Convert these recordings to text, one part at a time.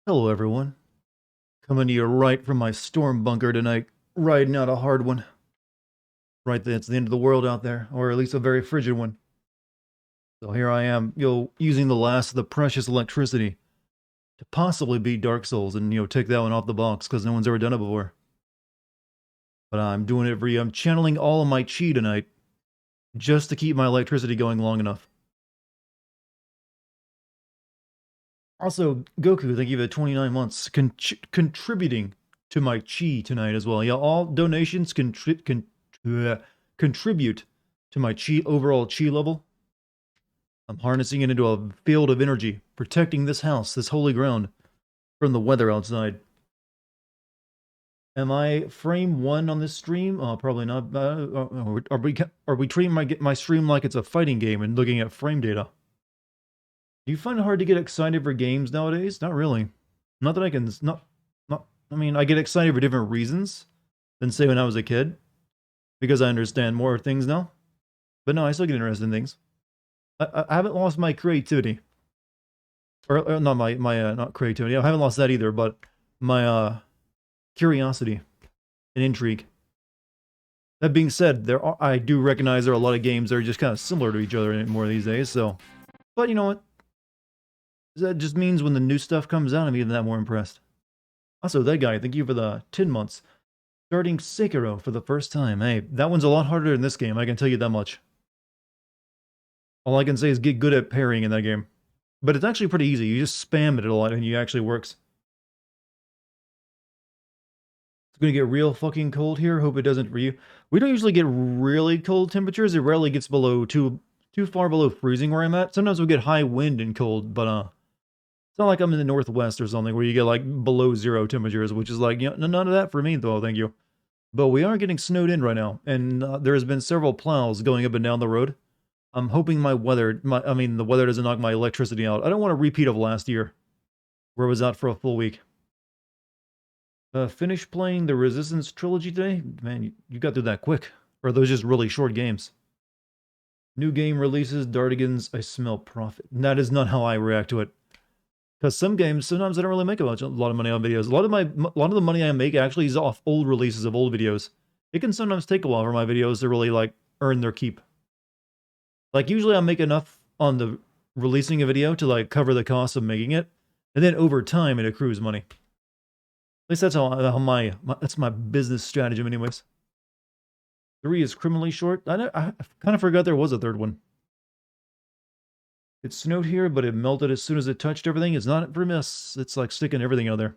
Hello, everyone. Coming to you right from my storm bunker tonight, riding out a hard one. Right, it's the end of the world out there, or at least a very frigid one. So here I am, using the last of the precious electricity to possibly beat Dark Souls and take that one off the box because no one's ever done it before. But I'm doing it for you. I'm channeling all of my chi tonight just to keep my electricity going long enough. Also, Goku, thank you for the 29 months contributing to my chi tonight as well. Yeah, all donations contribute to my chi overall chi level. I'm harnessing it into a field of energy, protecting this house, this holy ground, from the weather outside. Am I frame one on this stream? Probably not. Are we treating my stream like it's a fighting game and looking at frame data? Do you find it hard to get excited for games nowadays? Not really. Not that I can. Not. I mean, I get excited for different reasons than say when I was a kid, because I understand more things now. But no, I still get interested in things. I haven't lost my creativity, or not my not creativity. I haven't lost that either, but my curiosity and intrigue. That being said, I do recognize there are a lot of games that are just kind of similar to each other more these days. So, but you know what? That just means when the new stuff comes out, I'm even that more impressed. Also, that guy, thank you for the 10 months. Starting Sekiro for the first time. Hey, that one's a lot harder than this game, I can tell you that much. All I can say is get good at parrying in that game. But it's actually pretty easy. You just spam it a lot and it actually works. It's gonna get real fucking cold here. Hope it doesn't for you. We don't usually get really cold temperatures. It rarely gets below too far below freezing where I'm at. Sometimes we get high wind and cold, but it's not like I'm in the Northwest or something where you get like below zero temperatures, which is like, none of that for me though, thank you. But we are getting snowed in right now, and there has been several plows going up and down the road. I'm hoping the weather doesn't knock my electricity out. I don't want a repeat of last year, where I was out for a full week. Finished playing the Resistance trilogy today? Man, you got through that quick. Or are those just really short games? New game releases, Dartigans, I smell profit. And that is not how I react to it. Because sometimes I don't really make a lot of money on videos. A lot of the money I make actually is off old releases of old videos. It can sometimes take a while for my videos to really like earn their keep. Like usually I make enough on the releasing a video to like cover the cost of making it, and then over time it accrues money. At least that's how that's my business strategy, anyways. 3 is criminally short. I kind of forgot there was a third one. It snowed here, but it melted as soon as it touched everything. It's not for miss. It's like sticking everything out there.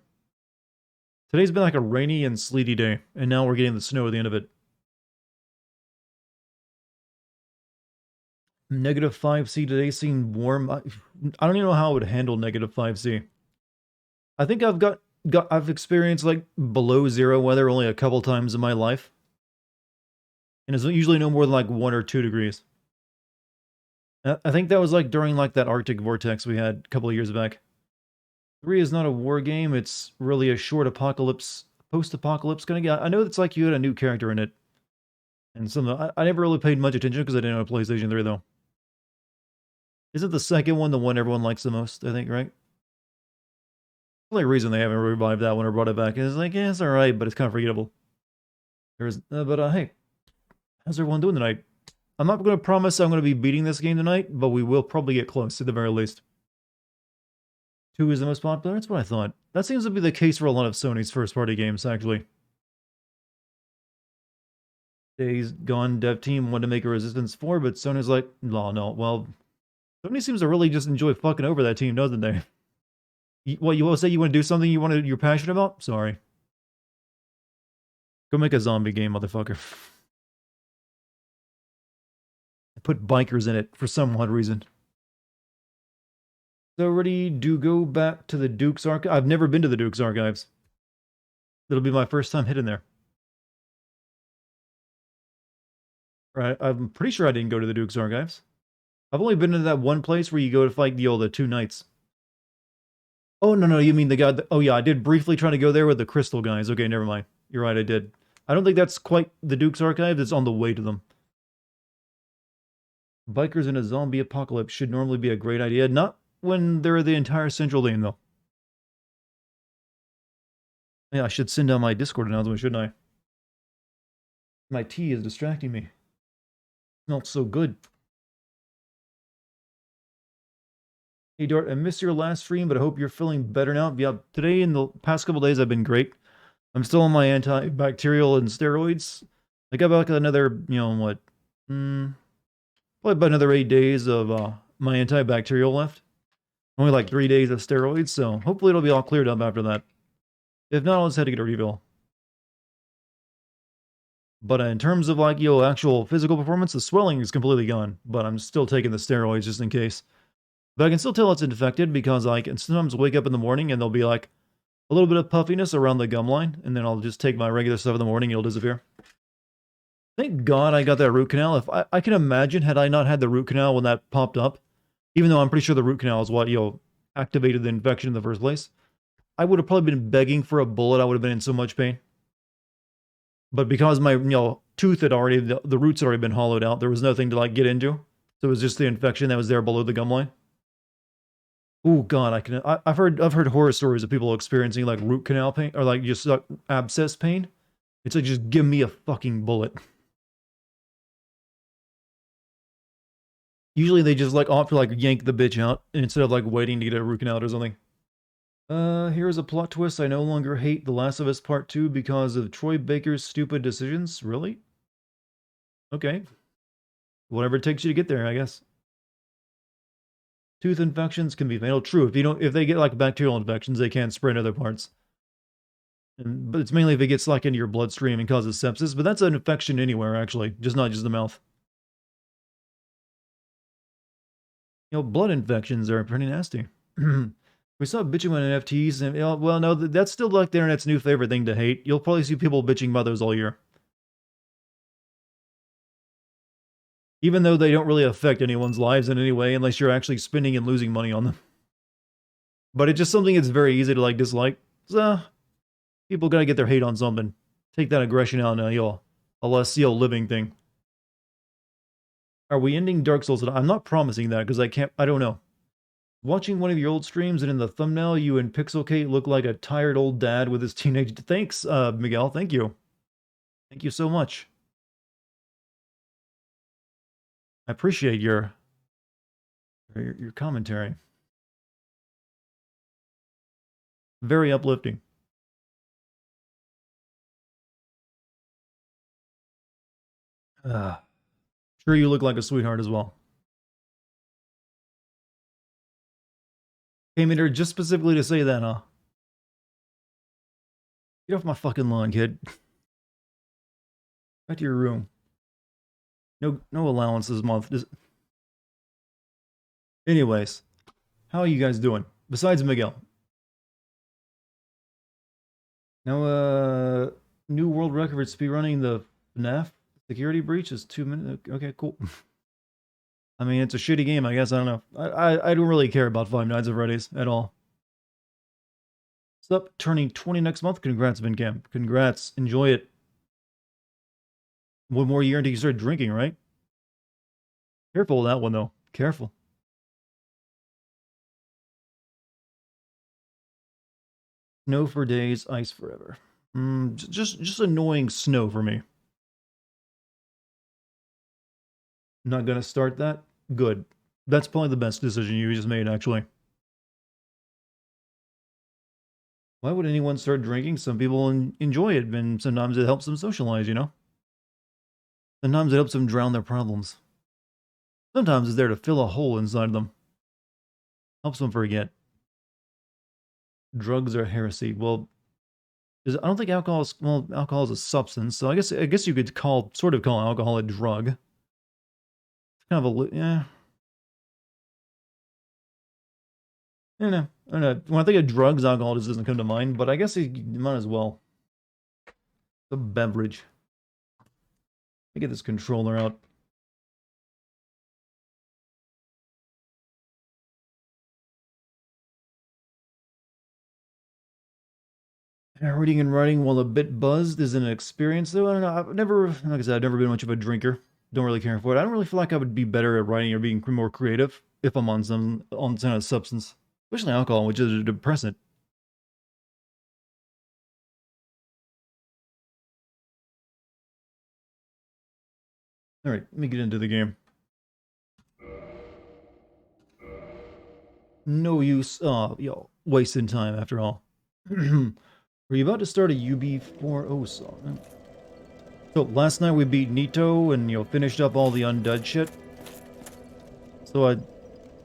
Today's been like a rainy and sleety day, and now we're getting the snow at the end of it. Negative 5C today seemed warm. I don't even know how I would handle negative 5C. I think I've experienced like below zero weather only a couple times in my life. And it's usually no more than like 1 or 2 degrees. I think that was like during like that Arctic vortex we had a couple of years back. 3 is not a war game, it's really a short apocalypse, post-apocalypse kind of game. I know it's like you had a new character in it. And I never really paid much attention because I didn't have a PlayStation 3 though. Isn't the second one the one everyone likes the most, I think, right? The only reason they haven't revived that one or brought it back is like, yeah, it's alright, but it's kind of forgettable. Hey, how's everyone doing tonight? I'm not going to promise I'm going to be beating this game tonight, but we will probably get close at the very least. 2 is the most popular? That's what I thought. That seems to be the case for a lot of Sony's first-party games, actually. Days Gone dev team wanted to make a Resistance 4, but Sony's like, no. Well, Sony seems to really just enjoy fucking over that team, doesn't they? What, you will say you want to do something you're passionate about? Sorry. Go make a zombie game, motherfucker. I put bikers in it for some odd reason. So ready to go back to the Duke's Archive? I've never been to the Duke's Archives. It'll be my first time hitting there. Right, I'm pretty sure I didn't go to the Duke's Archives. I've only been to that one place where you go to fight the 2 knights. Oh, no, you mean the guy oh yeah, I did briefly try to go there with the crystal guys. Okay, never mind. You're right, I did. I don't think that's quite the Duke's Archives, it's on the way to them. Bikers in a zombie apocalypse should normally be a great idea. Not when they're the entire central lane, though. Yeah, I should send out my Discord announcement, shouldn't I? My tea is distracting me. Smells so good. Hey Dart, I missed your last stream, but I hope you're feeling better now. Yeah, today and the past couple days I've been great. I'm still on my antibacterial and steroids. I got about another, what? Probably about another 8 days of my antibacterial left. Only like 3 days of steroids, so hopefully it'll be all cleared up after that. If not, I'll just have to get a refill. But in terms of like, actual physical performance, the swelling is completely gone. But I'm still taking the steroids just in case. But I can still tell it's infected because I can sometimes wake up in the morning and there'll be like a little bit of puffiness around the gum line, and then I'll just take my regular stuff in the morning, it'll disappear. Thank God I got that root canal. If I can imagine, had I not had the root canal when that popped up, even though I'm pretty sure the root canal is what, activated the infection in the first place, I would have probably been begging for a bullet. I would have been in so much pain. But because my, tooth had already, the roots had already been hollowed out, there was nothing to like get into. So it was just the infection that was there below the gum line. Oh God, I've heard horror stories of people experiencing like root canal pain or like just like abscess pain. It's like, just give me a fucking bullet. Usually they just like opt to like yank the bitch out instead of like waiting to get a root canal or something. Here's a plot twist. I no longer hate The Last of Us Part 2 because of Troy Baker's stupid decisions. Really? Okay. Whatever it takes you to get there, I guess. Tooth infections can be fatal. True, if they get like bacterial infections, they can spread other parts. But it's mainly if it gets like into your bloodstream and causes sepsis. But that's an infection anywhere, actually, just not just the mouth. Blood infections are pretty nasty. We saw bitching about NFTs, and well, no, that's still like the internet's new favorite thing to hate. You'll probably see people bitching about those all year, even though they don't really affect anyone's lives in any way, unless you're actually spending and losing money on them. But it's just something that's very easy to like dislike. So people gotta get their hate on something. Take that aggression out on a less living thing. Are we ending Dark Souls? I'm not promising that because I don't know. Watching one of your old streams, and in the thumbnail, you and Pixelcate look like a tired old dad with his teenage. Thanks, Miguel. Thank you. Thank you so much. I appreciate your commentary. Very uplifting. Sure, you look like a sweetheart as well. Came in here just specifically to say that, huh? Get off my fucking lawn, kid. Back to your room. No allowance this month. Anyways, how are you guys doing? Besides Miguel. Now, new world record for speedrunning the FNAF security breach is 2 minutes. Okay, cool. I mean, it's a shitty game, I guess. I don't know. I don't really care about Five Nights at Freddy's at all. What's up? Turning 20 next month. Congrats, VinCam. Congrats. Enjoy it. One more year until you start drinking, right? Careful with that one, though. Careful. Snow for days, ice forever. Just annoying snow for me. Not gonna start that? Good. That's probably the best decision you just made, actually. Why would anyone start drinking? Some people enjoy it, and sometimes it helps them socialize, Sometimes it helps them drown their problems. Sometimes it's there to fill a hole inside them. Helps them forget. Drugs are heresy. Well, I don't think alcohol is, alcohol is a substance, so I guess you could sort of call alcohol a drug. It's kind of yeah. I don't know. When I think of drugs, alcohol just doesn't come to mind, but I guess you might as well. The beverage. Let me get this controller out. Reading and writing while a bit buzzed is an experience, though. I don't know. Like I said, I've never been much of a drinker. Don't really care for it. I don't really feel like I would be better at writing or being more creative if I'm on some kind of substance, especially alcohol, which is a depressant. Alright, let me get into the game. No use, wasting time after all. Were you about to start a UB40 song? So, last night we beat Nito and, finished up all the undead shit. So I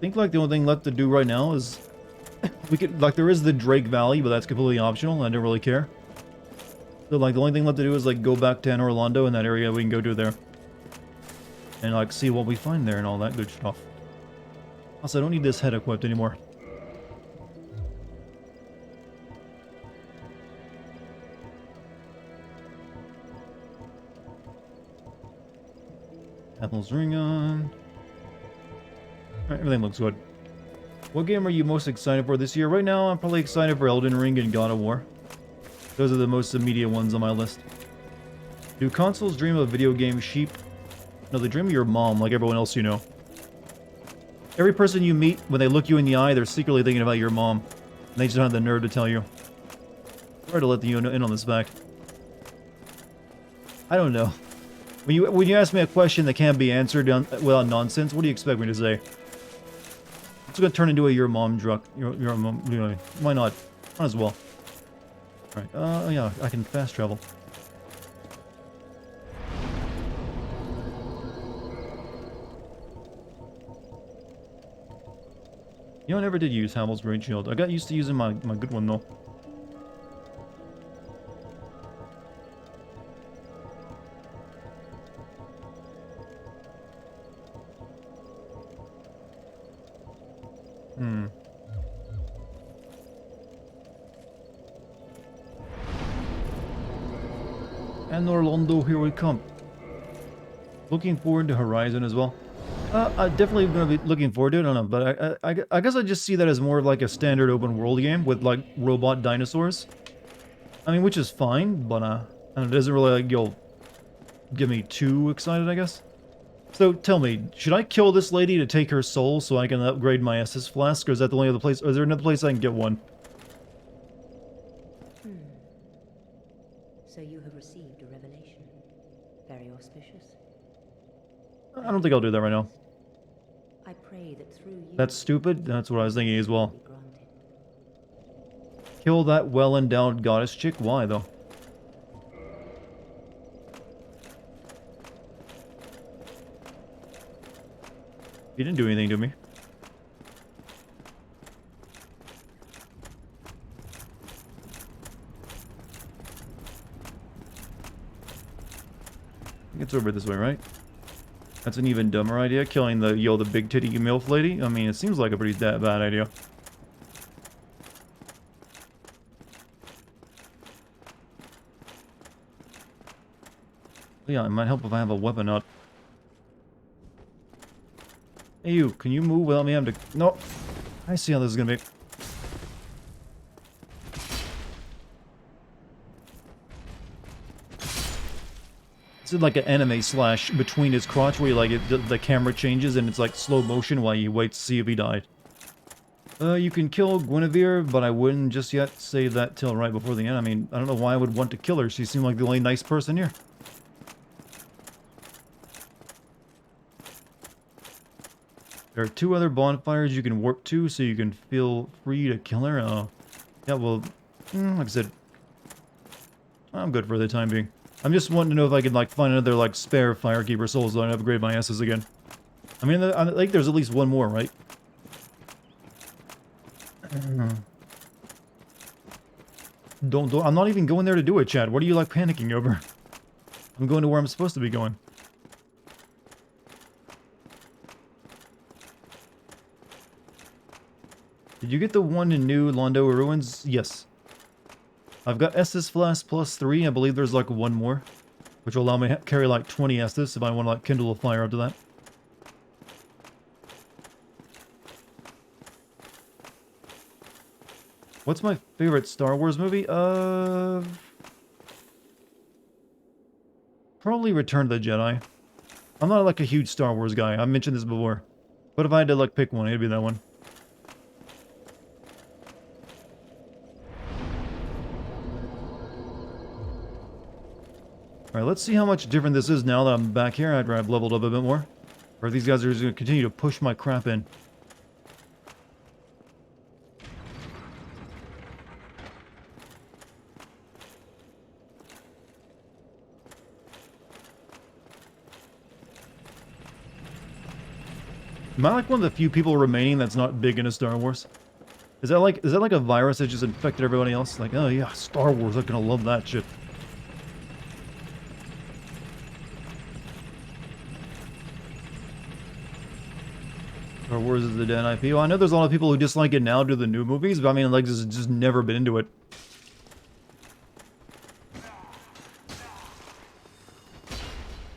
think, like, the only thing left to do right now is... we could, like, there is the Drake Valley, but that's completely optional, I don't really care. So, like, the only thing left to do is, like, go back to Orlando in that area we can go to there. And, like, see what we find there and all that good stuff. Also, I don't need this head equipped anymore. Apple's ring on. Alright, everything looks good. What game are you most excited for this year? Right now, I'm probably excited for Elden Ring and God of War. Those are the most immediate ones on my list. Do consoles dream of video game sheep? No, they dream of your mom, like everyone else you know. Every person you meet, when they look you in the eye, they're secretly thinking about your mom. And they just don't have the nerve to tell you. Sorry to let you in on this fact. I don't know. When you ask me a question that can't be answered without nonsense, what do you expect me to say? It's gonna turn into a your mom drunk. Your mom. Why not? Might as well. Alright, yeah, I can fast travel. I never did use Hamel's Great Shield. I got used to using my good one, though. And Orlando, here we come. Looking forward to Horizon as well. I'm definitely going to be looking forward to it, I don't know, but I guess I just see that as more of like a standard open world game with like robot dinosaurs. I mean, which is fine, but it doesn't really like, get me too excited, I guess. So tell me, should I kill this lady to take her soul so I can upgrade my SS flask, or is that the only other place, or is there another place I can get one? So you have received a revelation. Very auspicious. I don't think I'll do that right now. I pray that through you... That's stupid? That's what I was thinking as well. Kill that well-endowed goddess chick? Why, though? He didn't do anything to me. I think it's over this way, right? That's an even dumber idea, killing the big titty MILF lady. I mean, it seems like a pretty bad idea. Yeah, it might help if I have a weapon out. Hey you, can you move without me having to... No! I see how this is gonna be. It's like an anime slash between his crotch where the camera changes and it's like slow motion while you wait to see if he died. You can kill Guinevere, but I wouldn't just yet save that till right before the end. I mean, I don't know why I would want to kill her. She seemed like the only nice person here. There are 2 other bonfires you can warp to, so you can feel free to kill her. Yeah, well, like I said, I'm good for the time being. I'm just wanting to know if I can, like, find another, like, spare Firekeeper soul so I don't upgrade my S's again. I mean, I think there's at least one more, right? Don't, I'm not even going there to do it, Chad. What are you, like, panicking over? I'm going to where I'm supposed to be going. Did you get the one in New Londo Ruins? Yes. I've got Estus Flask plus 3. I believe there's like one more, which will allow me to carry like 20 Estus if I want to like kindle a fire up to that. What's my favorite Star Wars movie? Probably Return of the Jedi. I'm not like a huge Star Wars guy. I mentioned this before. But if I had to like pick one, it'd be that one. Alright, let's see how much different this is now that I'm back here after I've leveled up a bit more. Or if these guys are just going to continue to push my crap in. Am I like one of the few people remaining that's not big into Star Wars? Is that like a virus that just infected everybody else? Like, oh yeah, Star Wars, I'm gonna love that shit. Star Wars is the dead IP. Well, I know there's a lot of people who dislike it now due to the new movies, but I mean, like, just never been into it.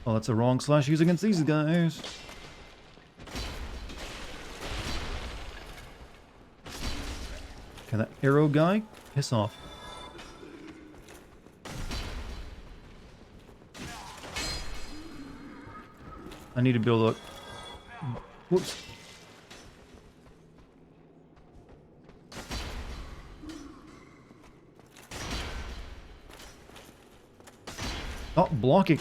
Oh, that's a wrong slash use against these guys. Okay, that arrow guy, piss off. I need to build a... Whoops. Oh, blocking.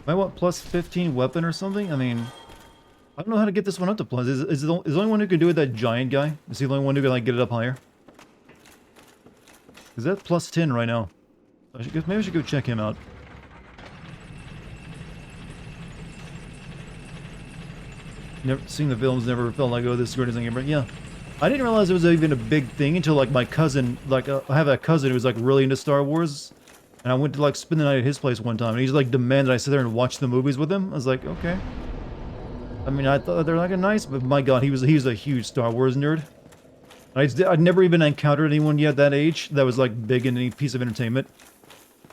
I want plus 15 weapon or something? I mean... I don't know how to get this one up to plus. Is the only one who can do it that giant guy? Is he the only one who can like get it up higher? Is that plus 10 right now? Maybe I should go check him out. Never seen the films, never felt like, oh, this is great as anything. But yeah, I didn't realize it was even a big thing until like my cousin, like I have a cousin who's like really into Star Wars, and I went to like spend the night at his place one time, and he's like demanded I sit there and watch the movies with him. I was like, okay. I mean, I thought they're like a nice, but my god, he was a huge Star Wars nerd. I'd never even encountered anyone yet that age that was like big in any piece of entertainment.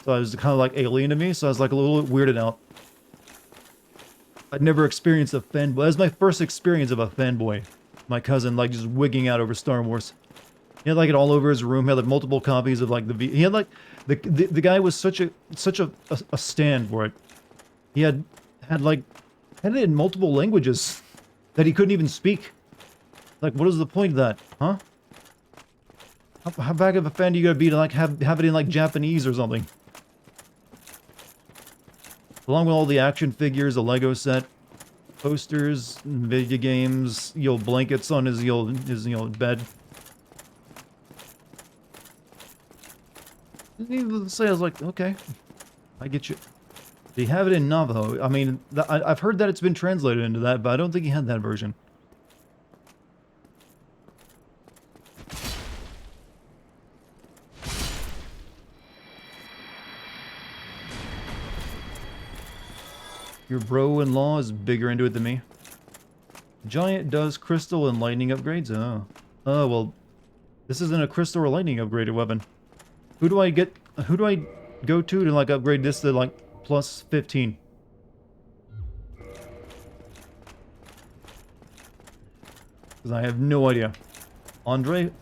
So I was kind of like alien to me, so I was like a little weirded out. I'd never experienced a fanboy. That was my first experience of a fanboy. My cousin like just wigging out over Star Wars. He had like it all over his room. He had like multiple copies of like he had like the guy was such a stand for it. He had it in multiple languages that he couldn't even speak. Like, what is the point of that, huh? How big of a fan do you gotta be to like have it in like Japanese or something? Along with all the action figures, the Lego set, posters, video games, blankets on his bed. Needless to say, I was like, okay, I get you. Did he have it in Navajo? I mean, I've heard that it's been translated into that, but I don't think he had that version. Your bro-in-law is bigger into it than me. Giant does crystal and lightning upgrades? Oh. Oh, well, this isn't a crystal or lightning upgraded weapon. Who do I go to like upgrade this to like plus 15? Because I have no idea.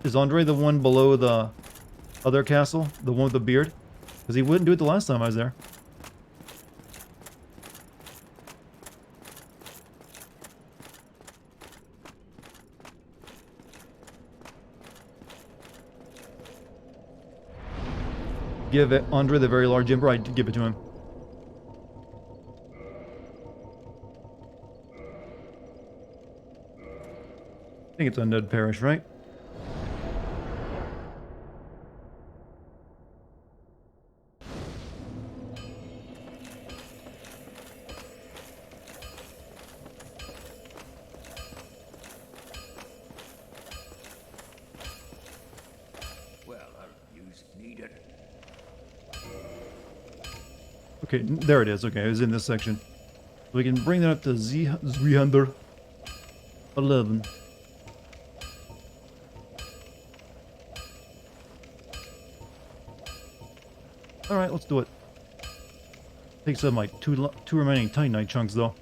Is Andre the one below the other castle? The one with the beard? Because he wouldn't do it the last time I was there. Give it Andre the very large emperor, I'd give it to him. I think it's Undead Parish, right? Well, I'll use it needed. Okay, there it is. Okay, it was in this section. We can bring that up to 311. Alright, let's do it. Takes up my two remaining Titanite chunks, though.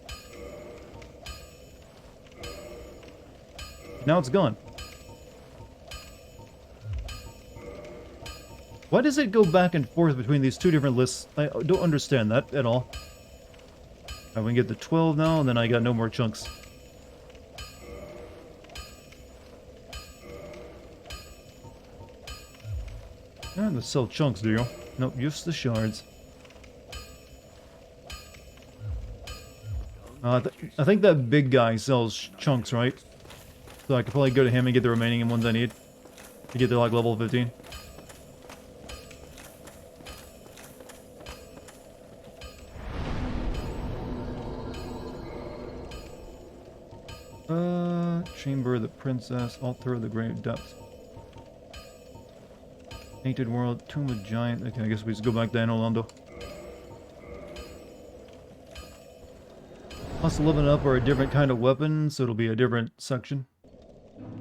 Now it's gone. Why does it go back and forth between these two different lists? I don't understand that at all. Alright, we can get the 12 now, and then I got no more chunks. Yeah, let's sell chunks, do you? Nope, just the shards. I think that big guy sells chunks, right? So I could probably go to him and get the remaining ones I need to get to like level 15. Chamber of the Princess, Altar of the Great Depths. Painted World, Tomb of Giant. Okay, I guess we just go back to Orlando. Plus 11 up are a different kind of weapon, so it'll be a different section.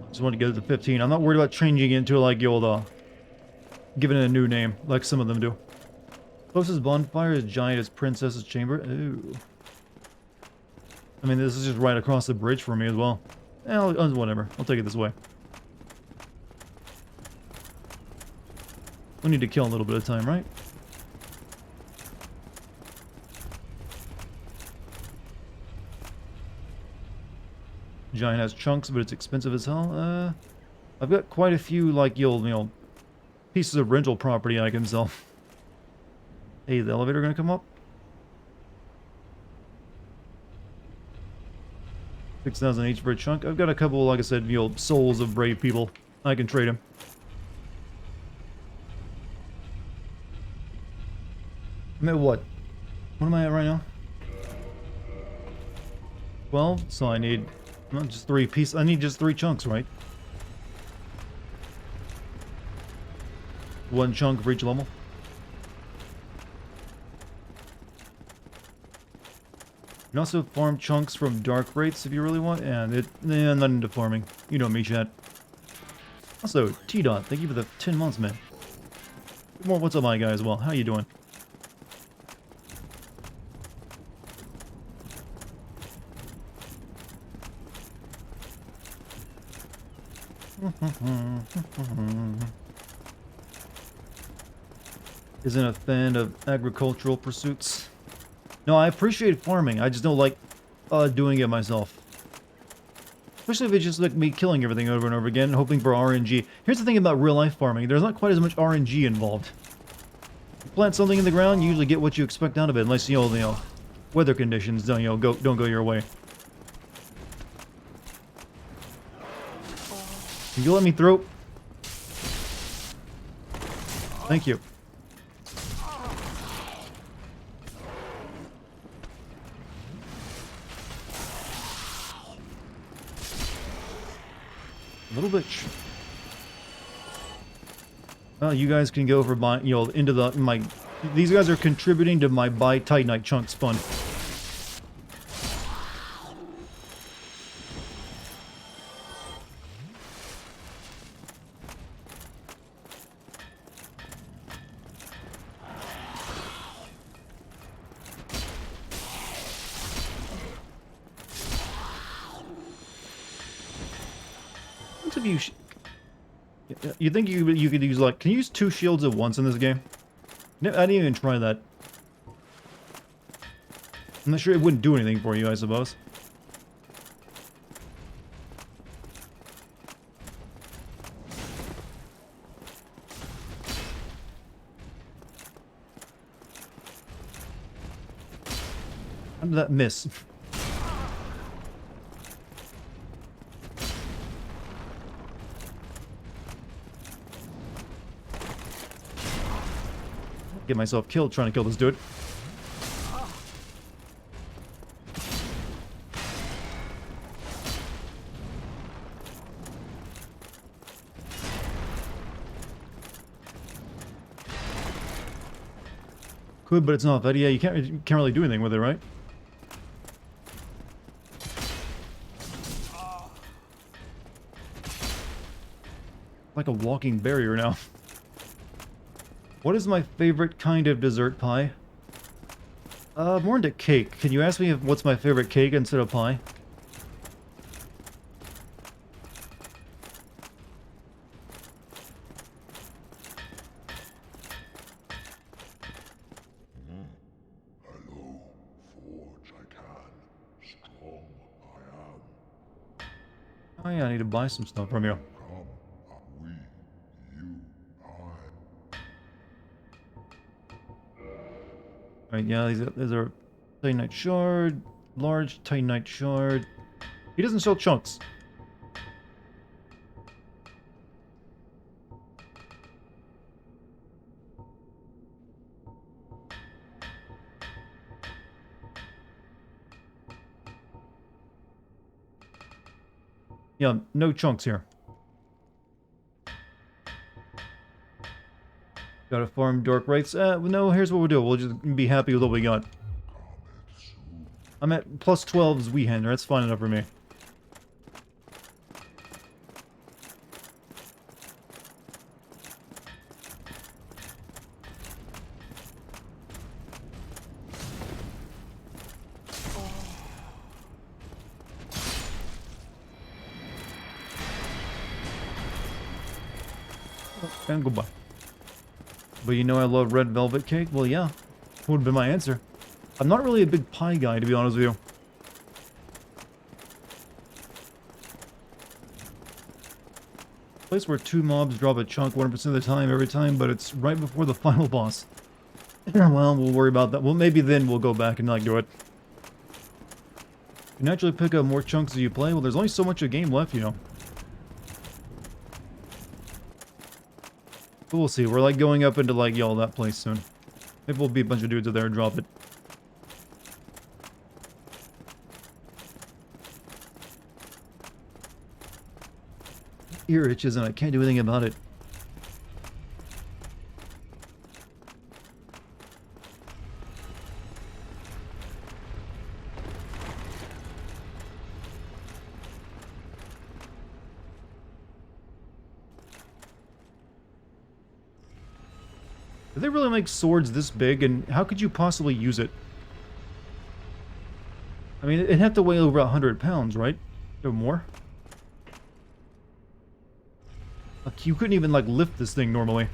Just want to get it to 15. I'm not worried about changing it into like the old, giving it a new name, like some of them do. Closest bonfire is giant as Princess's Chamber. Ooh. I mean, this is just right across the bridge for me as well. Whatever. I'll take it this way. We need to kill a little bit of time, right? Giant has chunks, but it's expensive as hell. I've got quite a few, like, pieces of rental property I can sell. Hey, the elevator gonna come up? 6,000 each for a chunk. I've got a couple, like I said, souls of brave people. I can trade them. I'm at what? What am I at right now? 12, so I need not just 3 pieces. I need just 3 chunks, right? 1 chunk for each level. You can also farm chunks from dark rates if you really want, and I'm not into farming. You know me, chat. Also, T-Dot, thank you for the 10 months, man. Well, what's up, my guy, as well? How you doing? Isn't a fan of agricultural pursuits. No, I appreciate farming. I just don't like doing it myself. Especially if it's just like me killing everything over and over again, hoping for RNG. Here's the thing about real-life farming. There's not quite as much RNG involved. You plant something in the ground, you usually get what you expect out of it, unless, weather conditions don't go your way. Can you let me through? Thank you. Little bitch. Well, you guys can go for buy, into the these guys are contributing to my buy Titanite chunks fund. You think you could use, like, can you use 2 shields at once in this game? No, I didn't even try that. I'm not sure it wouldn't do anything for you, I suppose. How did that miss? Get myself killed trying to kill this dude. Could, but it's not that. Yeah, you can't really do anything with it, right? Like a walking barrier now. What is my favorite kind of dessert pie? More into cake. Can you ask me what's my favorite cake instead of pie? Hello, forge I can, strong I am. Oh yeah, I need to buy some stuff from you. Come, we, you, I. Right, yeah, these are Titanite shard, large Titanite shard. He doesn't sell chunks. Yeah, no chunks here. Gotta farm dark rights. No, here's what we'll do. We'll just be happy with what we got. I'm at plus 12's Weehender. That's fine enough for me. And goodbye. But you know I love red velvet cake? Well, yeah. Would have been my answer. I'm not really a big pie guy, to be honest with you. Place where 2 mobs drop a chunk 100% of the time, every time, but it's right before the final boss. Well, we'll worry about that. Well, maybe then we'll go back and like do it. You naturally pick up more chunks as you play. Well, there's only so much of game left, you know. But we'll see. We're like going up into like, y'all, that place soon. Maybe we'll be a bunch of dudes out there and drop it. Ear itches and I can't do anything about it. Did they really make swords this big, and how could you possibly use it? I mean, it'd have to weigh over 100 pounds, right? Or more? Like, you couldn't even, like, lift this thing normally.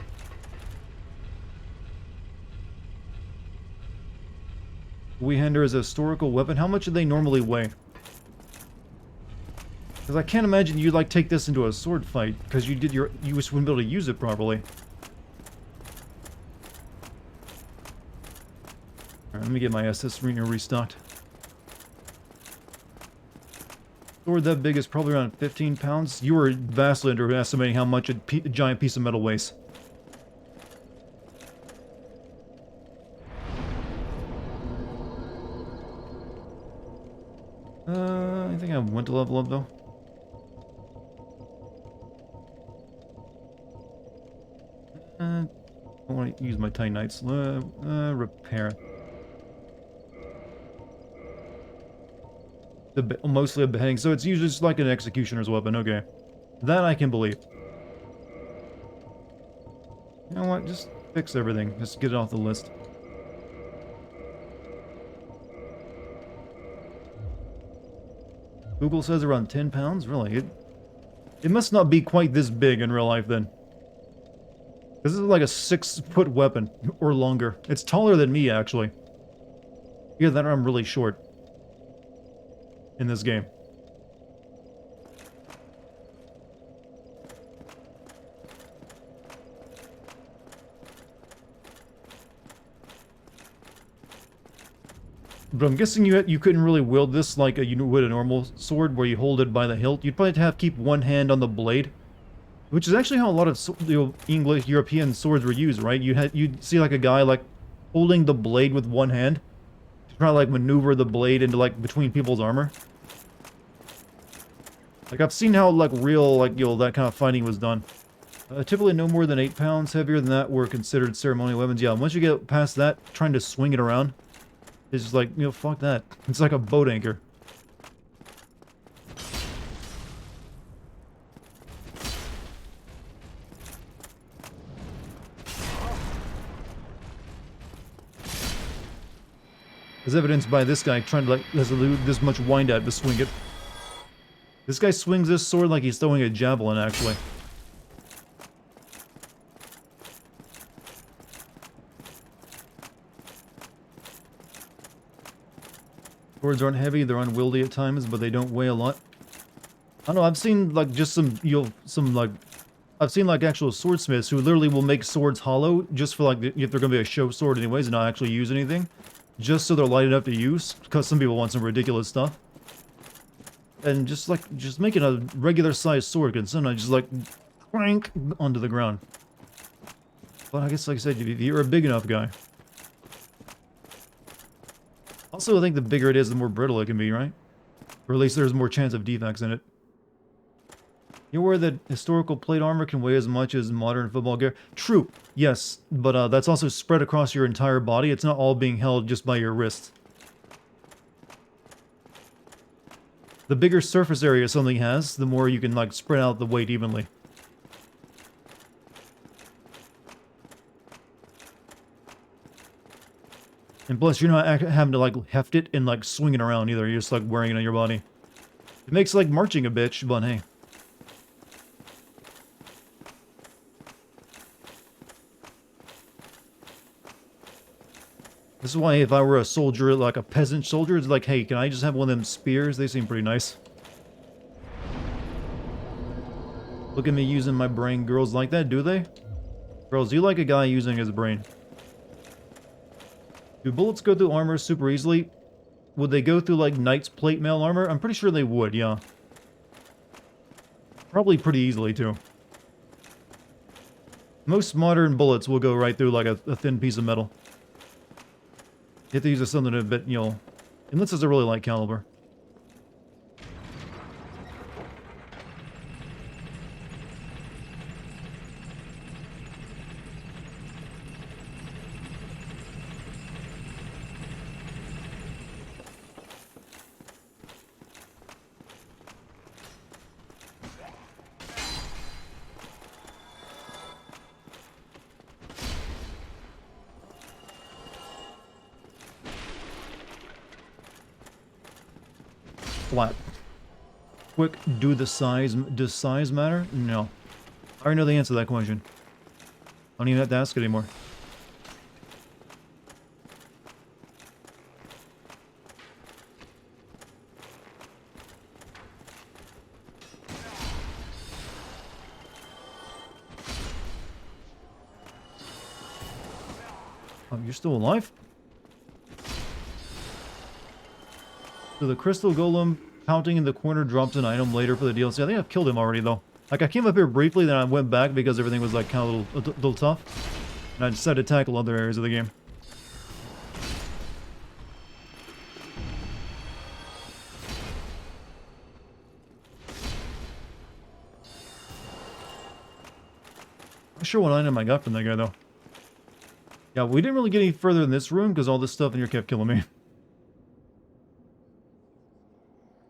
Weehender is a historical weapon. How much do they normally weigh? Because I can't imagine you'd, like, take this into a sword fight, because you just wouldn't be able to use it properly. Let me get my SS arena restocked. Sword that big is probably around 15 pounds. You were vastly underestimating how much a giant piece of metal weighs. I think I went to level up though. I want to use my Titanites. Repair. Mostly a beheading, so it's usually just like an executioner's weapon, okay. That I can believe. You know what, just fix everything. Just get it off the list. Google says around 10 pounds? Really? It must not be quite this big in real life then. This is like a 6-foot weapon, or longer. It's taller than me, actually. Yeah, that I'm really short. In this game. But I'm guessing you couldn't really wield this like you would a normal sword where you hold it by the hilt. You'd probably have to keep one hand on the blade. Which is actually how a lot of English, European swords were used, right? You'd see like a guy like holding the blade with one hand. Try to like maneuver the blade into like between people's armor. Like I've seen how like real like that kind of fighting was done. Typically no more than 8 pounds. Heavier than that were considered ceremonial weapons. Yeah, once you get past that, trying to swing it around, it's just like, fuck that. It's like a boat anchor. As evidenced by this guy trying to like, there's this much wind out to swing it. This guy swings this sword like he's throwing a javelin, actually. Swords aren't heavy, they're unwieldy at times, but they don't weigh a lot. I don't know, I've seen like just I've seen like actual swordsmiths who literally will make swords hollow just for like if they're gonna be a show sword anyways and not actually use anything. just so they're light enough to use, because some people want some ridiculous stuff. And just making a regular sized sword can sometimes just like crank onto the ground. But I guess, like I said, if you're a big enough guy. Also, I think the bigger it is, the more brittle it can be, right? Or at least there's more chance of defects in it. You're aware that historical plate armor can weigh as much as modern football gear? True, yes, but that's also spread across your entire body. It's not all being held just by your wrists. The bigger surface area something has, the more you can, like, spread out the weight evenly. And plus, you're not having to, like, heft it and, like, swing it around either. You're just, like, wearing it on your body. It makes, like, marching a bitch, but hey. This is why if I were a soldier, like a peasant soldier, it's like, hey, can I just have one of them spears? They seem pretty nice. Look at me using my brain. Girls like that, do they? Girls, do you like a guy using his brain? Do bullets go through armor super easily? Would they go through, like, knight's plate mail armor? I'm pretty sure they would, yeah. Probably pretty easily, too. Most modern bullets will go right through, like, a thin piece of metal. You have to use something a bit, you know, unless it's a really light caliber. Flat. Quick, does size matter? No. I already know the answer to that question. I don't even have to ask it anymore. Oh, you're still alive? So the crystal golem pouting in the corner drops an item later for the DLC. I think I've killed him already, though. Like, I came up here briefly, then I went back because everything was, like, kind of a little tough. And I decided to tackle other areas of the game. I'm not sure what item I got from that guy, though. Yeah, we didn't really get any further in this room because all this stuff in here kept killing me.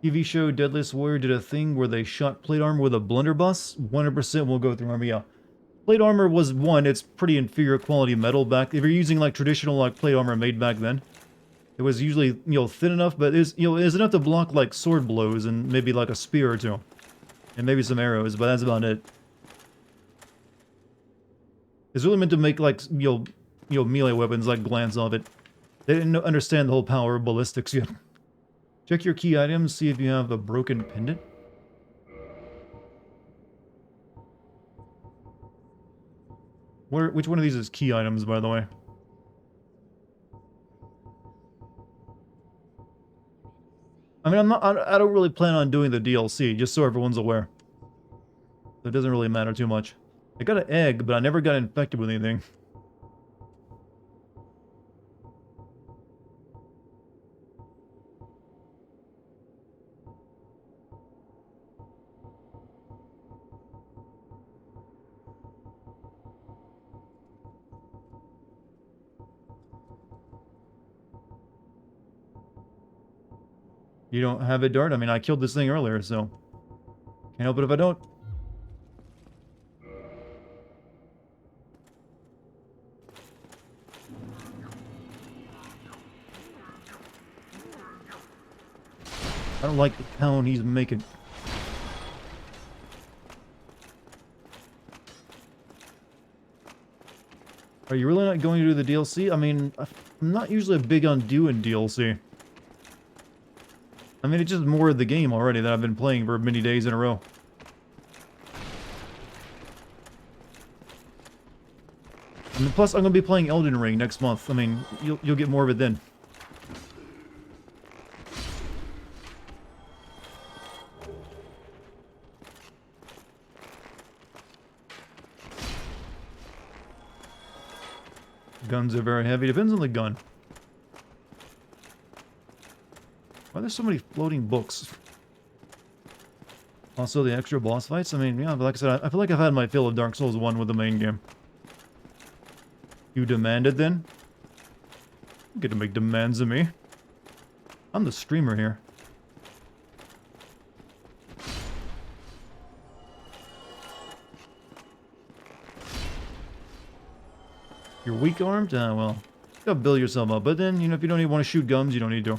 TV show Deadliest Warrior did a thing where they shot plate armor with a blunderbuss. 100% will go through armor, yeah. Plate armor was one, it's pretty inferior quality metal back. If you're using like traditional like plate armor made back then, it was usually, you know, thin enough, but it's, you know, it's enough to block like sword blows and maybe like a spear or two. And maybe some arrows, but that's about it. It's really meant to make like, you know, melee weapons like glance off it. They didn't understand the whole power of ballistics yet. Check your key items, see if you have a broken pendant. Which one of these is key items, by the way? I mean, I don't really plan on doing the DLC, just so everyone's aware. So it doesn't really matter too much. I got an egg, but I never got infected with anything. You don't have it, Dart? I mean, I killed this thing earlier, so... Can't help it if I don't. I don't like the pound he's making. Are you really not going to do the DLC? I mean, I'm not usually big on doing DLC. I mean, it's just more of the game already that I've been playing for many days in a row. And plus, I'm going to be playing Elden Ring next month. I mean, you'll get more of it then. Guns are very heavy. Depends on the gun. Why are there so many floating books? Also, the extra boss fights. I mean, yeah, but like I said, I feel like I've had my fill of Dark Souls 1 with the main game. You demanded then? You get to make demands of me. I'm the streamer here. You're weak-armed? Ah, well. You gotta build yourself up. But then, you know, if you don't even want to shoot guns, you don't need to.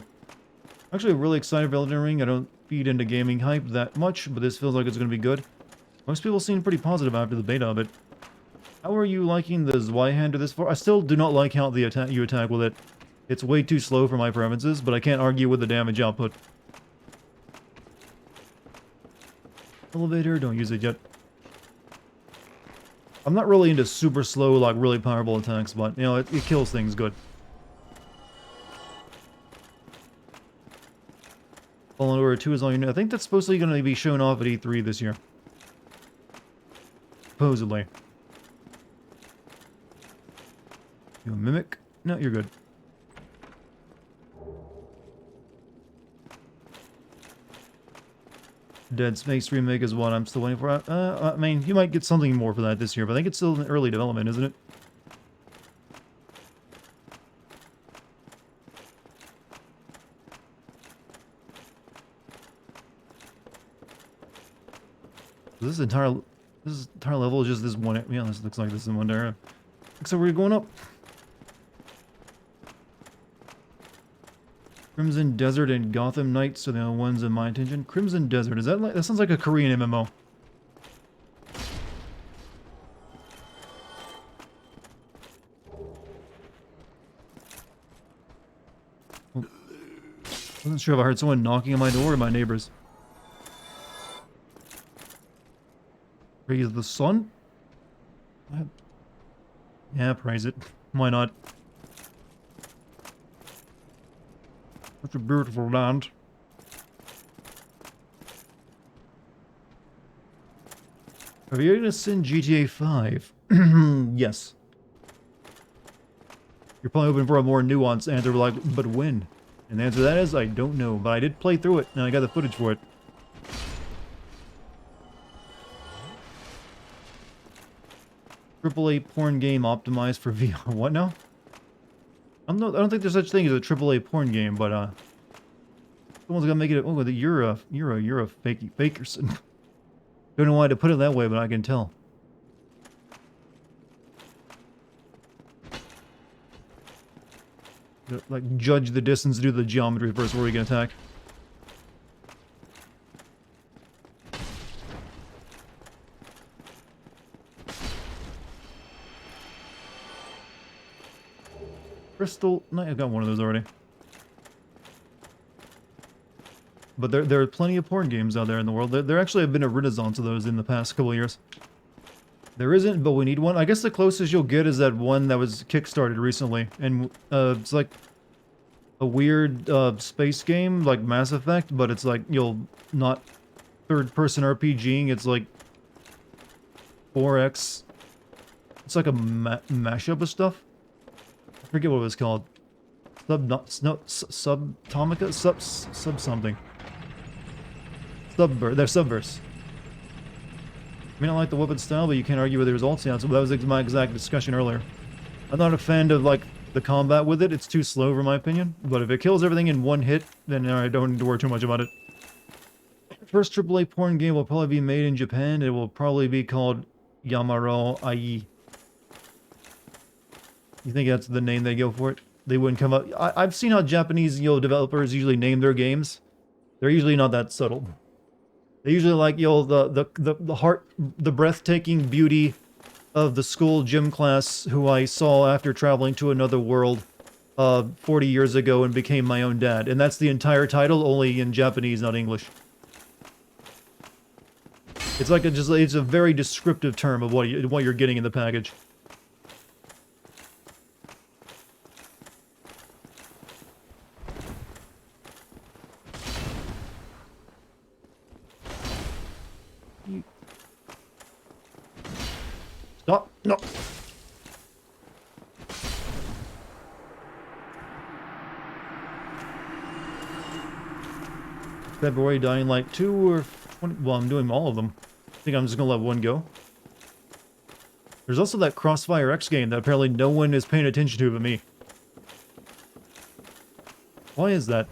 Actually, really excited for Elden Ring. I don't feed into gaming hype that much, but this feels like it's gonna be good. Most people seem pretty positive after the beta of it. How are you liking the Zweihander this far? I still do not like how you attack with it. It's way too slow for my preferences, but I can't argue with the damage output. Elevator, don't use it yet. I'm not really into super slow, like really powerful attacks, but, you know, it kills things good. Fallen Order 2 is all you know. I think that's supposed to be shown off at E3 this year. Supposedly. You a mimic? No, you're good. Dead Space remake is what I'm still waiting for. I mean, you might get something more for that this year, but I think it's still in early development, isn't it? This entire level is just this one. Yeah, this looks like this is one area. Looks like we're going up. Crimson Desert and Gotham Knights are the only ones in my attention. Crimson Desert, is that like, that sounds like a Korean MMO. Well, wasn't sure if I heard someone knocking on my door or my neighbors. Praise the sun? Yeah, praise it. Why not? Such a beautiful land. Have you ever seen GTA 5? Yes. You're probably hoping for a more nuanced answer, like, but when? And the answer to that is, I don't know, but I did play through it, and I got the footage for it. AAA porn game optimized for VR. What now? I don't think there's such thing as a AAA porn game, but someone's gonna make it. Oh, you're a fakerson. Don't know why to put it that way, but I can tell. Like judge the distance, do the geometry first before you can attack. Crystal Knight, I've got one of those already. But there are plenty of porn games out there in the world. There actually have been a renaissance of those in the past couple of years. There isn't, but we need one. I guess the closest you'll get is that one that was kickstarted recently. And it's like a weird space game, like Mass Effect, but it's like, you'll not third-person RPGing. It's like 4X. It's like a mashup of stuff. I forget what it was called. Subtomica? Sub something. They're Subverse. I mean, I like the weapon style, but you can't argue with the results. Yeah, so that was my exact discussion earlier. I'm not a fan of, like, the combat with it. It's too slow, for my opinion. But if it kills everything in one hit, then I don't need to worry too much about it. First AAA porn game will probably be made in Japan. It will probably be called Yamaro Ai. You think that's the name they go for it? They wouldn't come up. I've seen how Japanese, developers usually name their games. They're usually not that subtle. They usually like, the breathtaking beauty of the school gym class who I saw after traveling to another world 40 years ago and became my own dad. And that's the entire title, only in Japanese, not English. It's like it's a very descriptive term of what you're getting in the package. Stop! No! February, Dying Light 2 or 20, well, I'm doing all of them. I think I'm just gonna let one go. There's also that Crossfire X game that apparently no one is paying attention to but me. Why is that?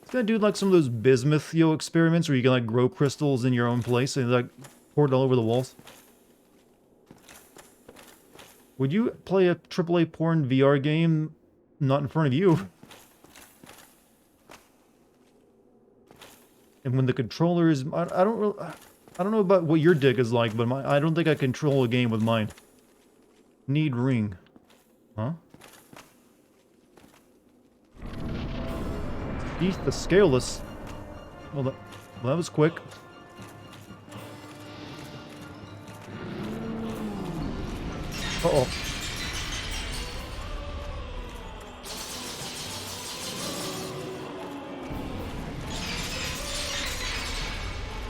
It's gonna do like some of those bismuth, experiments where you can like grow crystals in your own place and like pour it all over the walls. Would you play a AAA porn VR game not in front of you? And when the controller is, I don't know about what your dick is like, but I don't think I control a game with mine. Need ring. Huh? Teeth the Scaleless. Well, that was quick. Uh-oh.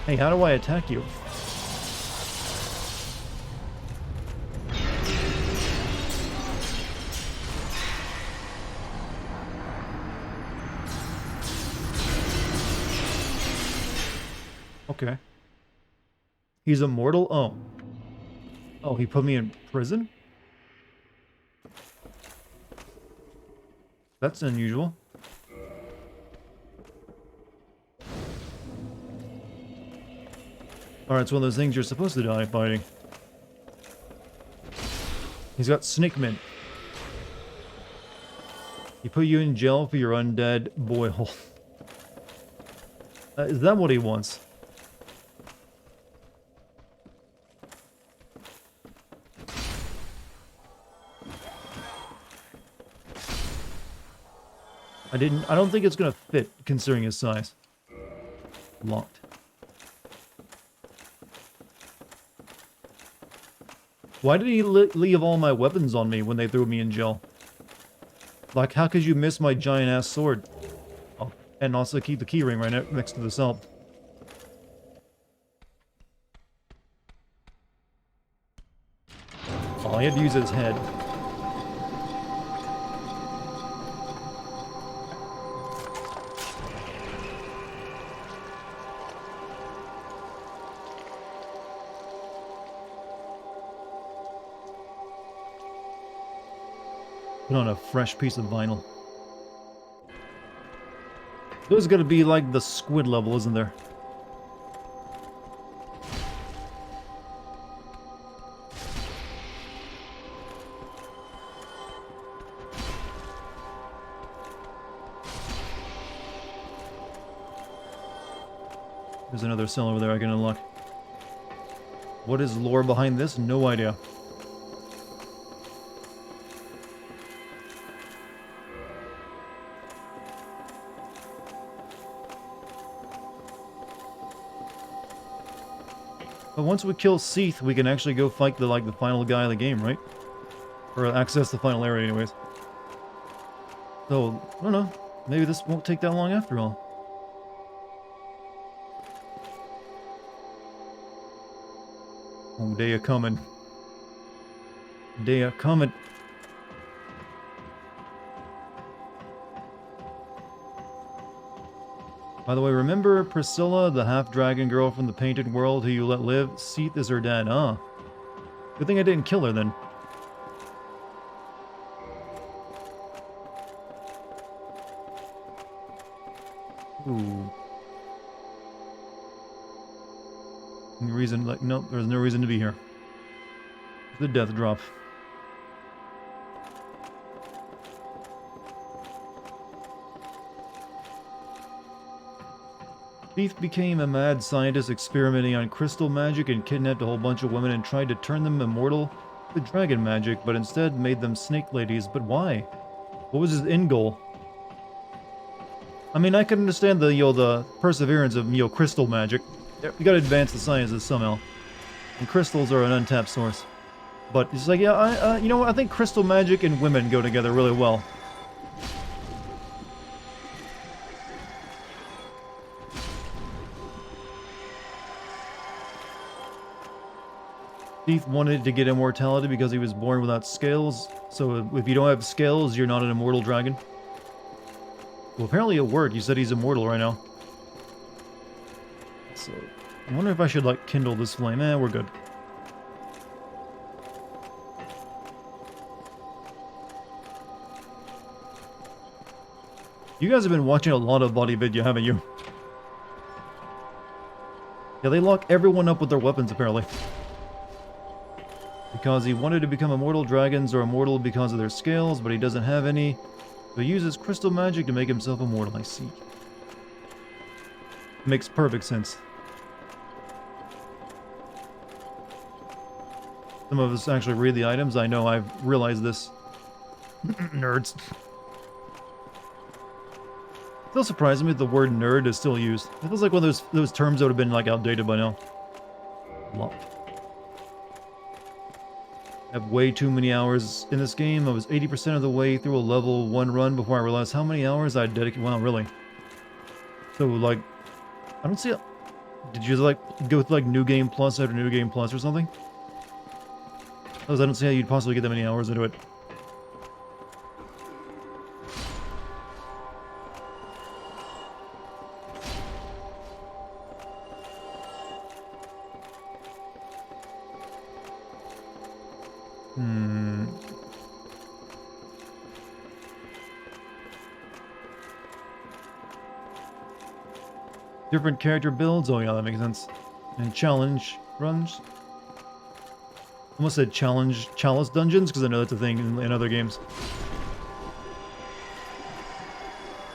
Hey, how do I attack you? Okay. He's immortal? Oh. Oh, he put me in prison? That's unusual. Alright, it's one of those things you're supposed to die fighting. He's got snake mint. He put you in jail for your undead boil. Is that what he wants? I don't think it's gonna fit, considering his size. Locked. Why did he leave all my weapons on me when they threw me in jail? Like, how could you miss my giant-ass sword? Oh, and also keep the keyring right next to the cell. Oh, he had to use his head. Put on a fresh piece of vinyl. There's gotta be like the squid level, isn't there? There's another cell over there I can unlock. What is lore behind this? No idea. But once we kill Seath, we can actually go fight the final guy of the game, right? Or access the final area anyways. So, I don't know. Maybe this won't take that long after all. Oh, day a coming. Day a coming. By the way, remember Priscilla, the half-dragon girl from the Painted World who you let live? Seath is her dad. Ah. Good thing I didn't kill her then. Ooh. Any reason, like, nope, there's no reason to be here. The death drop. Thief became a mad scientist experimenting on crystal magic and kidnapped a whole bunch of women and tried to turn them immortal with dragon magic, but instead made them snake ladies. But why? What was his end goal? I mean, I can understand the perseverance of, crystal magic. You gotta advance the sciences somehow. And crystals are an untapped source. But it's like, yeah, you know what? I think crystal magic and women go together really well. Thief wanted to get immortality because he was born without scales. So if you don't have scales, you're not an immortal dragon. Well, apparently it worked. You said he's immortal right now. So, I wonder if I should, like, kindle this flame. We're good. You guys have been watching a lot of body video, haven't you? Yeah, they lock everyone up with their weapons, apparently. Because he wanted to become immortal, dragons are immortal because of their scales, but he doesn't have any. So he uses crystal magic to make himself immortal, I see. Makes perfect sense. Some of us actually read the items. I know, I've realized this. Nerds. Still surprising me that the word nerd is still used. It feels like one of those terms that would have been like outdated by now. I have way too many hours in this game. I was 80% of the way through a level 1 run before I realized how many hours I'd dedicated. Wow, really? So, like, I don't see a... Did you, like, go with, like, New Game Plus after New Game Plus or something? Because I don't see how you'd possibly get that many hours into it. Different character builds? Oh yeah, that makes sense. And challenge runs? I almost said chalice dungeons, because I know that's a thing in other games.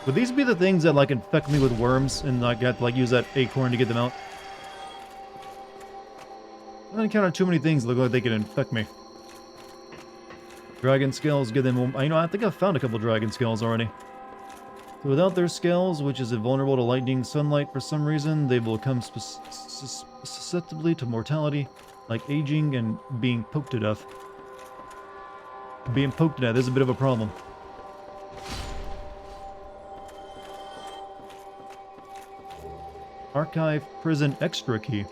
Would these be the things that, like, infect me with worms, and like, I have to, like, use that acorn to get them out? I haven't encountered too many things that look like they can infect me. Dragon scales, give them... You know, I think I've found a couple dragon scales already. So without their scales, which is invulnerable to lightning sunlight for some reason, they will become susceptible to mortality, like aging and being poked to death. Being poked to death is a bit of a problem. Archive Prison Extra Key.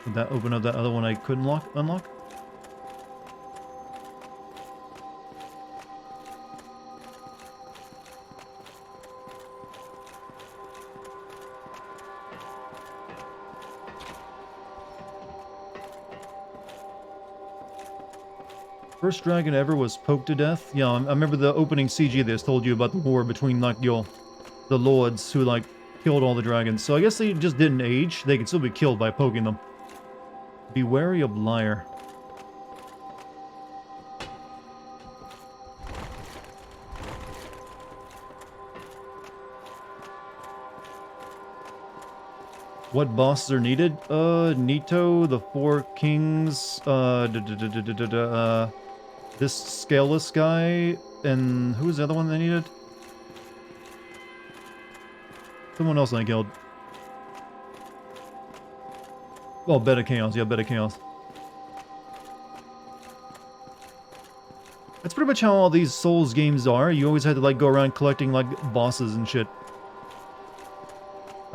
Would that open up that other one I couldn't unlock? First dragon ever was poked to death. Yeah, I remember the opening CG that's told you about the war between, like, the lords who, like, killed all the dragons. So I guess they just didn't age. They could still be killed by poking them. Be wary of liar. What bosses are needed? Nito, the Four Kings, this scaleless guy, and who was the other one they needed? Someone else I killed. Oh, Beta Chaos, yeah, Beta Chaos. That's pretty much how all these Souls games are. You always had to, like, go around collecting, like, bosses and shit.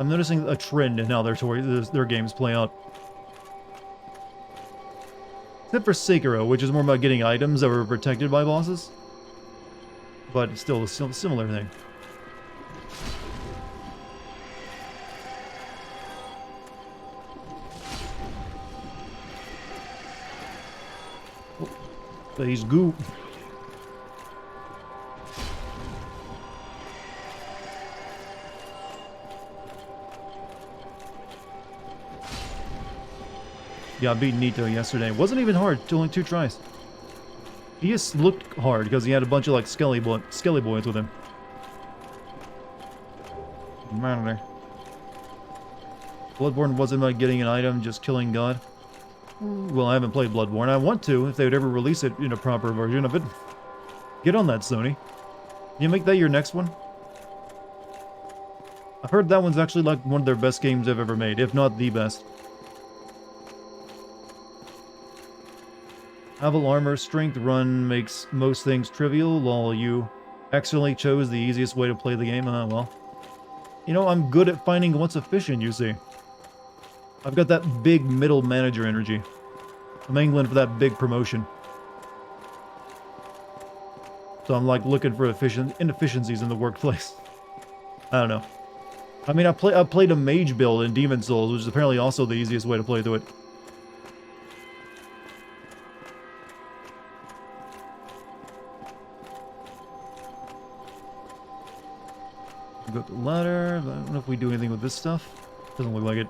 I'm noticing a trend in how their games play out. Except for Sekiro, which is more about getting items that were protected by bosses. But it's still a similar thing. Oh, he's goo. Yeah, I beat Nito yesterday. It wasn't even hard, only 2 tries. He just looked hard because he had a bunch of, like, skelly boys with him. Bloodborne wasn't about getting an item, just killing God. Well, I haven't played Bloodborne. I want to, if they would ever release it in a proper version of it. Get on that, Sony. Can you make that your next one? I've heard that one's actually, like, one of their best games they've ever made, if not the best. Aval Armor Strength Run makes most things trivial, lol, you accidentally chose the easiest way to play the game, well. you know, I'm good at finding what's efficient, you see. I've got that big middle manager energy. I'm angling for that big promotion. So I'm like looking for inefficiencies in the workplace. I don't know. I mean, I played a mage build in Demon Souls, which is apparently also the easiest way to play through it. Go up the ladder. I don't know if we do anything with this stuff. Doesn't look like it.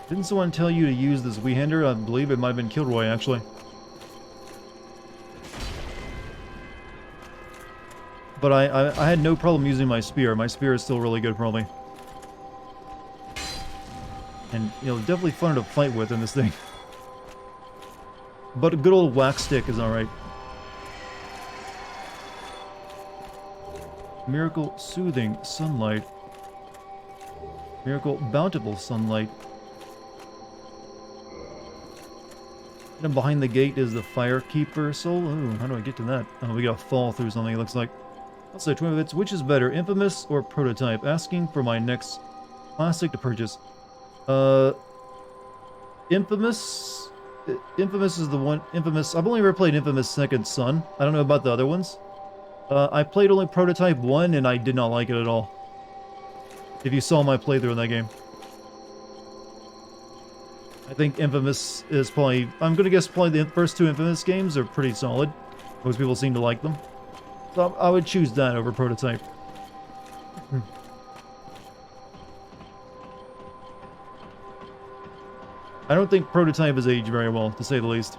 Didn't someone tell you to use this Weehander? I believe it might have been Kilroy, actually. But I had no problem using my spear. My spear is still really good, probably. And, you know, definitely fun to fight with in this thing. But a good old whack stick is alright. Miracle Soothing Sunlight. Miracle Bountiful Sunlight. And behind the gate is the Firekeeper Soul. Ooh, how do I get to that? Oh, we gotta fall through something, it looks like. Also, 20 bits. Which is better, Infamous or Prototype? Asking for my next classic to purchase. Infamous? Infamous is the one... Infamous... I've only ever played Infamous Second Son. I don't know about the other ones. I played only Prototype 1, and I did not like it at all. If you saw my playthrough in that game. I think Infamous is probably... I'm gonna guess probably the first two Infamous games are pretty solid. Most people seem to like them. So I would choose that over Prototype. I don't think Prototype has aged very well, to say the least.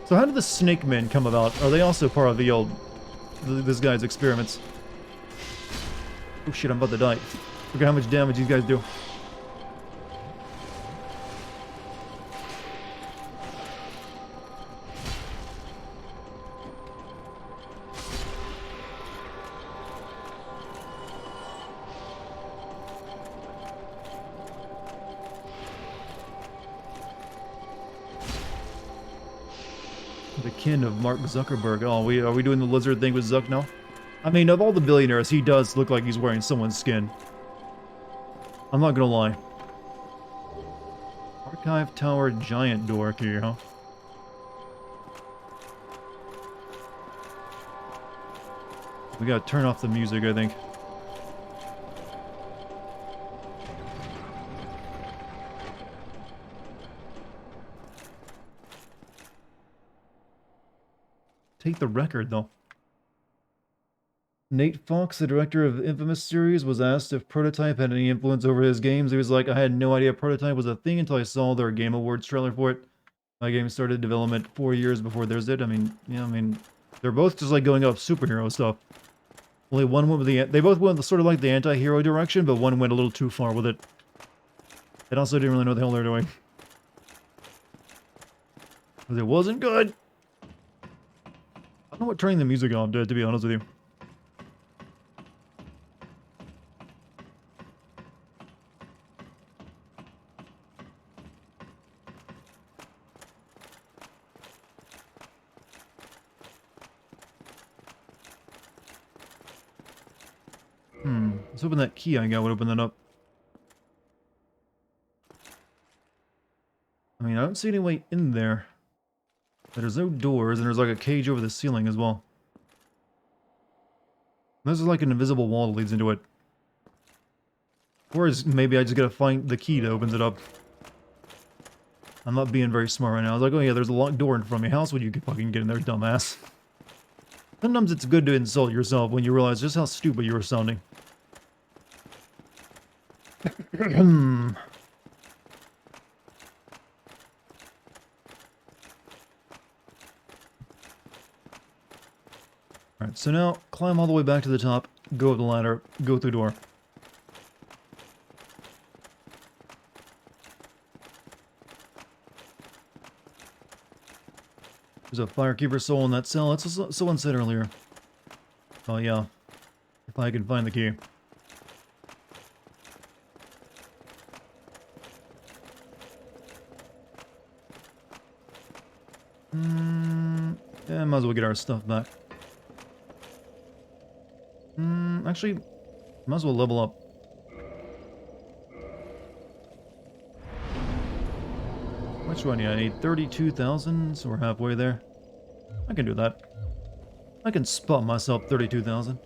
So how did the Snake Men come about? Are they also part of the old... this guy's experiments? Oh shit, I'm about to die. Look at how much damage these guys do. The kin of Mark Zuckerberg. Oh, are we doing the lizard thing with Zuck now? I mean, of all the billionaires, he does look like he's wearing someone's skin. I'm not gonna lie. Archive Tower Giant Door here, huh? We gotta turn off the music, I think. Take the record, though. Nate Fox, the director of the Infamous series, was asked if Prototype had any influence over his games. He was like, I had no idea Prototype was a thing until I saw their Game Awards trailer for it. My game started development 4 years before theirs did. I mean, yeah, I mean, they're both just like going off superhero stuff. Only one went with they both went sort of like the anti-hero direction, but one went a little too far with it. It also didn't really know what the hell they're doing. Because it wasn't good. I don't know what turning the music off did, to be honest with you. Let's open that key I got would open that up. I mean, I don't see any way in there. But there's no doors, and there's like a cage over the ceiling as well. This is like an invisible wall that leads into it. Or is maybe I just gotta find the key that opens it up. I'm not being very smart right now. I was like, oh yeah, there's a locked door in front of me. How else would you fucking get in there, dumbass? Sometimes it's good to insult yourself when you realize just how stupid you were sounding. Alright, so now climb all the way back to the top, go up the ladder, go through the door. There's a Firekeeper Soul in that cell. That's what someone said earlier. Oh yeah. If I can find the key. Yeah, might as well get our stuff back. Actually, might as well level up. Which one? Yeah, I need 32,000, so we're halfway there. I can do that. I can spot myself 32,000.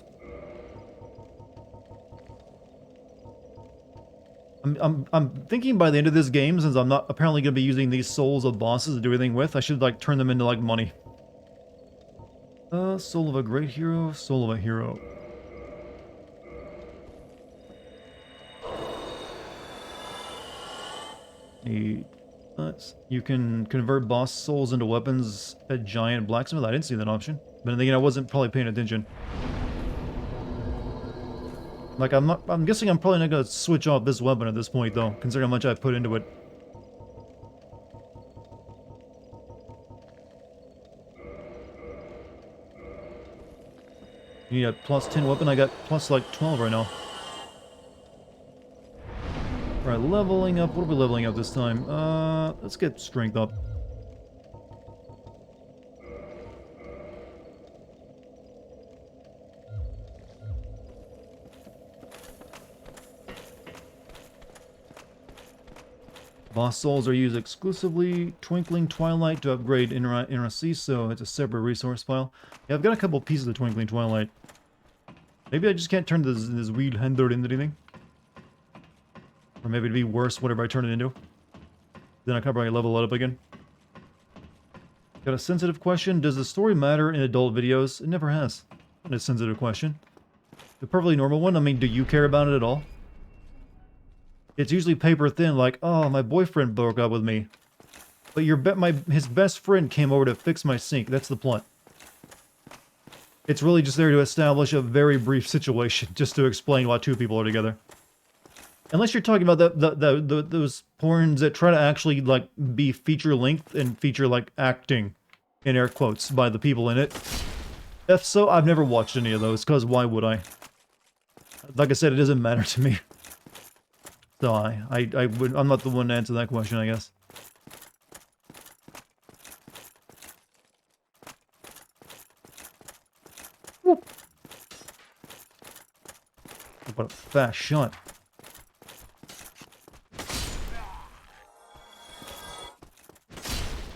I'm thinking by the end of this game, since I'm not apparently going to be using these souls of bosses to do anything with, I should like turn them into like money. Soul of a great hero, soul of a hero. You can convert boss souls into weapons at giant blacksmith. I didn't see that option. But then again, I wasn't probably paying attention. Like, I'm guessing I'm probably not gonna switch off this weapon at this point, though, considering how much I put into it. You need a plus 10 weapon? I got plus, like, 12 right now. Alright, leveling up. What are we leveling up this time? Let's get strength up. Boss souls are used exclusively. Twinkling Twilight to upgrade Inner Sea, so it's a separate resource file. Yeah, I've got a couple pieces of Twinkling Twilight. Maybe I just can't turn this weed handler into anything. Or maybe it'd be worse whatever I turn it into. Then I can probably level it up again. Got a sensitive question. Does the story matter in adult videos? It never has. Not a sensitive question. The perfectly normal one. I mean, do you care about it at all? It's usually paper thin, like, oh, my boyfriend broke up with me. But his best friend came over to fix my sink. That's the plot. It's really just there to establish a very brief situation, just to explain why two people are together. Unless you're talking about those porns that try to actually, like, be feature-length and feature, like, acting, in air quotes, by the people in it. If so, I've never watched any of those, because why would I? Like I said, it doesn't matter to me. So I'm not the one to answer that question, I guess. Whoop. What a fast shot.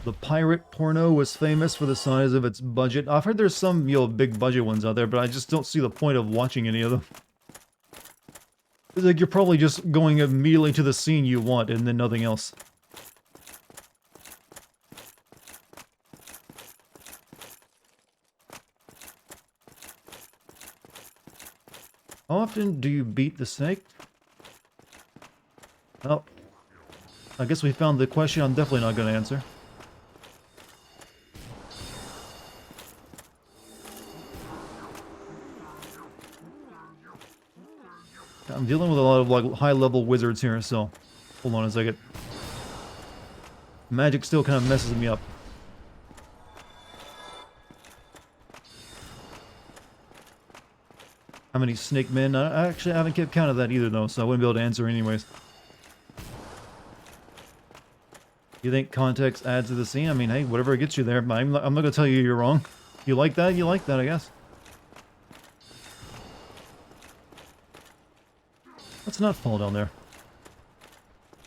The pirate porno was famous for the size of its budget. I've heard there's some, big budget ones out there, but I just don't see the point of watching any of them. It's like you're probably just going immediately to the scene you want and then nothing else. How often do you beat the snake? Oh. I guess we found the question I'm definitely not going to answer. I'm dealing with a lot of, like, high-level wizards here, so... Hold on a second. Magic still kind of messes me up. How many snake men? I actually haven't kept count of that either, though, so I wouldn't be able to answer anyways. You think context adds to the scene? I mean, hey, whatever gets you there. I'm not going to tell you you're wrong. You like that? You like that, I guess. Let's not fall down there.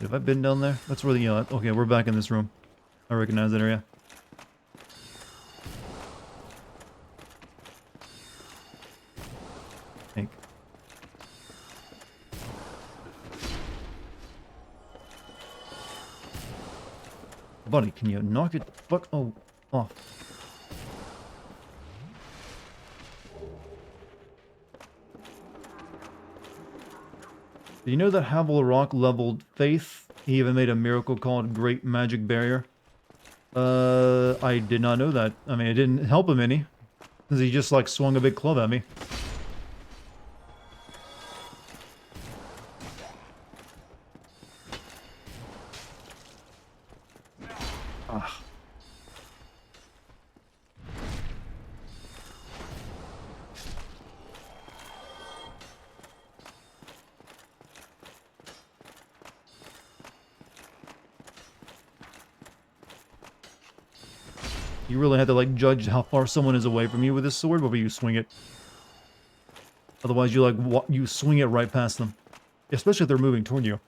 Have I been down there? That's where the... okay, we're back in this room. I recognize that area. Hank. Buddy, can you knock it the fuck off? Did you know that Havel-Rock leveled Faith? He even made a miracle called Great Magic Barrier. I did not know that. I mean, it didn't help him any. Because he just, like, swung a big club at me. Ah. You really have to like judge how far someone is away from you with this sword before you swing it. Otherwise, you like you swing it right past them, especially if they're moving toward you.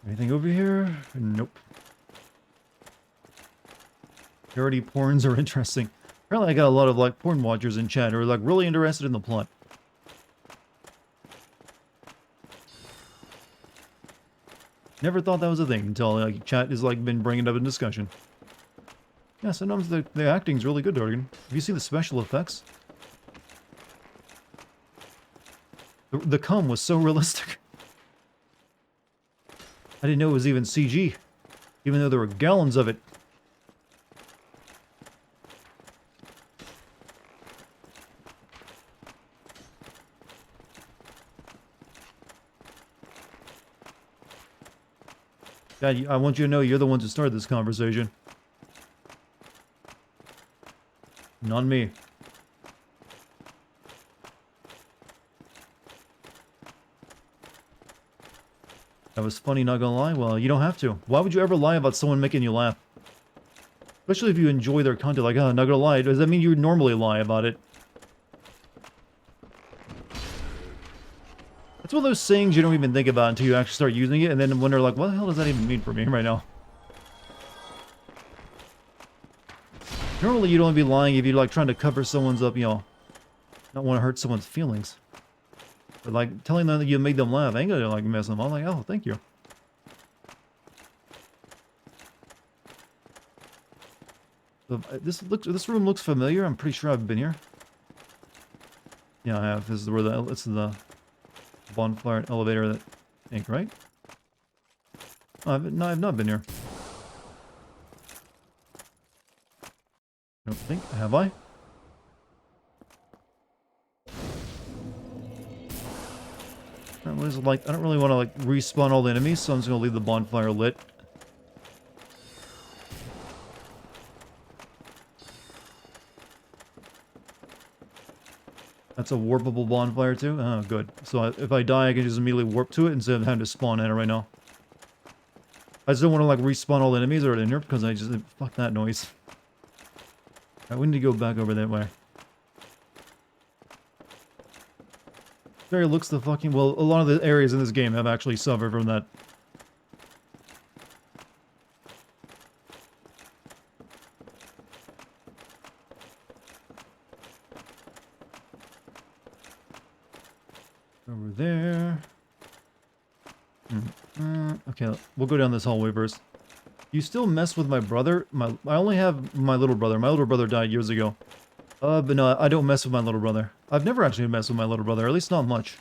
Anything over here? Nope. Parody porns are interesting. Apparently, I got a lot of like porn watchers in chat who are like really interested in the plot. Never thought that was a thing until like chat has like been bringing it up in discussion. Yeah, sometimes the acting's really good, Dartigan. Have you seen the special effects? The cum was so realistic. I didn't know it was even CG, even though there were gallons of it. Dad, I want you to know you're the ones who started this conversation. Not me. That was funny, not gonna lie. Well, you don't have to. Why would you ever lie about someone making you laugh? Especially if you enjoy their content. Like, oh, not gonna lie. Does that mean you normally lie about it? It's one of those sayings you don't even think about until you actually start using it, and then wonder, like, what the hell does that even mean for me right now? Normally, you'd only be lying if you're, like, trying to cover someone's up, you know, not want to hurt someone's feelings. But, like, telling them that you made them laugh ain't gonna, like, mess them up. I'm like, oh, thank you. So, this room looks familiar. I'm pretty sure I've been here. Yeah, I have. This is where this is the bonfire elevator, that I think, right? Oh, no, I've not been here. I don't think. Have I? Like, I don't really want to like respawn all the enemies, so I'm just gonna leave the bonfire lit. That's a warpable bonfire too? Oh, good. So if I die, I can just immediately warp to it instead of having to spawn at it right now. I just don't want to like respawn all the enemies that are in here because I just... Fuck that noise. Alright, we need to go back over that way. There looks the fucking... Well, a lot of the areas in this game have actually suffered from that. Over there. Okay, we'll go down this hallway first. You still mess with my brother? I only have my little brother. My little brother died years ago. But no, I don't mess with my little brother. I've never actually messed with my little brother, at least not much.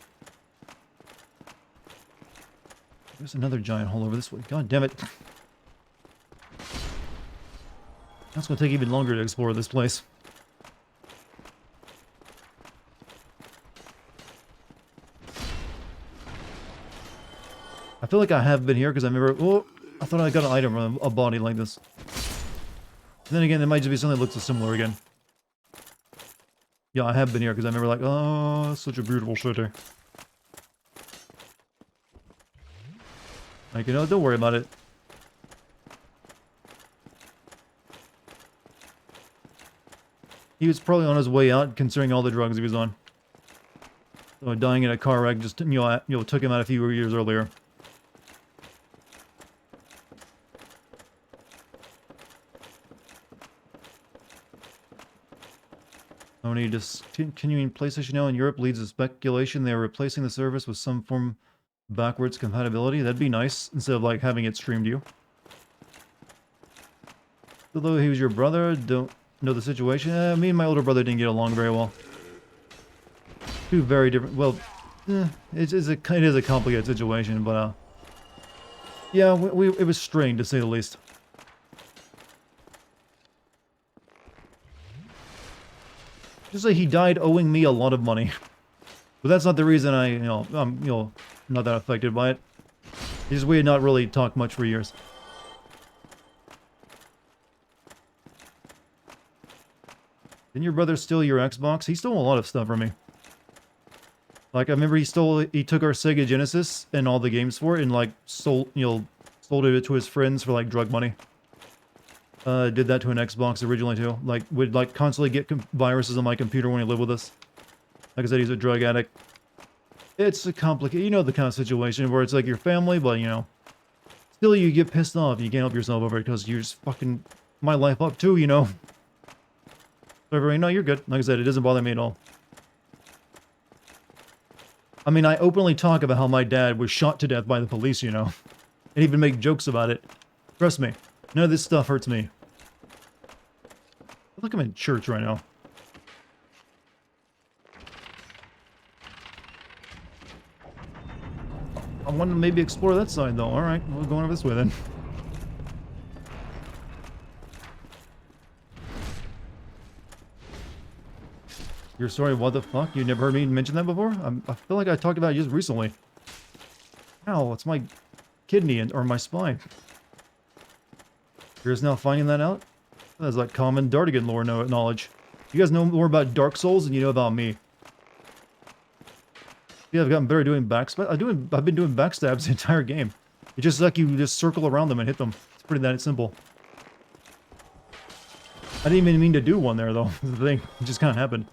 There's another giant hole over this way. God damn it. That's gonna take even longer to explore this place. I feel like I have been here because I remember... Oh, I thought I got an item from a body like this. Then again, it might just be something that looks similar again. Yeah, I have been here because I remember like, oh, such a beautiful city. Like, you know, don't worry about it. He was probably on his way out, considering all the drugs he was on. So dying in a car wreck just, you know, took him out a few years earlier. Only just continuing PlayStation now in Europe leads to speculation they are replacing the service with some form of backwards compatibility. That'd be nice, instead of like having it streamed to you. Although he was your brother, don't know the situation. Me and my older brother didn't get along very well. Two very different... Well, it is a complicated situation, but yeah, it was strained to say the least. Just like he died owing me a lot of money. But that's not the reason I'm not that affected by it. It's just we had not really talked much for years. Didn't your brother steal your Xbox? He stole a lot of stuff from me. Like, I remember he took our Sega Genesis and all the games for it and, like, sold it to his friends for, like, drug money. Did that to an Xbox originally too. Like, would like constantly get viruses on my computer when he lived with us. Like I said, he's a drug addict. It's a complicated, you know, the kind of situation where it's like your family, but you know, still you get pissed off. You can't help yourself over it because you're just fucking my life up too, you know. So everybody, no, you're good. Like I said, it doesn't bother me at all. I mean, I openly talk about how my dad was shot to death by the police, you know, and even make jokes about it. Trust me, none of this stuff hurts me. Look, I'm in church right now. I want to maybe explore that side, though. Alright, we're going over this way, then. You're sorry, what the fuck? You never heard me mention that before? I feel like I talked about it just recently. Ow, it's my kidney or my spine. You're just now finding that out? That's like common Dartigan lore knowledge. You guys know more about Dark Souls than you know about me. Yeah, I've gotten better at doing backstab. I've been doing backstabs the entire game. It's just like you just circle around them and hit them. It's pretty that simple. I didn't even mean to do one there, though. The thing, it just kind of happened.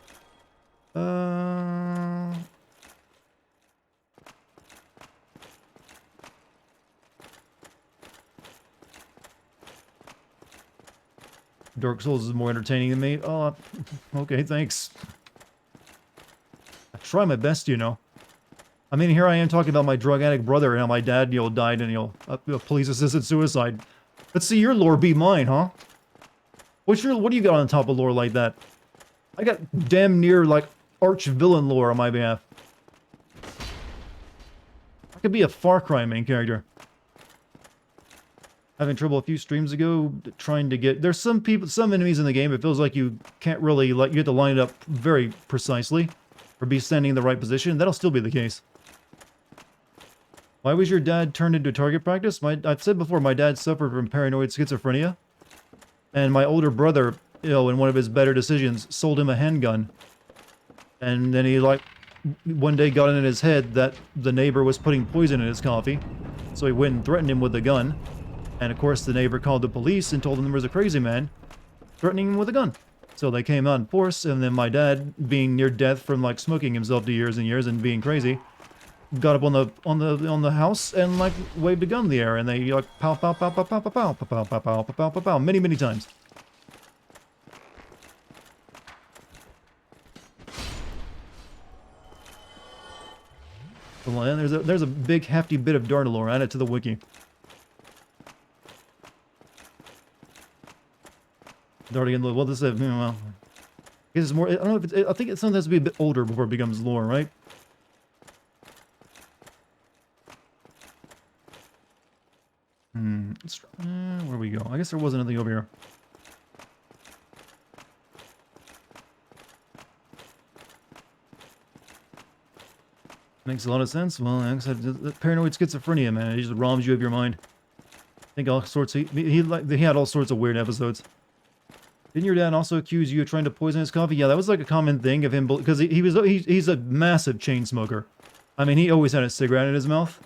Dark Souls is more entertaining than me. Oh, okay, thanks. I try my best, you know. I mean, here I am talking about my drug addict brother and how my dad, you know, died in, you know, police-assisted suicide. Let's see your lore beat mine, huh? What do you got on top of lore like that? I got damn near, like, arch-villain lore on my behalf. I could be a Far Cry main character. Having trouble a few streams ago trying to get... There's some enemies in the game, it feels like you can't really, like, you have to line it up very precisely. Or be standing in the right position. That'll still be the case. Why was your dad turned into target practice? I've said before, my dad suffered from paranoid schizophrenia. And my older brother, you know, in one of his better decisions, sold him a handgun. And then he, like, one day got it in his head that the neighbor was putting poison in his coffee. So he went and threatened him with a gun. And of course the neighbor called the police and told them there was a crazy man threatening him with a gun. So they came out in force, and then my dad, being near death from like smoking himself to years and years and being crazy, got up on the house and like waved a gun in the air, and they like pow pow pow pow pow pow pow pow pow pow pow pow pow pow many times. Well, there's a big hefty bit of Dark lore. Add it to the wiki. Dartigan, well, this is, well, it's more, I don't know if it's, I think it sometimes has to be a bit older before it becomes lore, right? Where we go? I guess there wasn't anything over here. Makes a lot of sense. Well, like I said, paranoid schizophrenia, man, it just robs you of your mind. I think all sorts of, he had all sorts of weird episodes. Didn't your dad also accuse you of trying to poison his coffee? Yeah, that was like a common thing of him, because he's a massive chain smoker. I mean, he always had a cigarette in his mouth.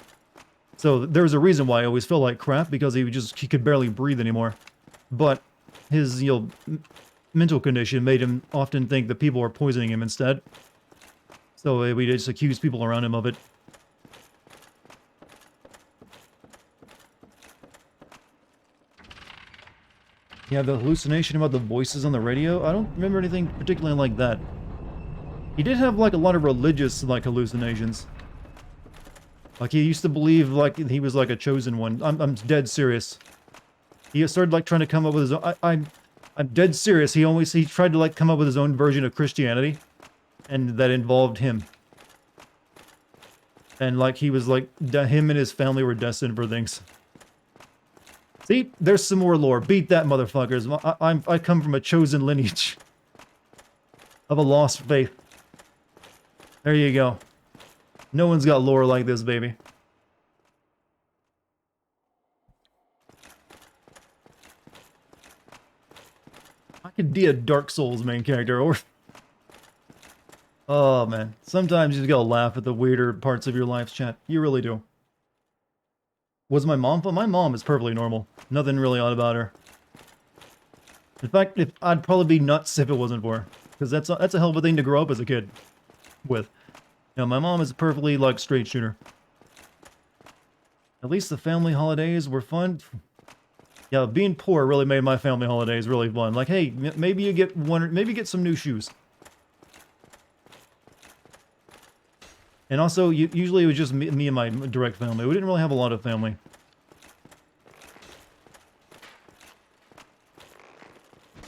So there was a reason why I always felt like crap, because he could barely breathe anymore. But his, you know, mental condition made him often think that people were poisoning him instead. So we just accused people around him of it. Yeah, the hallucination about the voices on the radio? I don't remember anything particularly like that. He did have, like, a lot of religious, like, hallucinations. Like, he used to believe, like, he was, like, a chosen one. I'm dead serious. He started, like, trying to come up with his own... I'm dead serious. He tried to, like, come up with his own version of Christianity. And that involved him. And, like, he was, like, him and his family were destined for things. See, there's some more lore. Beat that, motherfuckers. I come from a chosen lineage of a lost faith. There you go. No one's got lore like this, baby. I could be a Dark Souls main character, or... Oh, man. Sometimes you just gotta laugh at the weirder parts of your life's chat. You really do. Was my mom fun? My mom is perfectly normal. Nothing really odd about her. In fact, if I'd probably be nuts if it wasn't for her. Because that's a hell of a thing to grow up as a kid with. You know, my mom is a perfectly, like, straight shooter. At least the family holidays were fun. Yeah, being poor really made my family holidays really fun. Like, hey, maybe you get maybe get some new shoes. And also, usually it was just me and my direct family. We didn't really have a lot of family.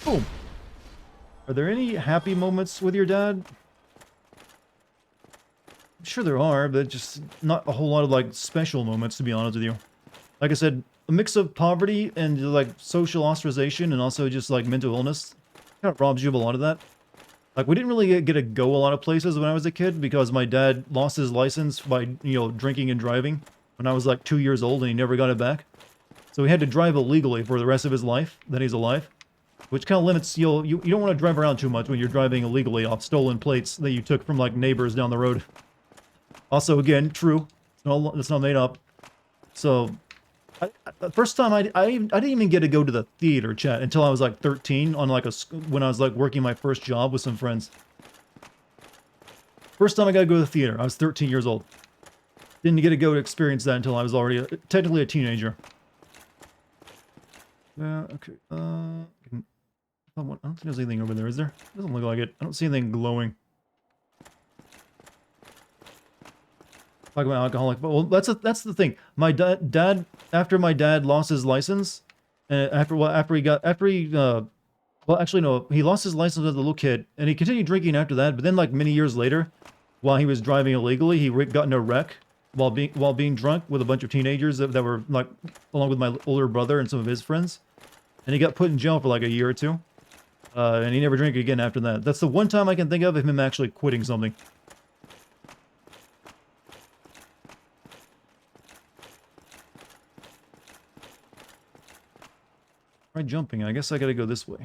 Boom. Are there any happy moments with your dad? I'm sure there are, but just not a whole lot of, like, special moments, to be honest with you. Like I said, a mix of poverty and, like, social ostracization and also just, like, mental illness kind of robs you of a lot of that. Like, we didn't really get to go a lot of places when I was a kid because my dad lost his license by, you know, drinking and driving when I was, like, 2 years old and he never got it back. So he had to drive illegally for the rest of his life, that he's alive. Which kind of limits, you don't want to drive around too much when you're driving illegally off stolen plates that you took from, like, neighbors down the road. Also, again, true. It's not made up. So, the first time I didn't even get to go to the theater, chat, until I was, like, 13 on, like, when I was, like, working my first job with some friends. First time I got to go to the theater, I was 13 years old. Didn't get to go to experience that until I was already technically a teenager. Okay, I don't think there's anything over there, is there? Doesn't look like it. I don't see anything glowing. Talk about alcoholic, but well, that's the thing. My dad, after my dad lost his license, actually no, he lost his license as a little kid, and he continued drinking after that. But then, like many years later, while he was driving illegally, he got in a wreck while being drunk with a bunch of teenagers that were, like, along with my older brother and some of his friends, and he got put in jail for like a year or two. And he never drank again after that. That's the one time I can think of him actually quitting something. Try jumping. I guess I gotta go this way.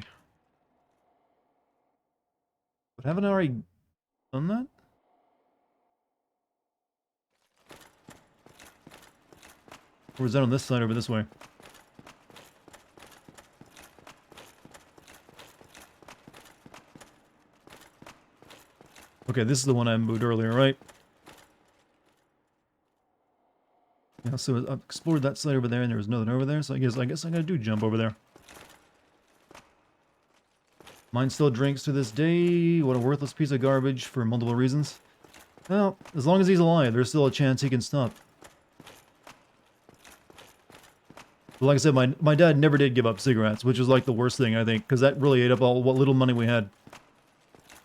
But haven't I already done that? Or is that on this side over this way? Okay, this is the one I moved earlier, right? Yeah, so I've explored that side over there, and there was nothing over there, so I guess I gotta do jump over there. Mine still drinks to this day. What a worthless piece of garbage for multiple reasons. Well, as long as he's alive, there's still a chance he can stop. But like I said, my dad never did give up cigarettes, which is like the worst thing, I think, because that really ate up all what little money we had.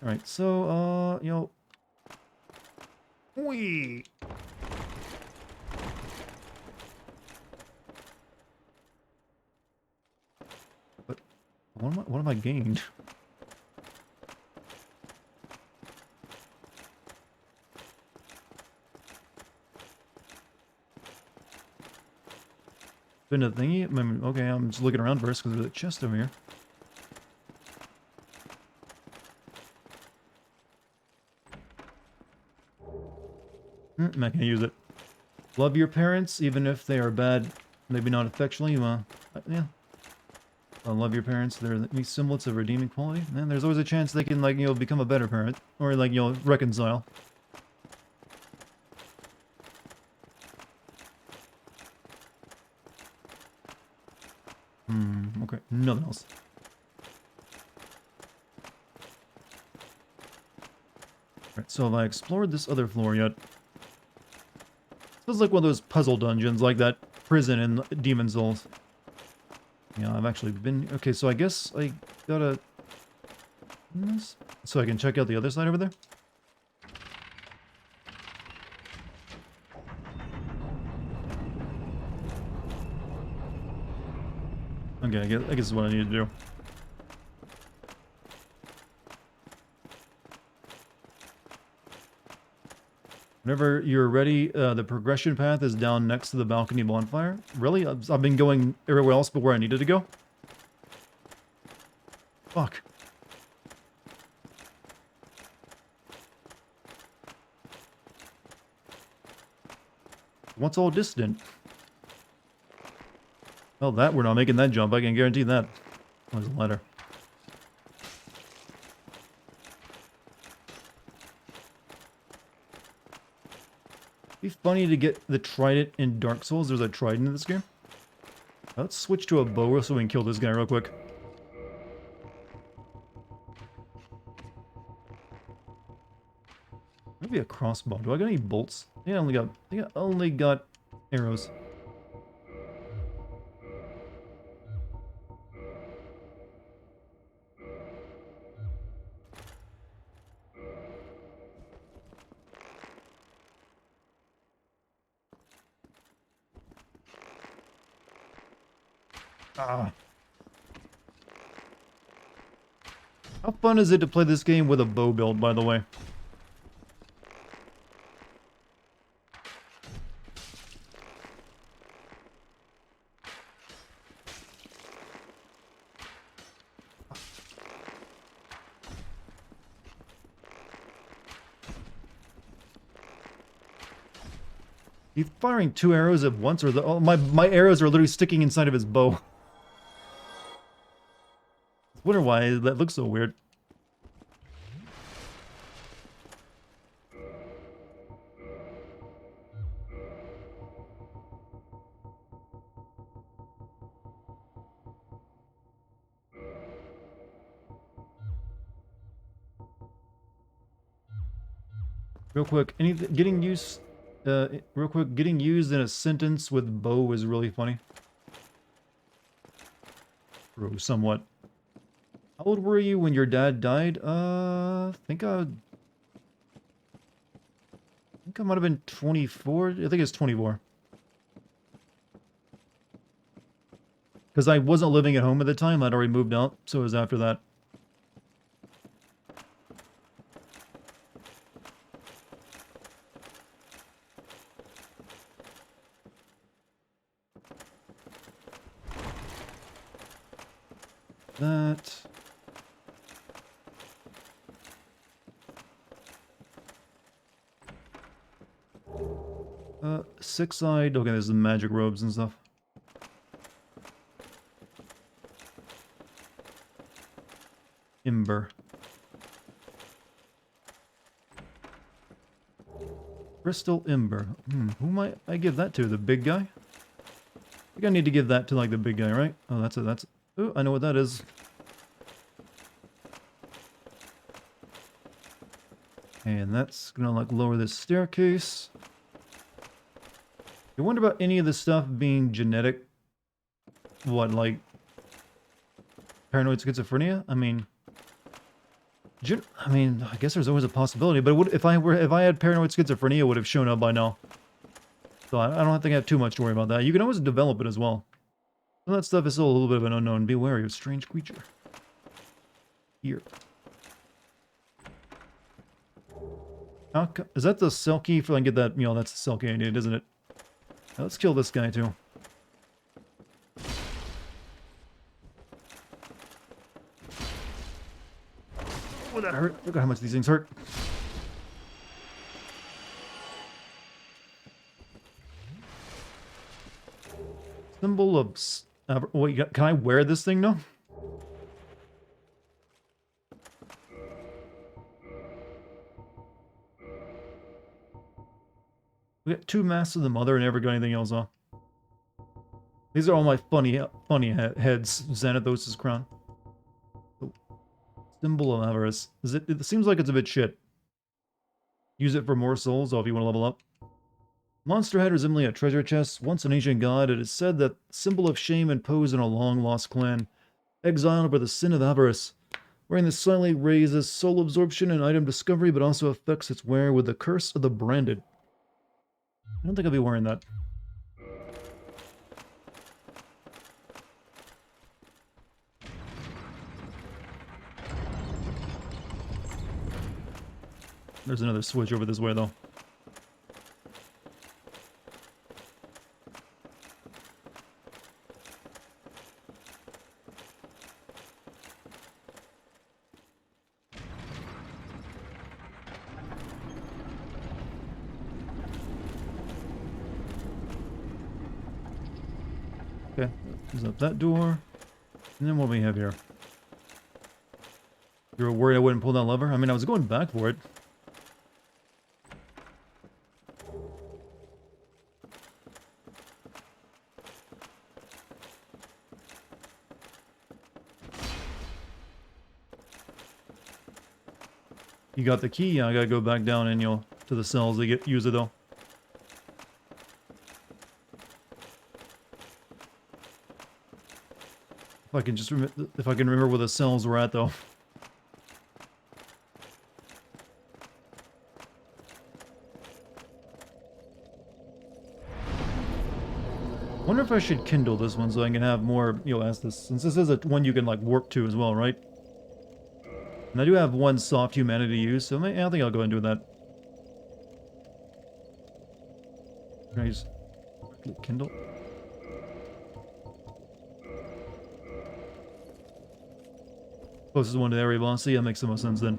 Alright, so, you know... Whee! But what have I gained? Been a thingy? Okay, I'm just looking around first because there's a chest over here. I'm not gonna use it. Love your parents, even if they are bad, maybe not affectionately. Yeah. Love your parents. They're these semblance of redeeming quality. And there's always a chance they can, like, you know, become a better parent. Or, like, you know, reconcile. Okay. Nothing else. Alright, so have I explored this other floor yet? Feels like one of those puzzle dungeons, like that prison in Demon's Souls. Yeah, I've actually been... Okay, so I guess I gotta... So I can check out the other side over there? Okay, I guess this is what I need to do. Whenever you're ready, the progression path is down next to the balcony bonfire. Really? I've been going everywhere else but where I needed to go? Fuck. What's all distant? Well, that we're not making that jump. I can guarantee that. There's a ladder. Be funny to get the trident in Dark Souls. There's a trident in this game. Let's switch to a bow so we can kill this guy real quick. Maybe a crossbow. Do I got any bolts? I think I only got arrows. Ah. How fun is it to play this game with a bow build, by the way? He's firing 2 arrows at once, or my arrows are literally sticking inside of his bow. I wonder why that looks so weird. Real quick, getting used in a sentence with bow is really funny. True, somewhat. How old were you when your dad died? I think I might have been 24. I think it's 24. Because I wasn't living at home at the time. I'd already moved out, so it was after that. That... 6-eyed. Okay, there's the magic robes and stuff. Ember. Crystal Ember. Who might I give that to? The big guy? I think I need to give that to, like, the big guy, right? Oh, that's... Oh, I know what that is. And that's gonna, like, lower this staircase. You wonder about any of this stuff being genetic? What, like... paranoid schizophrenia? I mean... I guess there's always a possibility, but if I had paranoid schizophrenia, it would have shown up by now. So I don't think I have too much to worry about that. You can always develop it as well. Some of that stuff is still a little bit of an unknown. Be wary of strange creature. Here. Is that the cell key for, like, get that, you know, that's the cell key I need, isn't it? Now let's kill this guy too. Oh, that hurt. Look at how much these things hurt. Symbol of... wait, can I wear this thing now? We got 2 masks of the mother and never got anything else on. These are all my funny heads. Xanathos' crown. Oh. Symbol of avarice. It seems like it's a bit shit. Use it for more souls, if you want to level up. Monster head resembling a treasure chest. Once an ancient god, it is said that symbol of shame imposed on a long-lost clan. Exiled by the sin of avarice. Wearing this slightly raises soul absorption and item discovery, but also affects its wearer with the curse of the branded. I don't think I'll be wearing that. There's another switch over this way, though. Okay, close up that door. And then what do we have here? You were worried I wouldn't pull that lever? I mean, I was going back for it. You got the key? Yeah, I gotta go back down and, to the cells to use it, though. If I can just if I can remember where the cells were at, though. Wonder if I should kindle this one so I can have more, since this is a one you can, like, warp to as well, right? And I do have one soft humanity to use, so I think I'll go ahead and do that. Can I just kindle? Closest one to the area boss. Yeah, that makes the most sense then.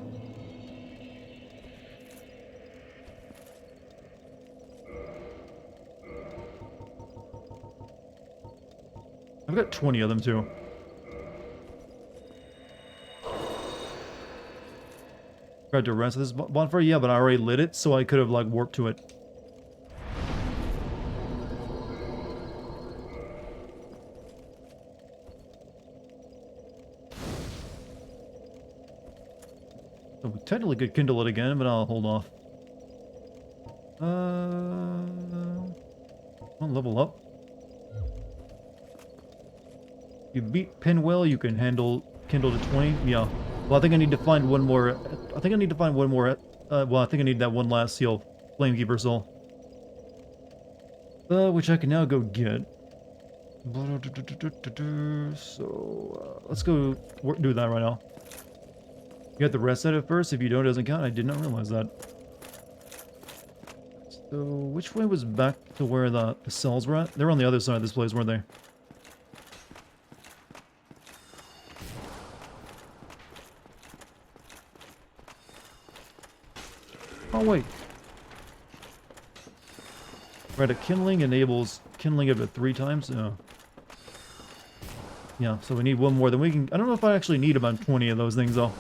I've got 20 of them too. Tried to rest this bonfire? Yeah, but I already lit it, so I could have, like, warped to it. So we technically could kindle it again, but I'll hold off. I'll level up. You beat Pinwell, you can handle kindle to 20. Yeah. Well, I think I need to find one more. I think I need to find one more. Well, I think I need that one last seal, Flamekeeper Soul. Which I can now go get. So, let's go do that right now. You have to reset it first. If you don't, it doesn't count. I did not realize that. So, which way was back to where the cells were at? They were on the other side of this place, weren't they? Oh, wait. Right, a kindling enables kindling up to 3 times. Yeah, so we need one more. Then we can... I don't know if I actually need about 20 of those things, though.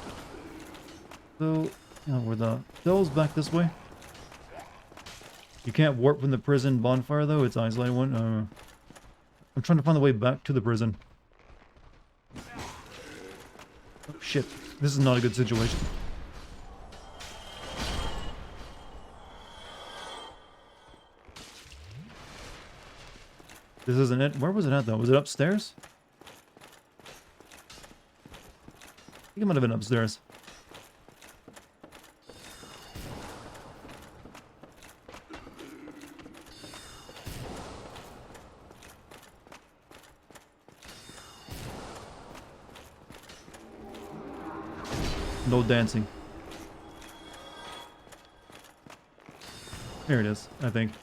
So, yeah, were the cells back this way? You can't warp from the prison bonfire, though. It's isolated one. I'm trying to find the way back to the prison. Oh, shit. This is not a good situation. This isn't it. Where was it at, though? Was it upstairs? I think it might have been upstairs. No dancing. There it is, I think.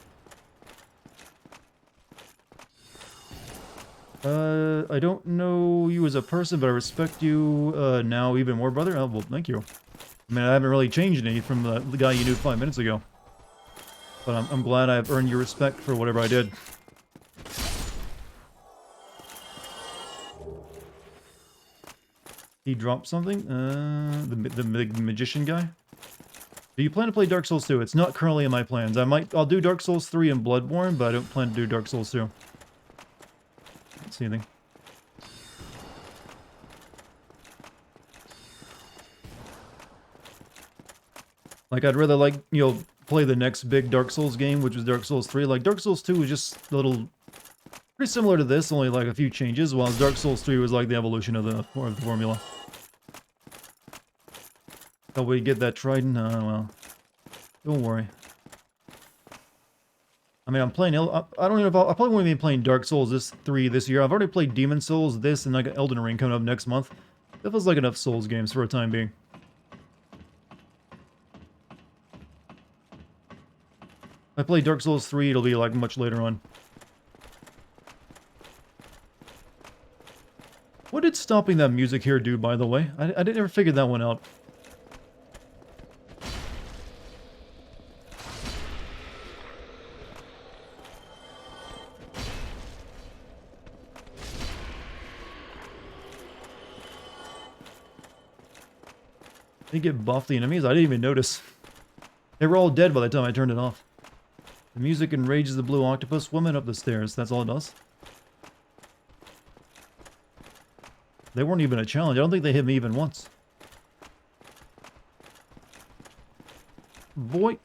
I don't know you as a person, but I respect you now even more, brother. Oh, well, thank you. I mean, I haven't really changed any from the guy you knew 5 minutes ago. But I'm glad I've earned your respect for whatever I did. He dropped something? The magician guy? Do you plan to play Dark Souls 2? It's not currently in my plans. I'll do Dark Souls 3 and Bloodborne, but I don't plan to do Dark Souls 2. Don't see anything. Like, I'd rather, like, play the next big Dark Souls game, which was Dark Souls 3. Like, Dark Souls 2 was just a little... pretty similar to this, only, like, a few changes, while Dark Souls 3 was, like, the evolution of the formula. Oh, we get that trident? Well. Don't worry. I mean, I'm playing... I don't even know if I probably won't be playing Dark Souls 3 this year. I've already played Demon Souls, this, and, like, Elden Ring coming up next month. That feels like enough Souls games for a time being. If I play Dark Souls 3, it'll be, like, much later on. What did stopping that music here do, by the way? I didn't ever figure that one out. I didn't get buff the enemies? I didn't even notice. They were all dead by the time I turned it off. The music enrages the blue octopus swimming up the stairs. That's all it does. They weren't even a challenge. I don't think they hit me even once. boy.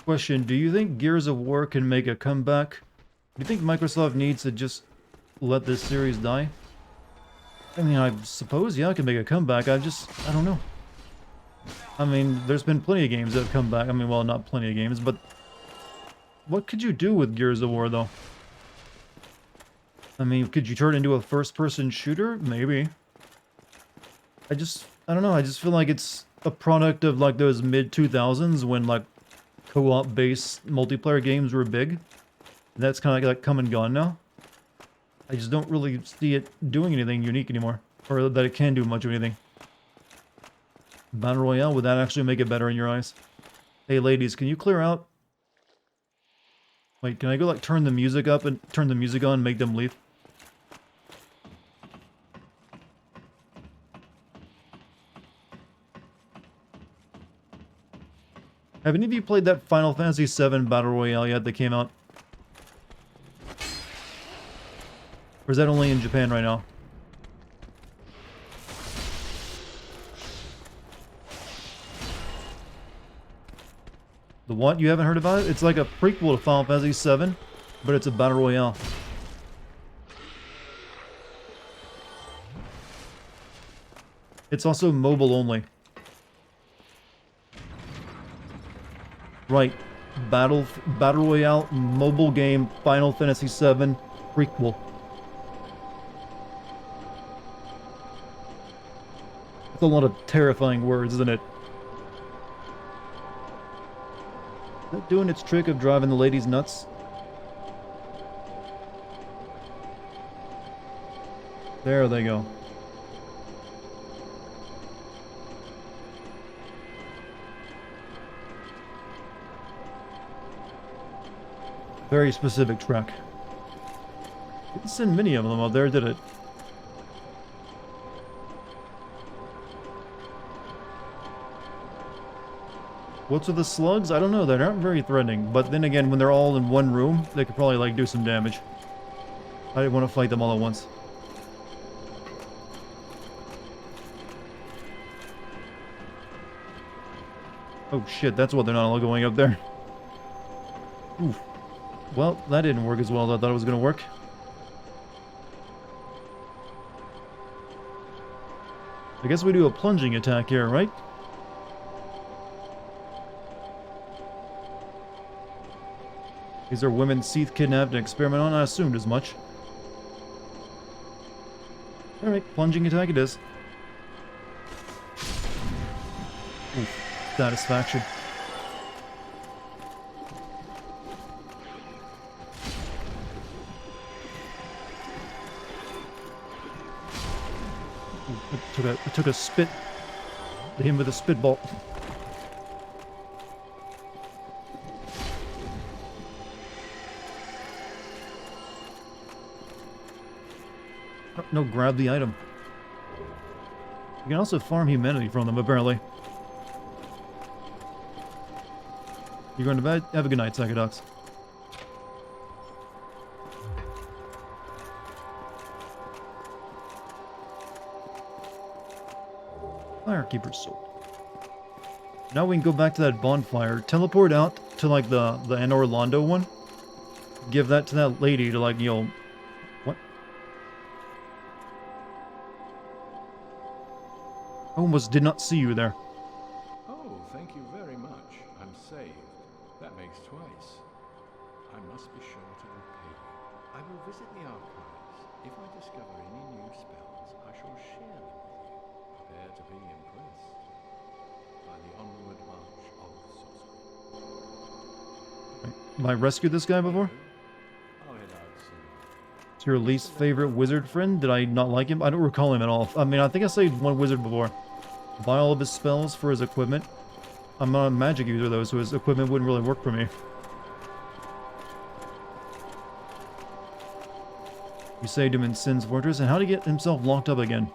Question, do you think Gears of War can make a comeback? Do you think Microsoft needs to just let this series die? I mean, I suppose, yeah, it can make a comeback. I don't know. I mean, there's been plenty of games that have come back. I mean, well, not plenty of games, but what could you do with Gears of War, though? I mean, could you turn it into a first-person shooter? Maybe. I don't know, I just feel like it's a product of, like, those mid-2000s when, like, co-op-based multiplayer games were big. That's kind of like come and gone now. I just don't really see it doing anything unique anymore. Or that it can do much of anything. Battle Royale, would that actually make it better in your eyes? Hey ladies, can you clear out? Wait, can I go like turn the music up and turn the music on and make them leave? Have any of you played that Final Fantasy VII Battle Royale yet that came out? Or is that only in Japan right now? The what? You haven't heard about it? It's like a prequel to Final Fantasy VII, but it's a Battle Royale. It's also mobile only. Right. Battle Royale mobile game Final Fantasy VII prequel. That's a lot of terrifying words, isn't it? Is that doing its trick of driving the ladies nuts? There they go. Very specific track. Didn't send many of them out there, did it? What's with the slugs? I don't know. They aren't very threatening. But then again, when they're all in one room, they could probably, like, do some damage. I didn't want to fight them all at once. Oh shit, that's what they're not all going up there. Oof. Well, that didn't work as well as I thought it was going to work. I guess we do a plunging attack here, right? These are women Seath kidnapped and experiment on? I assumed as much. Alright, plunging attack it is. Oof, satisfaction. I took a spit. Hit him with a spitball. Oh, no, grab the item. You can also farm humanity from them, apparently. You're going to bed? Have a good night, Psychodox. Firekeeper's sword. Now we can go back to that bonfire, teleport out to like the Anne Orlando one. Give that to that lady to like, you know, what? I almost did not see you there. Oh, thank you very much. I'm saved. That makes twice. I must be sure to repay you. I will visit the archives. If I discover any new spells, I shall share them with you. Prepare to be impressed by the onward march of sorcery. Have I rescued this guy before? I'll head out soon. It's your least favorite wizard friend? Did I not like him? I don't recall him at all. I mean, I think I saved one wizard before. Buy all of his spells for his equipment. I'm not a magic user though, so his equipment wouldn't really work for me. You saved him in Sin's Fortress, and how to get himself locked up again?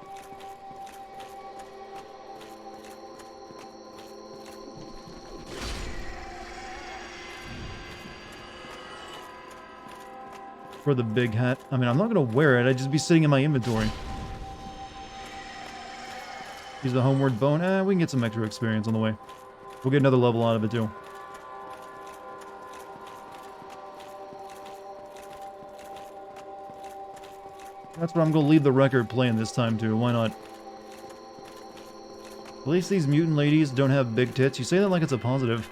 for the big hat. I mean, I'm not going to wear it. I'd just be sitting in my inventory. Use the homeward bone. We can get some extra experience on the way. We'll get another level out of it, too. That's where I'm going to leave the record playing this time, too. Why not? At least these mutant ladies don't have big tits. You say that like it's a positive.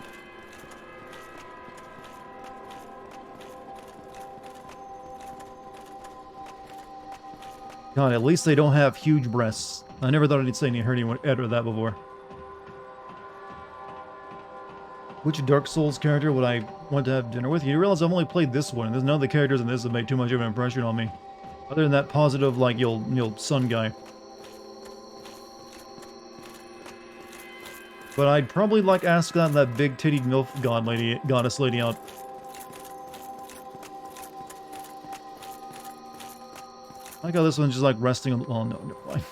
God, at least they don't have huge breasts. I never thought I'd heard anyone utter that before. Which Dark Souls character would I want to have dinner with? You realize I've only played this one, and there's none of the characters in this that make too much of an impression on me. Other than that positive, like, sun guy. But I'd probably ask that big titty MILF goddess lady out. I like how this one's just resting on. Oh no, never mind.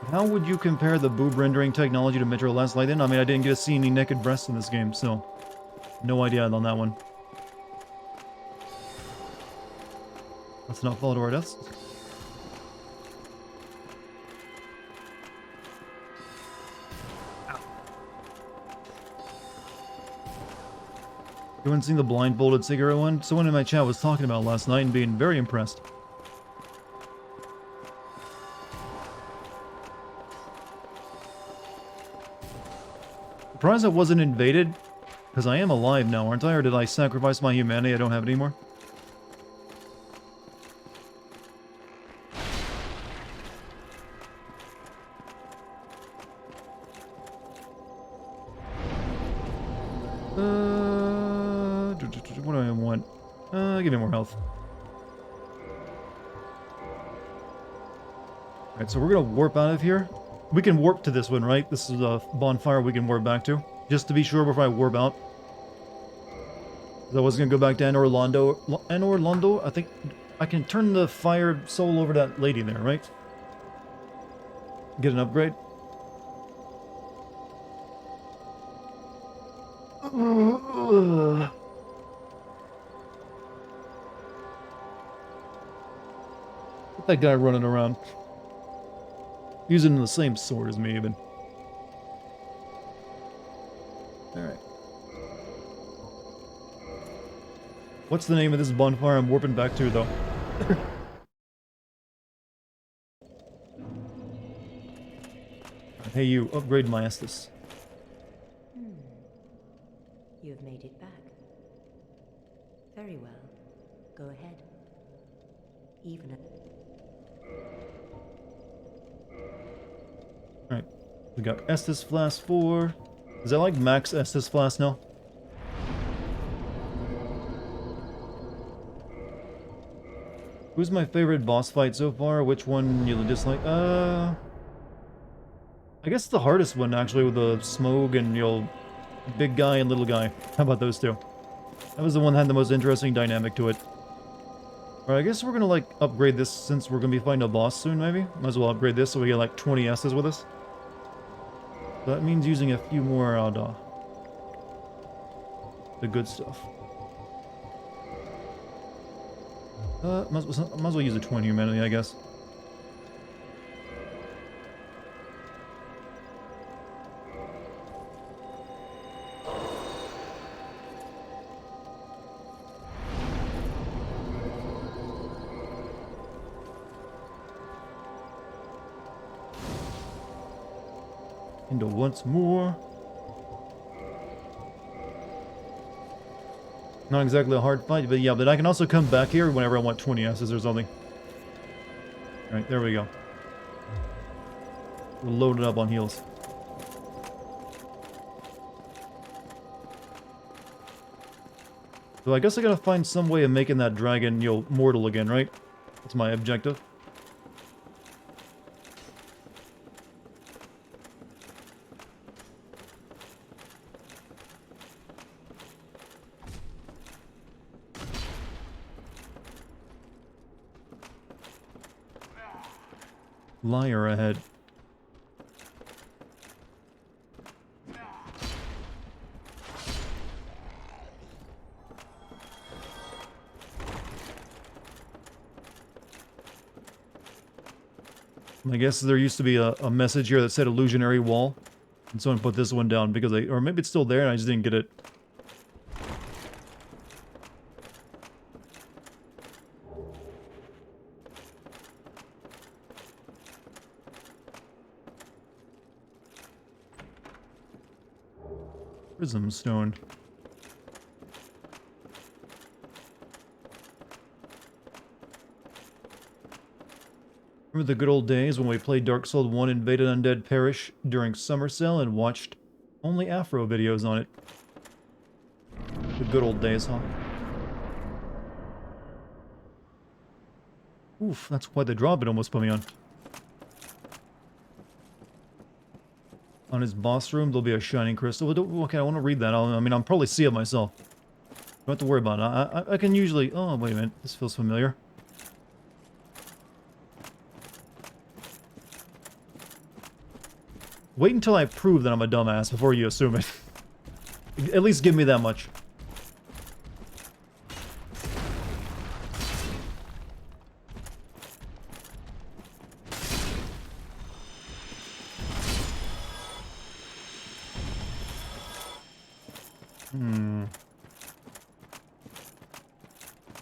How would you compare the boob rendering technology to Metro Last Light? I mean, I didn't get to see any naked breasts in this game, so no idea on that one. Let's not fall to our deaths. You haven't seen the blindfolded cigarette one? Someone in my chat was talking about it last night and being very impressed. Surprised I wasn't invaded, because I am alive now, aren't I? Or did I sacrifice my humanity? I don't have it anymore. What do I want? Give me more health. Alright, so we're gonna warp out of here. We can warp to this one, right? This is a bonfire we can warp back to. Just to be sure before I warp out. I was gonna go back to Orlando. I think I can turn the fire soul over to that lady there, right? Get an upgrade. That guy running around. Using the same sword as me, even. Alright. What's the name of this bonfire I'm warping back to, though? Hey, you, upgrade my Estus. You have made it back. Very well. Go ahead. Even at... Alright. We got Estus Flask 4. Is that like max Estus Flask now? Who's my favorite boss fight so far? Which one you dislike? I guess the hardest one, actually, with the Smog and, big guy and little guy. How about those two? That was the one that had the most interesting dynamic to it. Alright, I guess we're gonna, upgrade this since we're gonna be fighting a boss soon, maybe? Might as well upgrade this so we get, 20 S's with us. So that means using a few more, the good stuff. Might as well use a 20 humanity, I guess. Into once more. Not exactly a hard fight, but yeah, but I can also come back here whenever I want 20 S's or something. Alright, there we go. We're loaded up on heals. So I guess I gotta find some way of making that dragon, mortal again, right? That's my objective. Liar ahead. I guess there used to be a message here that said illusionary wall. And someone put this one down because or maybe it's still there and I just didn't get it. Prism stone. Remember the good old days when we played Dark Souls 1 Invaded Undead Parish during summer sale and watched only Afro videos on it? The good old days, huh? Oof, that's quite the drop it almost put me on. On his boss room, there'll be a shining crystal. Okay, I want to read that. I mean, I'll probably see it myself. Don't have to worry about it. I can usually... Oh, wait a minute. This feels familiar. Wait until I prove that I'm a dumbass before you assume it. At least give me that much.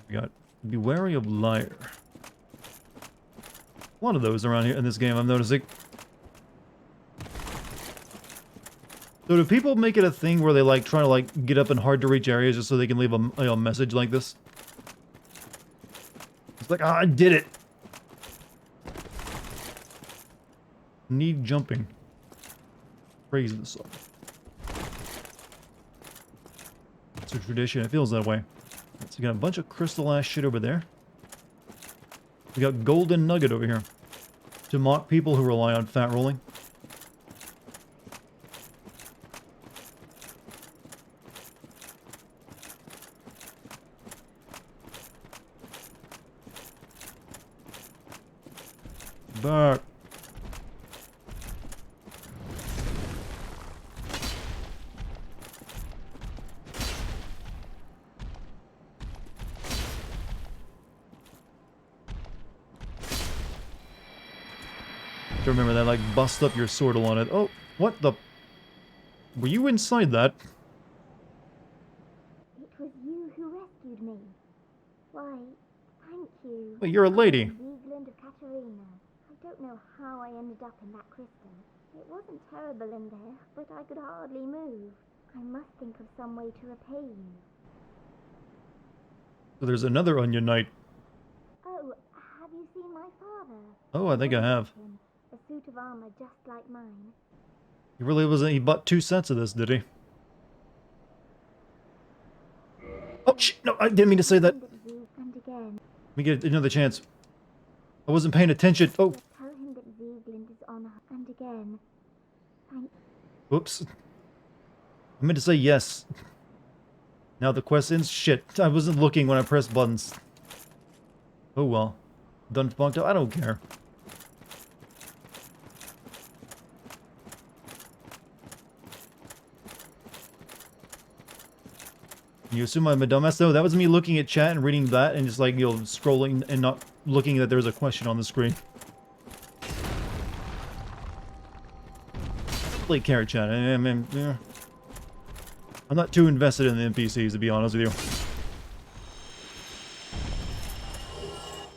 We got be wary of liar. A lot of those around here in this game, I'm noticing. So do people make it a thing where they like try to like get up in hard to reach areas just so they can leave a message like this? It's like, ah, I did it. Need jumping. Praise the song. It's a tradition. It feels that way. So we got a bunch of crystal ass shit over there. We got golden nugget over here to mock people who rely on fat rolling. Back. To remember that, like, bust up your sword on it. Oh, what the... Were you inside that? It was you who rescued me. Why, thank you. Well, you're a lady. Vigeland of Katerina. I don't know how I ended up in that crystal. It wasn't terrible in there, but I could hardly move. I must think of some way to repay you. So there's another Onion Knight. Oh, have you seen my father? Oh, I think I have. A suit of armor just like mine. He really wasn't... He bought 2 sets of this, did he? Oh, shit! No, I didn't mean to say that. And again. Let me get another chance. I wasn't paying attention. Oh. Tell him that Vigeland is on her. And again. Thank... Whoops. I meant to say yes. Now the quest ends. Shit. I wasn't looking when I pressed buttons. Oh well. Done funked up. I don't care. You assume I'm a dumbass? No, that was me looking at chat and reading that and just like, you know, scrolling and not looking that there's a question on the screen. Play carrot chat. I'm not too invested in the NPCs, to be honest with you.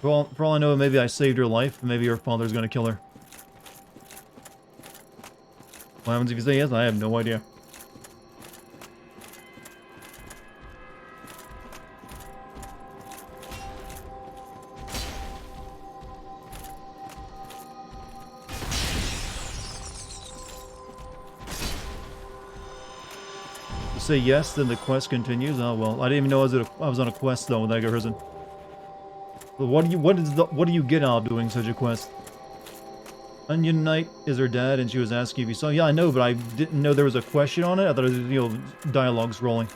For all I know, maybe I saved her life, and maybe her father's gonna kill her. What happens if you say yes? I have no idea. Say yes, then the quest continues. Oh well, I didn't even know I was on a quest though with that person. What do you get out of doing such a quest? Onion Knight is her dad, and she was asking if you saw. Yeah, I know, but I didn't know there was a question on it. I thought it was, you know, dialogues rolling.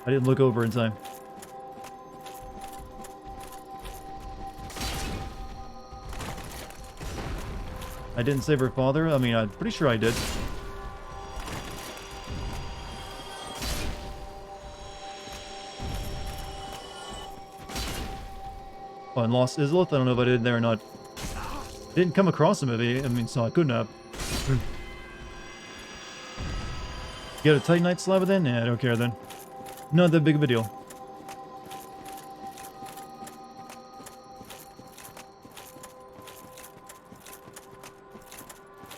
I didn't look over in time. I didn't save her father. I mean, I'm pretty sure I did. Oh, and lost Islith? I don't know if I did there or not. Didn't come across him, I mean, so I couldn't have. Get a Titanite slab then? Nah, I don't care then. Not that big of a deal.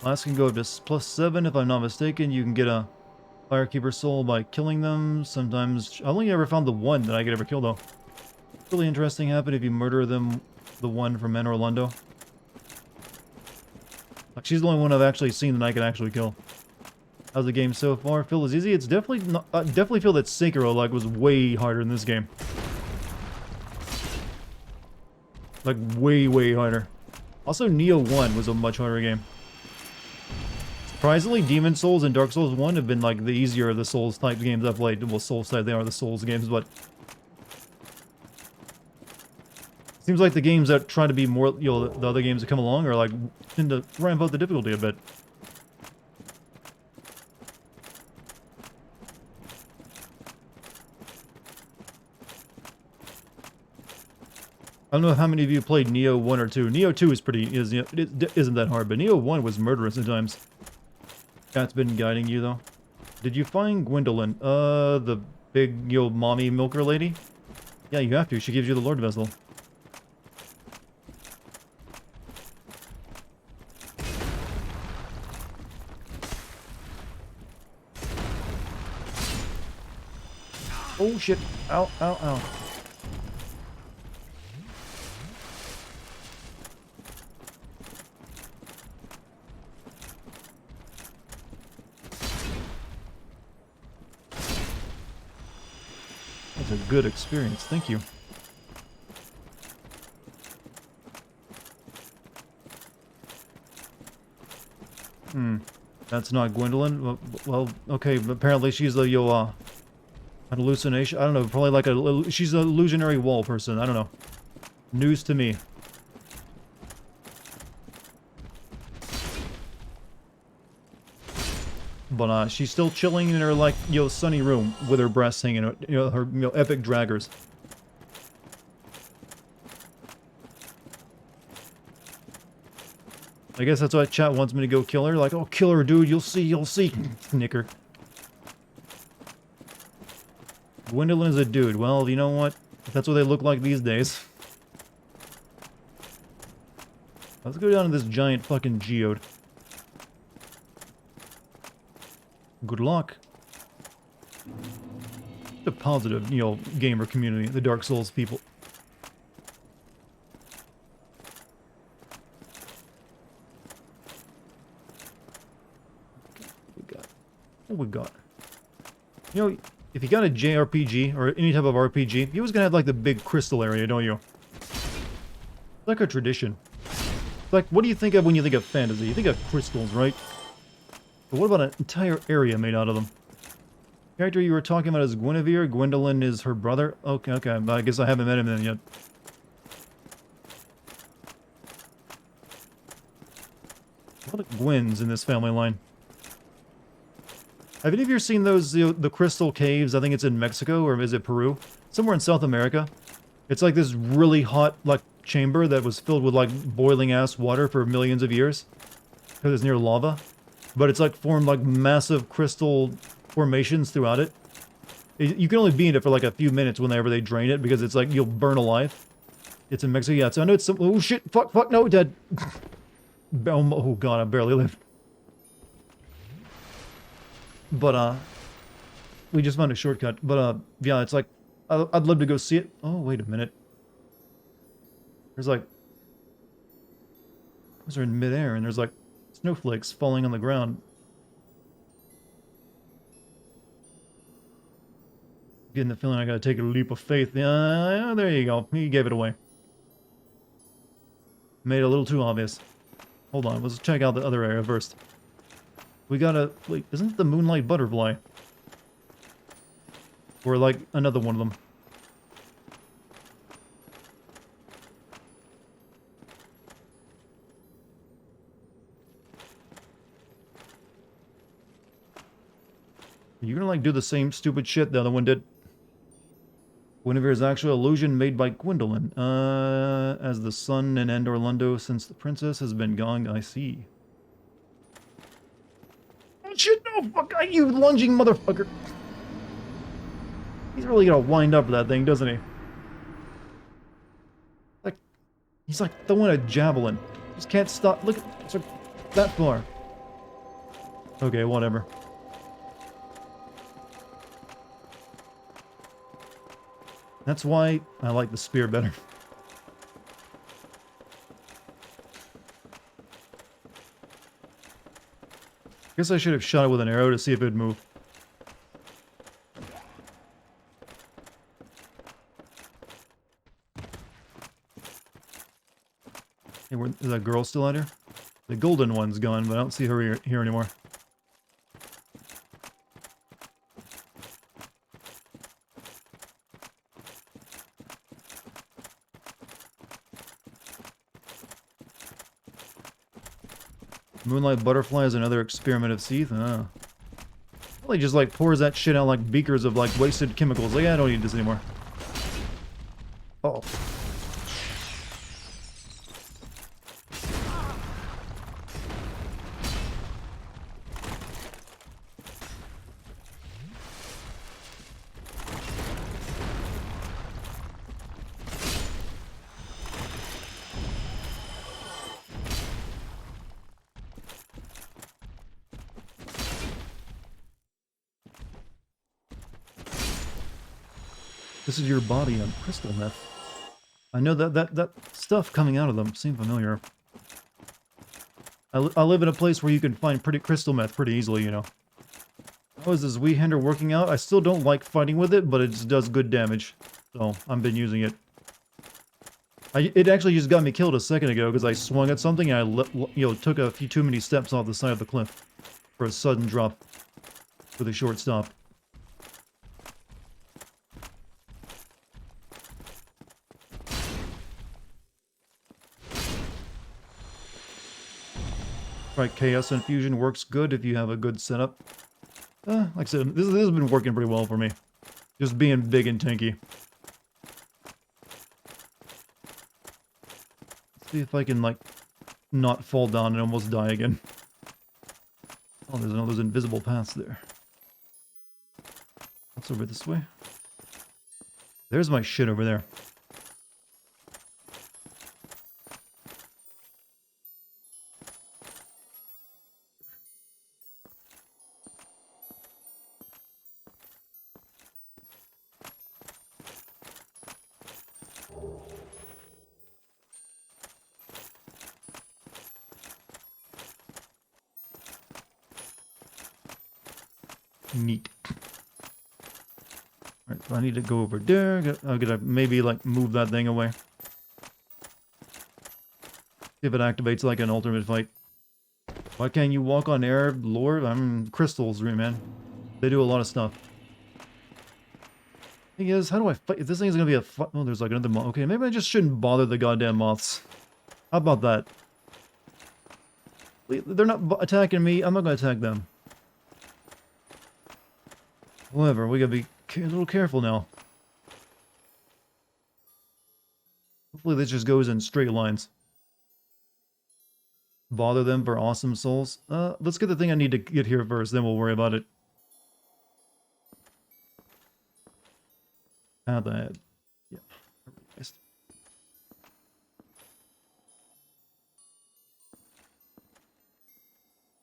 Last can go up to +7 if I'm not mistaken. You can get a Firekeeper soul by killing them. Sometimes... I've only ever found the one that I could ever kill though. Really interesting happen if you murder them, the one from Manor Orlando. Like, she's the only one I've actually seen that I can actually kill. How's the game so far? Feel as easy? It's definitely not, I definitely feel that Sekiro like was way harder in this game. Like way harder. Also, Neo 1 was a much harder game. Surprisingly, Demon Souls and Dark Souls 1 have been like the easier of the Souls type games I've played. Well, Souls type, they are the Souls games, but seems like the games that try to be more, you know, the other games that come along are like tend to ramp up the difficulty a bit. I don't know how many of you played Neo 1 or 2. Neo 2 is pretty, isn't that hard, but Neo 1 was murderous at times. Cat's been guiding you, though. Did you find Gwendolyn? The big, you know, mommy milker lady? Yeah, you have to. She gives you the Lord Vessel. Oh, shit. Ow, ow, ow. That's a good experience, thank you. That's not Gwendolyn? Well, okay, but apparently she's a, an hallucination. I don't know, probably like she's an illusionary wall person, I don't know. News to me. But she's still chilling in her, like, sunny room with her breasts hanging, her epic draggers. I guess that's why chat wants me to go kill her. Like, oh, kill her, dude, you'll see. Knicker. Gwendolyn is a dude. Well, you know what? That's what they look like these days. Let's go down to this giant fucking geode. Good luck. The positive, gamer community, the Dark Souls people. What we got? If you got a JRPG or any type of RPG, you always gonna have like the big crystal area, don't you? It's like a tradition. Like, what do you think of when you think of fantasy? You think of crystals, right? But what about an entire area made out of them? The character you were talking about is Guinevere. Gwendolyn is her brother. Okay, I guess I haven't met him then yet. A lot of Gwens in this family line. Have any of you seen those, the crystal caves? I think it's in Mexico, or is it Peru? Somewhere in South America. It's like this really hot, like, chamber that was filled with, like, boiling-ass water for millions of years. Because it's near lava. But it's, like, formed, like, massive crystal formations throughout it. You can only be in it for, like, a few minutes whenever they drain it, because it's, like, you'll burn alive. It's in Mexico, yeah, so I know it's some... Oh, shit! Fuck, no, dead! Oh, God, I barely lived. But, we just found a shortcut. But, yeah, it's like, I'd love to go see it. Oh, wait a minute. There's like, those are in midair, and there's like snowflakes falling on the ground. Getting the feeling I gotta take a leap of faith. Yeah, there you go. He gave it away. Made it a little too obvious. Hold on, let's check out the other area first. We gotta... Wait, isn't it the Moonlight Butterfly? Or like another one of them. You're gonna like do the same stupid shit the other one did. Guinevere's actual illusion made by Gwendolyn. As the sun in End Orlando since the princess has been gone, I see. Oh shit, no, fuck, you lunging motherfucker. He's really gonna wind up that thing, doesn't he? Like, he's like throwing a javelin. Just can't stop. Look, it's like that far. Okay, whatever. That's why I like the spear better. Guess I should have shot it with an arrow to see if it'd move. Hey, is that girl still out here? The golden one's gone, but I don't see her here anymore. Moonlight butterfly is another experiment of Seath. Ah. Well, he just like pours that shit out like beakers of like wasted chemicals. Like, I don't need this anymore. Uh oh. This is your body on crystal meth. I know that stuff coming out of them seemed familiar. I live in a place where you can find pretty crystal meth pretty easily, you know. How is this Weehander working out? I still don't like fighting with it, but it just does good damage. So, I've been using it. It actually just got me killed a second ago because I swung at something and I took a few too many steps off the side of the cliff for a sudden drop with a short stop. Right, Chaos Infusion works good if you have a good setup. Like I said, this has been working pretty well for me. Just being big and tanky. Let's see if I can, like, not fall down and almost die again. Oh, there's all those invisible paths there. What's over this way? There's my shit over there. Neat. Alright, so I need to go over there. I'm gonna maybe, like, move that thing away. See if it activates, like, an ultimate fight. Why can't you walk on air, Lord? I'm crystals, man. They do a lot of stuff. Thing is, how do I fight? If this thing is gonna be a fight... Oh, there's, like, another moth. Okay, maybe I just shouldn't bother the goddamn moths. How about that? They're not attacking me. I'm not gonna attack them. However, we gotta be a little careful now. Hopefully this just goes in straight lines. Bother them for awesome souls. Let's get the thing I need to get here first, then we'll worry about it. How the head. Yeah.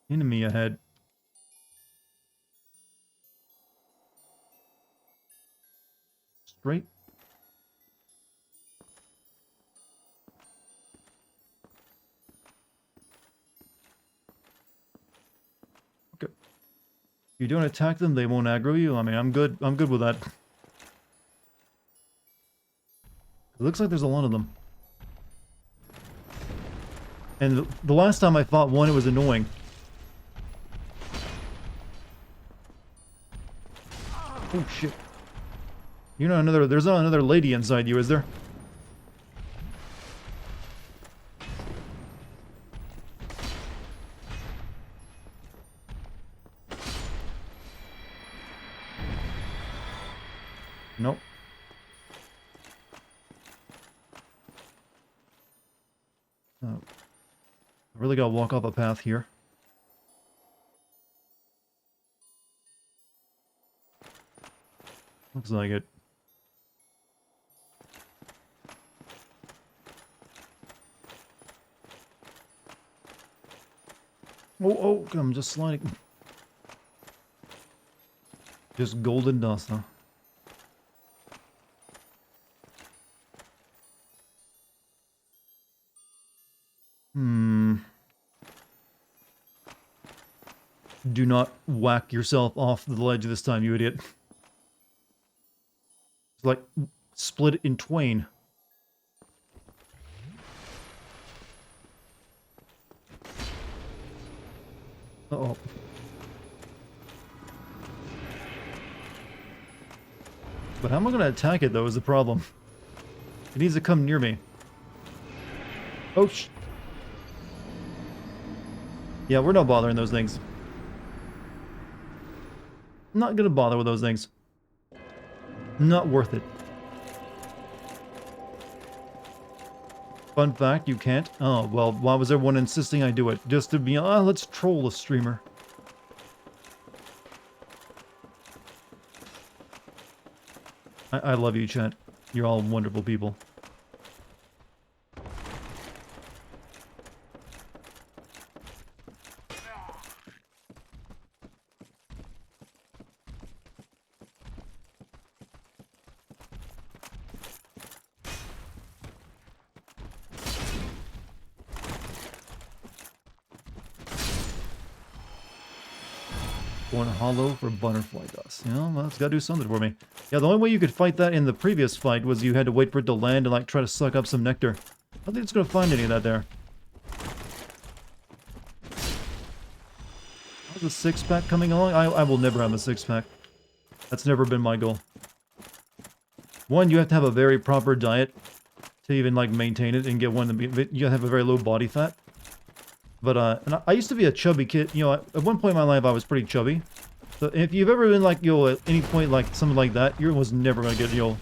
Enemy ahead. Straight. Okay. You don't attack them, they won't aggro you. I mean, I'm good with that. It looks like there's a lot of them. And the last time I fought one, it was annoying. Oh shit. You're not another, there's not another lady inside you, is there? Nope. I really gotta walk off a path here. Looks like it. Oh, I'm just sliding. Just golden dust, huh? Do not whack yourself off the ledge this time, you idiot. It's like, split it in twain. Uh-oh. But how am I going to attack it, though, is the problem. It needs to come near me. Oh, yeah, we're not bothering those things. I'm not going to bother with those things. Not worth it. Fun fact, you can't. Oh, well, why was everyone insisting I do it? Just to be, let's troll a streamer. I love you, chat. You're all wonderful people. Going hollow for butterfly dust. You know, well, it's gotta do something for me. Yeah, the only way you could fight that in the previous fight was you had to wait for it to land and like try to suck up some nectar. I don't think it's gonna find any of that there. How's the six-pack coming along? I will never have a six-pack. That's never been my goal. One, you have to have a very proper diet to even like maintain it and get one to be. You have a very low body fat. But, and I used to be a chubby kid, you know, at one point in my life I was pretty chubby. So if you've ever been like, you know, at any point like something like that, you're almost never going to get, you know,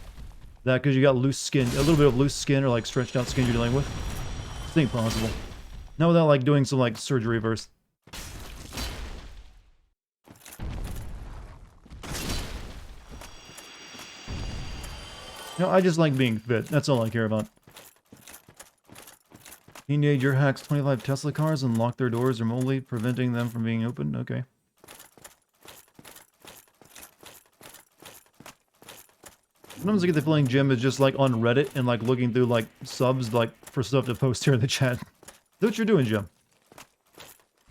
that because you got loose skin, a little bit of loose skin or like stretched out skin you're dealing with. It's impossible. Not without like doing some like surgery first. You know, I just like being fit. That's all I care about. Teenager hacks 25 Tesla cars and lock their doors remotely, preventing them from being opened. Okay. Sometimes I get the feeling Jim is just like on Reddit and like looking through like subs like for stuff to post here in the chat. That's what you're doing, Jim.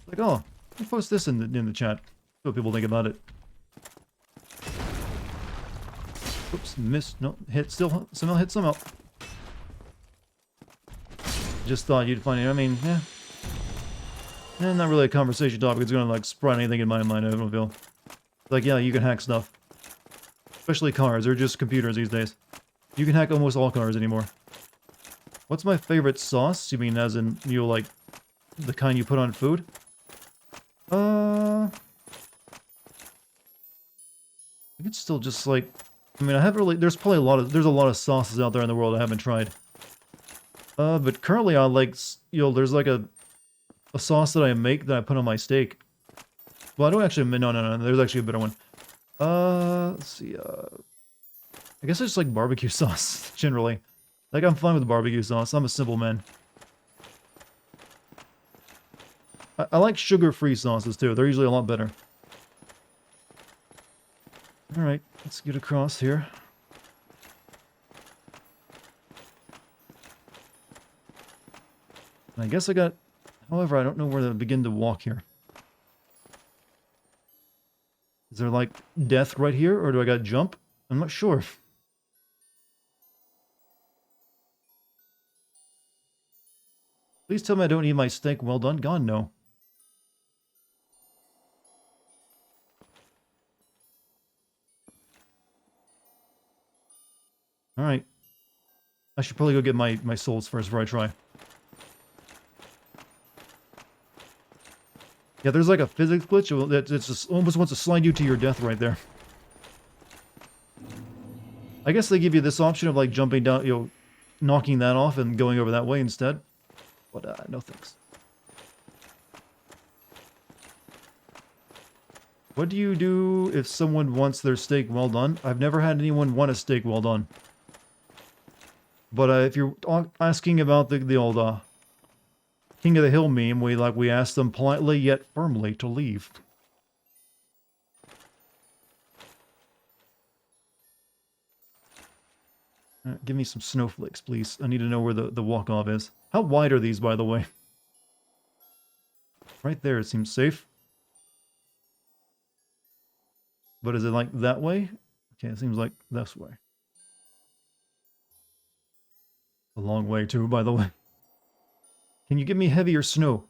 Like, oh, I'll post this in the chat. See what people think about it. Oops, missed. No, hit still. Somehow hit somehow. Just thought you'd find it. I mean, yeah. Not really a conversation topic. It's gonna like sprout anything in my mind. I don't feel. Like, yeah, you can hack stuff. Especially cars. They're just computers these days. You can hack almost all cars anymore. What's my favorite sauce? You mean as in, you know, like, the kind you put on food? I think it's still just like... I mean, I haven't really... There's probably a lot of sauces out there in the world I haven't tried. But currently I like, you know, there's like a sauce that I make that I put on my steak. Well, I don't actually, no, there's actually a better one. Let's see, I guess I just like barbecue sauce, generally. Like, I'm fine with barbecue sauce, I'm a simple man. I like sugar-free sauces, too, they're usually a lot better. Alright, let's get across here. I guess I got... However, I don't know where to begin to walk here. Is there, like, death right here, or do I got jump? I'm not sure. Please tell me I don't eat my steak well done. God, no. Alright. I should probably go get my souls first before I try. Yeah, there's like a physics glitch that just almost wants to slide you to your death right there. I guess they give you this option of like jumping down, you know, knocking that off and going over that way instead. But no thanks. What do you do if someone wants their steak well done? I've never had anyone want a steak well done. But if you're asking about the old King of the Hill meme, we asked them politely yet firmly to leave. Give me some snowflakes, please. I need to know where the walk-off is. How wide are these, by the way? Right there, it seems safe. But is it like that way? Okay, it seems like this way. A long way, too, by the way. Can you give me heavier snow?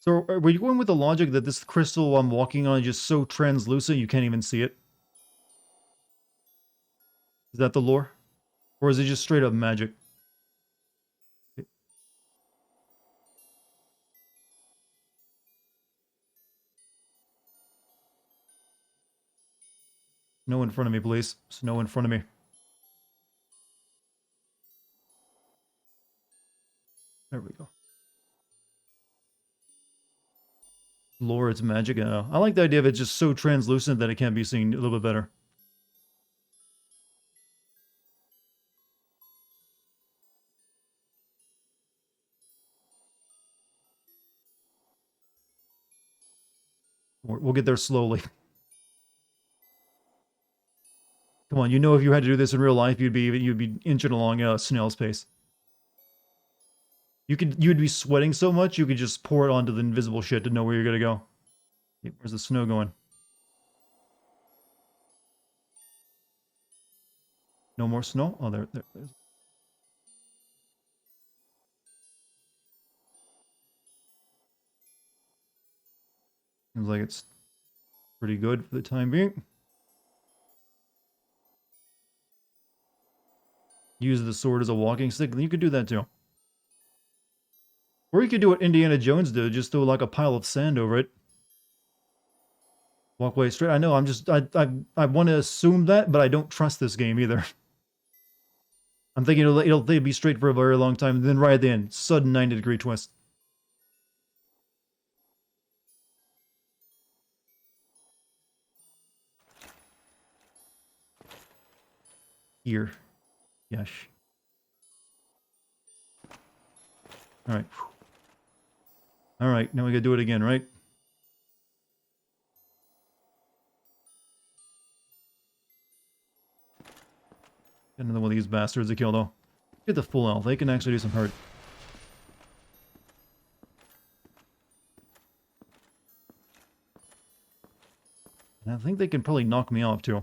So, were you going with the logic that this crystal I'm walking on is just so translucent you can't even see it? Is that the lore? Or is it just straight up magic? Snow in front of me, please. Snow in front of me. There we go. Lore, it's magic. I like the idea of it just so translucent that it can't be seen a little bit better. We'll get there slowly. Come on, you know if you had to do this in real life, you'd be inching along a snail's pace. You'd be sweating so much you could just pour it onto the invisible shit to know where you're gonna go. Where's the snow going? No more snow? Oh, there's. Seems like it's pretty good for the time being. Use the sword as a walking stick. You could do that too. Or you could do what Indiana Jones did, just throw like a pile of sand over it. Walk away straight. I know, I want to assume that, but I don't trust this game either. I'm thinking it'll be straight for a very long time, and then right at the end, sudden 90-degree twist. Here. Yes. Alright. Alright, now we gotta do it again, right? Get another one of these bastards to kill, though. Get the full health. They can actually do some hurt. And I think they can probably knock me off, too.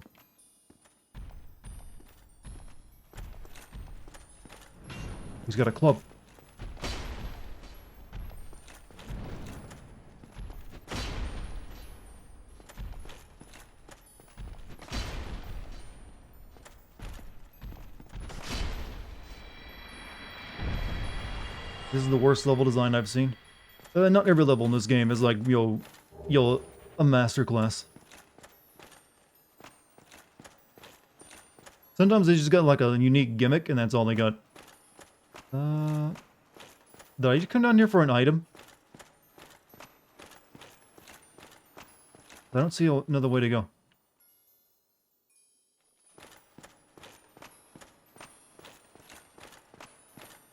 He's got a club. This is the worst level design I've seen. Not every level in this game is like, a masterclass. Sometimes they just got like a unique gimmick and that's all they got. Did I just come down here for an item? I don't see another way to go.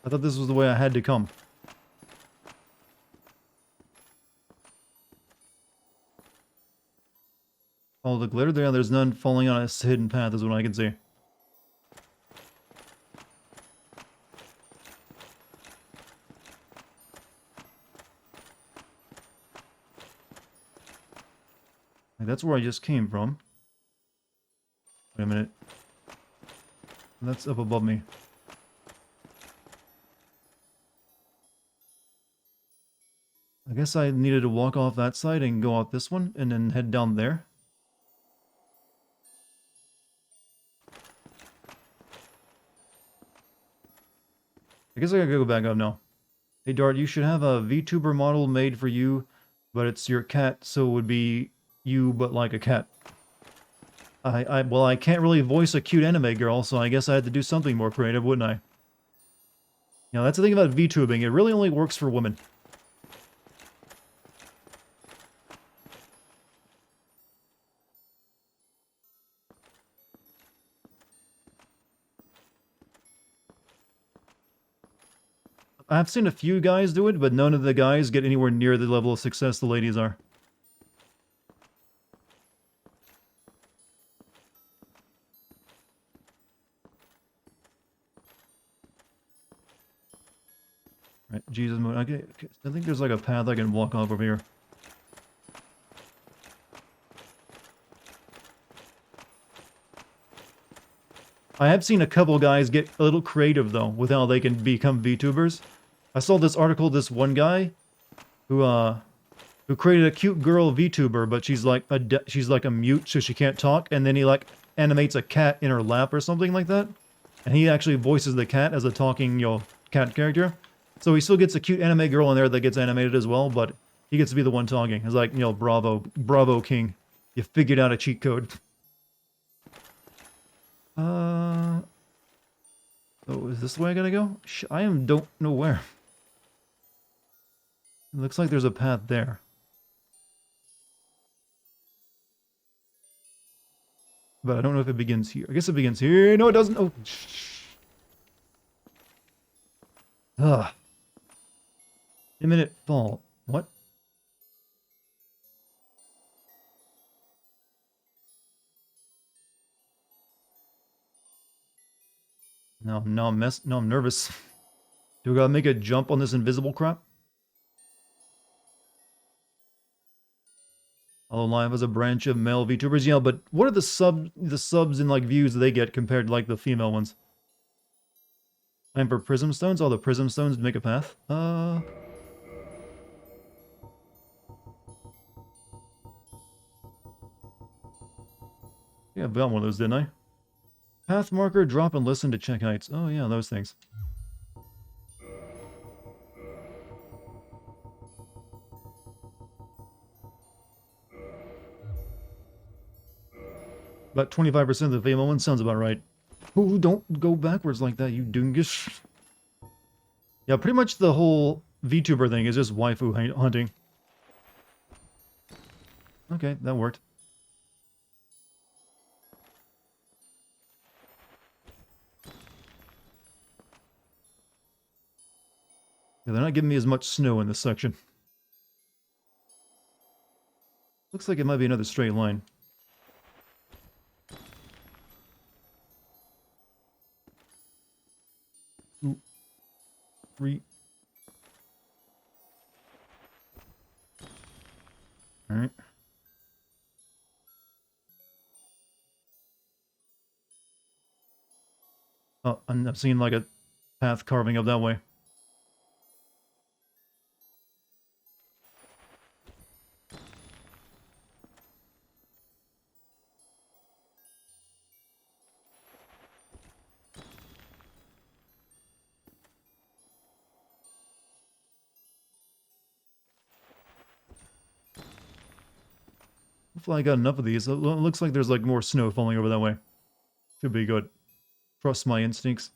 I thought this was the way I had to come. Follow the glitter there. There's none falling on a hidden path is what I can see. That's where I just came from. Wait a minute. That's up above me. I guess I needed to walk off that side and go out this one, and then head down there. I guess I gotta go back up now. Hey Dart, you should have a VTuber model made for you But it's your cat, so it would be you, but like a cat. Well, I can't really voice a cute anime girl, so I guess I had to do something more creative, wouldn't I? You know, that's the thing about VTubing. It really only works for women. I've seen a few guys do it, but none of the guys get anywhere near the level of success the ladies are. Right, Jesus Moon. Okay, I think there's like a path I can walk off over here. I have seen a couple guys get a little creative though with how they can become VTubers. I saw this article, this one guy who created a cute girl VTuber, but she's like a mute, so she can't talk, and then he like animates a cat in her lap or something like that, and he actually voices the cat as a talking, cat character. So he still gets a cute anime girl in there that gets animated as well, but he gets to be the one talking. It's like, bravo, king, you figured out a cheat code. Oh, is this the way I gotta go? Don't know where. It looks like there's a path there. But I don't know if it begins here. I guess it begins here. No, it doesn't. Oh. Ugh. Imminent fall. What? No, I'm nervous. Do we gotta make a jump on this invisible crap? Although Live is a branch of male VTubers, yeah, but what are the subs and like views they get compared to like the female ones? I'm for Prism Stones. All the Prism Stones to make a path. Yeah, I've got one of those, didn't I? Path marker, drop and listen to check heights. Oh yeah, those things. About 25% of the female one sounds about right. Ooh, don't go backwards like that, you dingus. Yeah, pretty much the whole VTuber thing is just waifu hunting. Okay, that worked. Yeah, they're not giving me as much snow in this section. Looks like it might be another straight line. Ooh. Alright. Oh, I'm seeing like a path carving up that way. Hopefully I got enough of these. It looks like there's like more snow falling over that way. Should be good. Trust my instincts.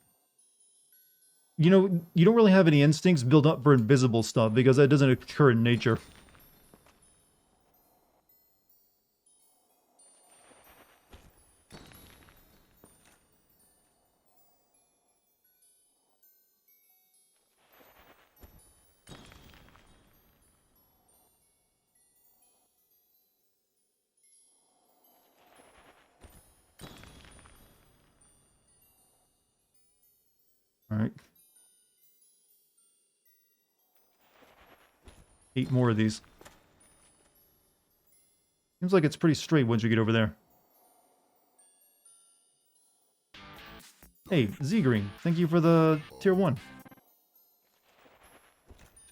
You know, you don't really have any instincts built up for invisible stuff because that doesn't occur in nature. Alright. 8 more of these. Seems like it's pretty straight once you get over there. Hey, Z-Green, thank you for the tier 1. Too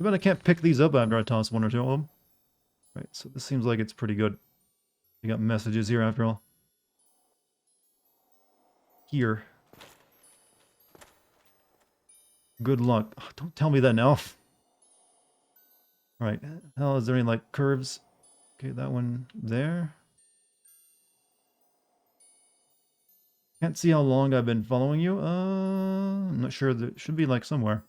bad I can't pick these up after I toss one or two of them. Right, so this seems like it's pretty good. You got messages here after all. Here. Good luck. Oh, don't tell me that now. Alright, hell, is there any, like, curves? Okay, that one there. Can't see how long I've been following you. I'm not sure. There should be, like, somewhere.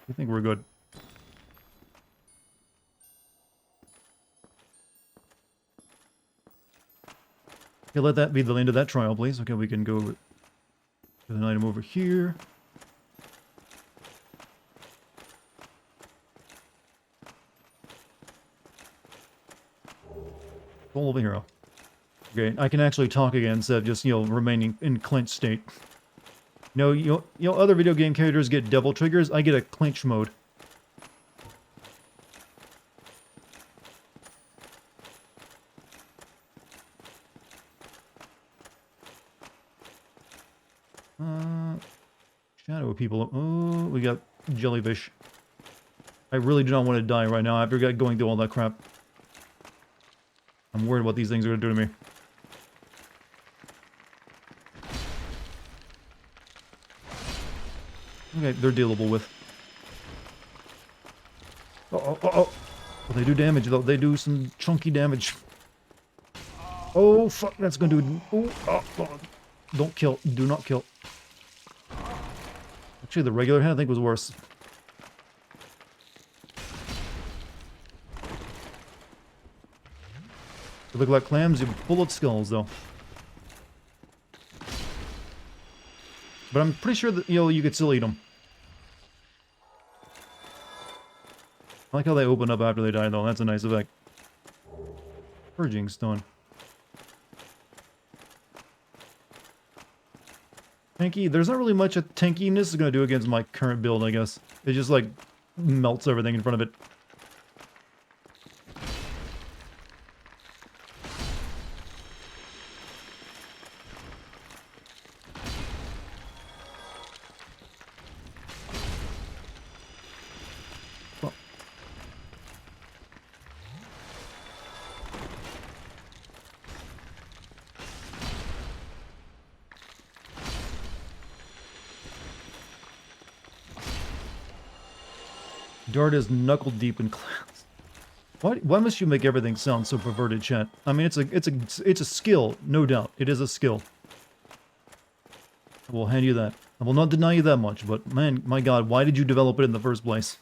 I think we're good. Okay, let that be the end of that trial, please. Okay, we can go with an item over here. All over here. Okay, I can actually talk again instead of just, you know, remaining in clinch state. No, you know, other video game characters get double triggers. I get a clinch mode. Shadow people. Oh, we got jellyfish. I really do not want to die right now after going through all that crap. I'm worried what these things are going to do to me. Okay, they're dealable with. Oh. Well, they do damage, though. They do some chunky damage. Oh, fuck. That's going to do... Oh. Don't kill. Do not kill. Actually, the regular hand, I think, was worse. They look like clams. You're full of skulls, though. But I'm pretty sure that, you know, you could still eat them. I like how they open up after they die, though. That's a nice effect. Purging stone. Tanky. There's not really much a tankiness is going to do against my current build, I guess. It just, like, melts everything in front of it. Dart is knuckle deep in clouds. Why must you make everything sound so perverted, chat? I mean, it's a skill, no doubt. It is a skill. I will hand you that. I will not deny you that much, but man, my god, why did you develop it in the first place?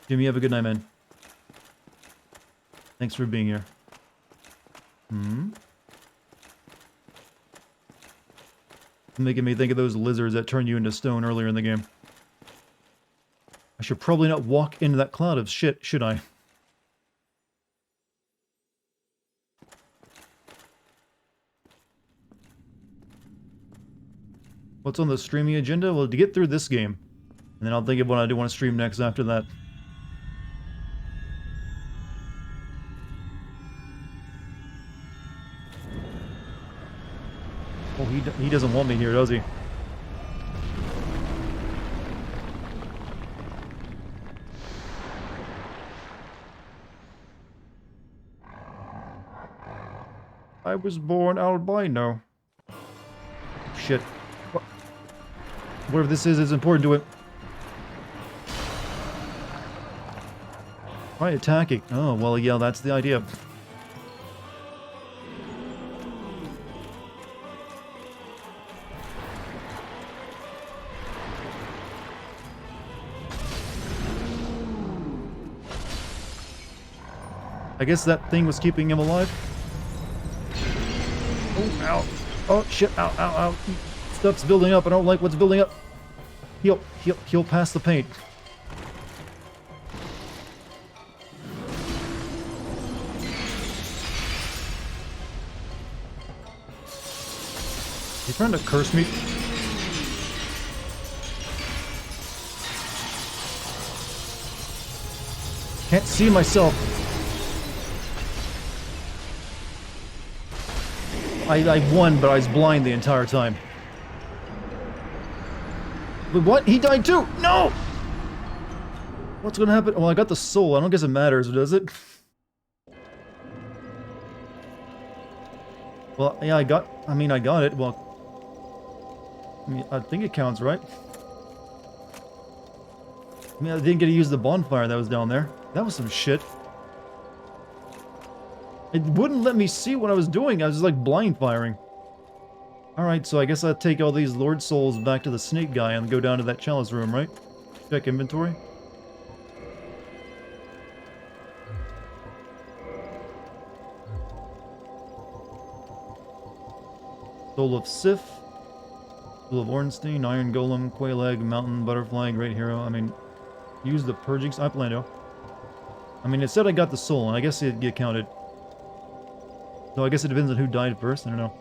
Jimmy, have a good night, man. Thanks for being here. Making me think of those lizards that turned you into stone earlier in the game. I should probably not walk into that cloud of shit, should I? What's on the streaming agenda? Well, to get through this game. And then I'll think of what I do want to stream next after that. Oh, he doesn't want me here, does he? I was born albino. Shit. Whatever this is important to it. Why attacking? Oh, well, yeah, that's the idea. I guess that thing was keeping him alive. Oh, ow. Oh, shit. Ow, ow, ow. Stuff's building up. I don't like what's building up. Heal past the paint. You trying to curse me? Can't see myself. I won, but I was blind the entire time. But what? He died too! No! What's gonna happen? Well, I got the soul. I don't guess it matters, does it? Well, yeah, I got it. Well, I think it counts, right? I mean, I didn't get to use the bonfire that was down there. That was some shit. It wouldn't let me see what I was doing. I was just like blind firing. Alright, so I guess I'll take all these Lord Souls back to the snake guy and go down to that chalice room, right? Check inventory. Soul of Sif. Soul of Ornstein, Iron Golem, Quail Egg, Mountain, Butterfly, Great Hero. I mean, use the purging... I plan to. I mean, it said I got the soul, and I guess it get counted. So I guess it depends on who died first. I don't know.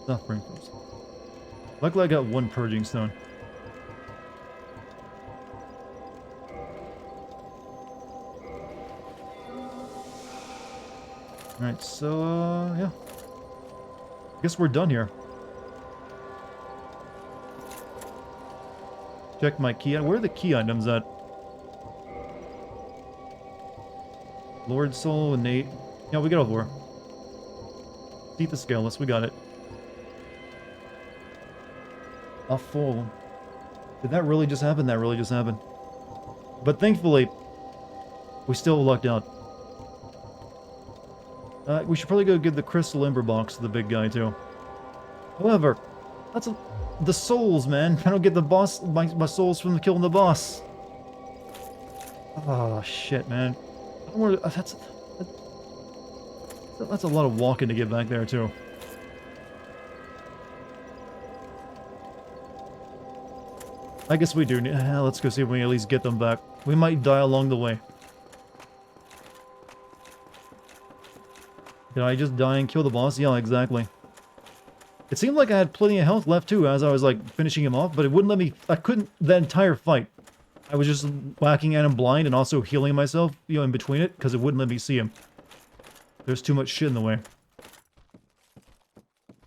Suffering first. Luckily I got one purging stone. Alright, so, yeah. I guess we're done here. Check my key. Where are the key items at? Lord Soul, Innate. Yeah, we got all four. Teeth of Scaleless, we got it. A full. Did that really just happen? That really just happened. But thankfully, we still lucked out. We should probably go give the Crystal Ember box to the big guy, too. However, that's the souls, man. I don't get the boss, my souls from killing the boss. Oh, shit, man. I don't want to, that's a lot of walking to get back there, too. I guess we do. Let's go see if we can at least get them back. We might die along the way. Did I just die and kill the boss? Yeah, exactly. It seemed like I had plenty of health left too as I was like finishing him off, but it wouldn't let me... I couldn't... The entire fight. I was just whacking at him blind and also healing myself, you know, in between it, because it wouldn't let me see him. There's too much shit in the way. At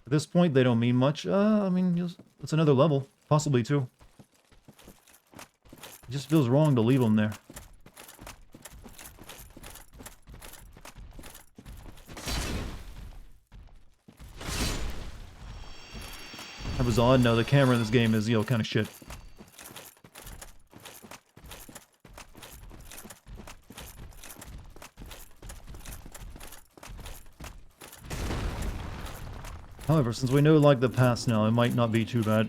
this point, they don't mean much. I mean, it's another level. Possibly two. It just feels wrong to leave them there. That was odd. No, the camera in this game is, you know, kind of shit. However, since we know, like, the past now, it might not be too bad.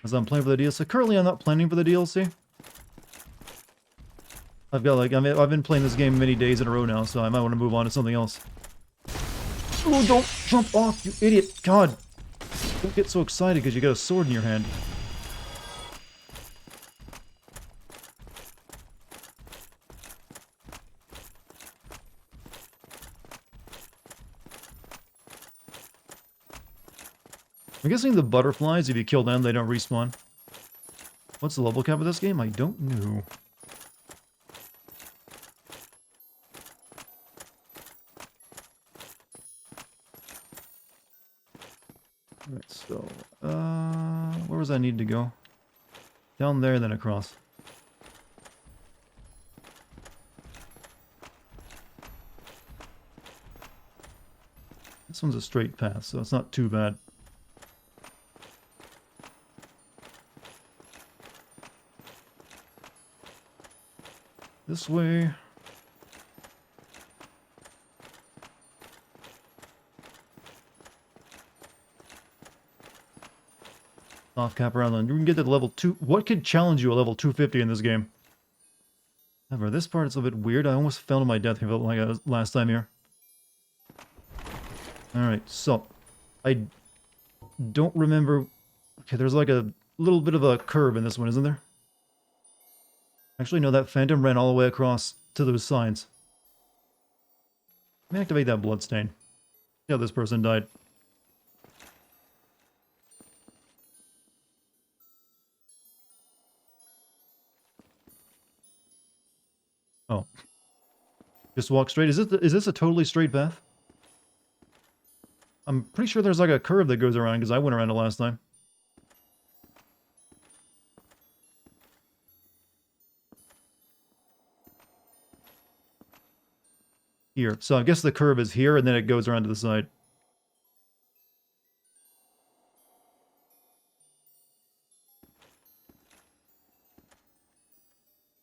As I'm playing for the DLC. Currently, I'm not planning for the DLC. I've got, like, I've been playing this game many days in a row now, so I might want to move on to something else. Oh, don't jump off, you idiot! God! Don't get so excited because you got a sword in your hand. I'm guessing the butterflies, if you kill them, they don't respawn. What's the level cap of this game? I don't know. Alright, so... where was I need to go? Down there, then across. This one's a straight path, so it's not too bad. This way. Off cap around then. You can get to level 2. What could challenge you at level 250 in this game? However, this part is a bit weird. I almost fell to my death like I was last time here. Alright, so. I don't remember... Okay, there's like a little bit of a curve in this one, isn't there? Actually, no, that phantom ran all the way across to those signs. Let me activate that bloodstain. See how this person died. Oh. Just walk straight. Is this a totally straight path? I'm pretty sure there's like a curve that goes around because I went around it last time. Here. So I guess the curve is here and then it goes around to the side.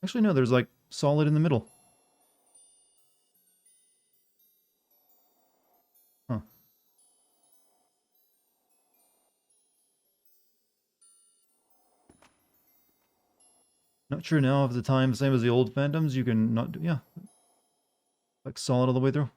Actually, no, there's like solid in the middle. Huh. Not sure now if the time, same as the old Phantoms, you can not do, yeah. Like solid all the way through.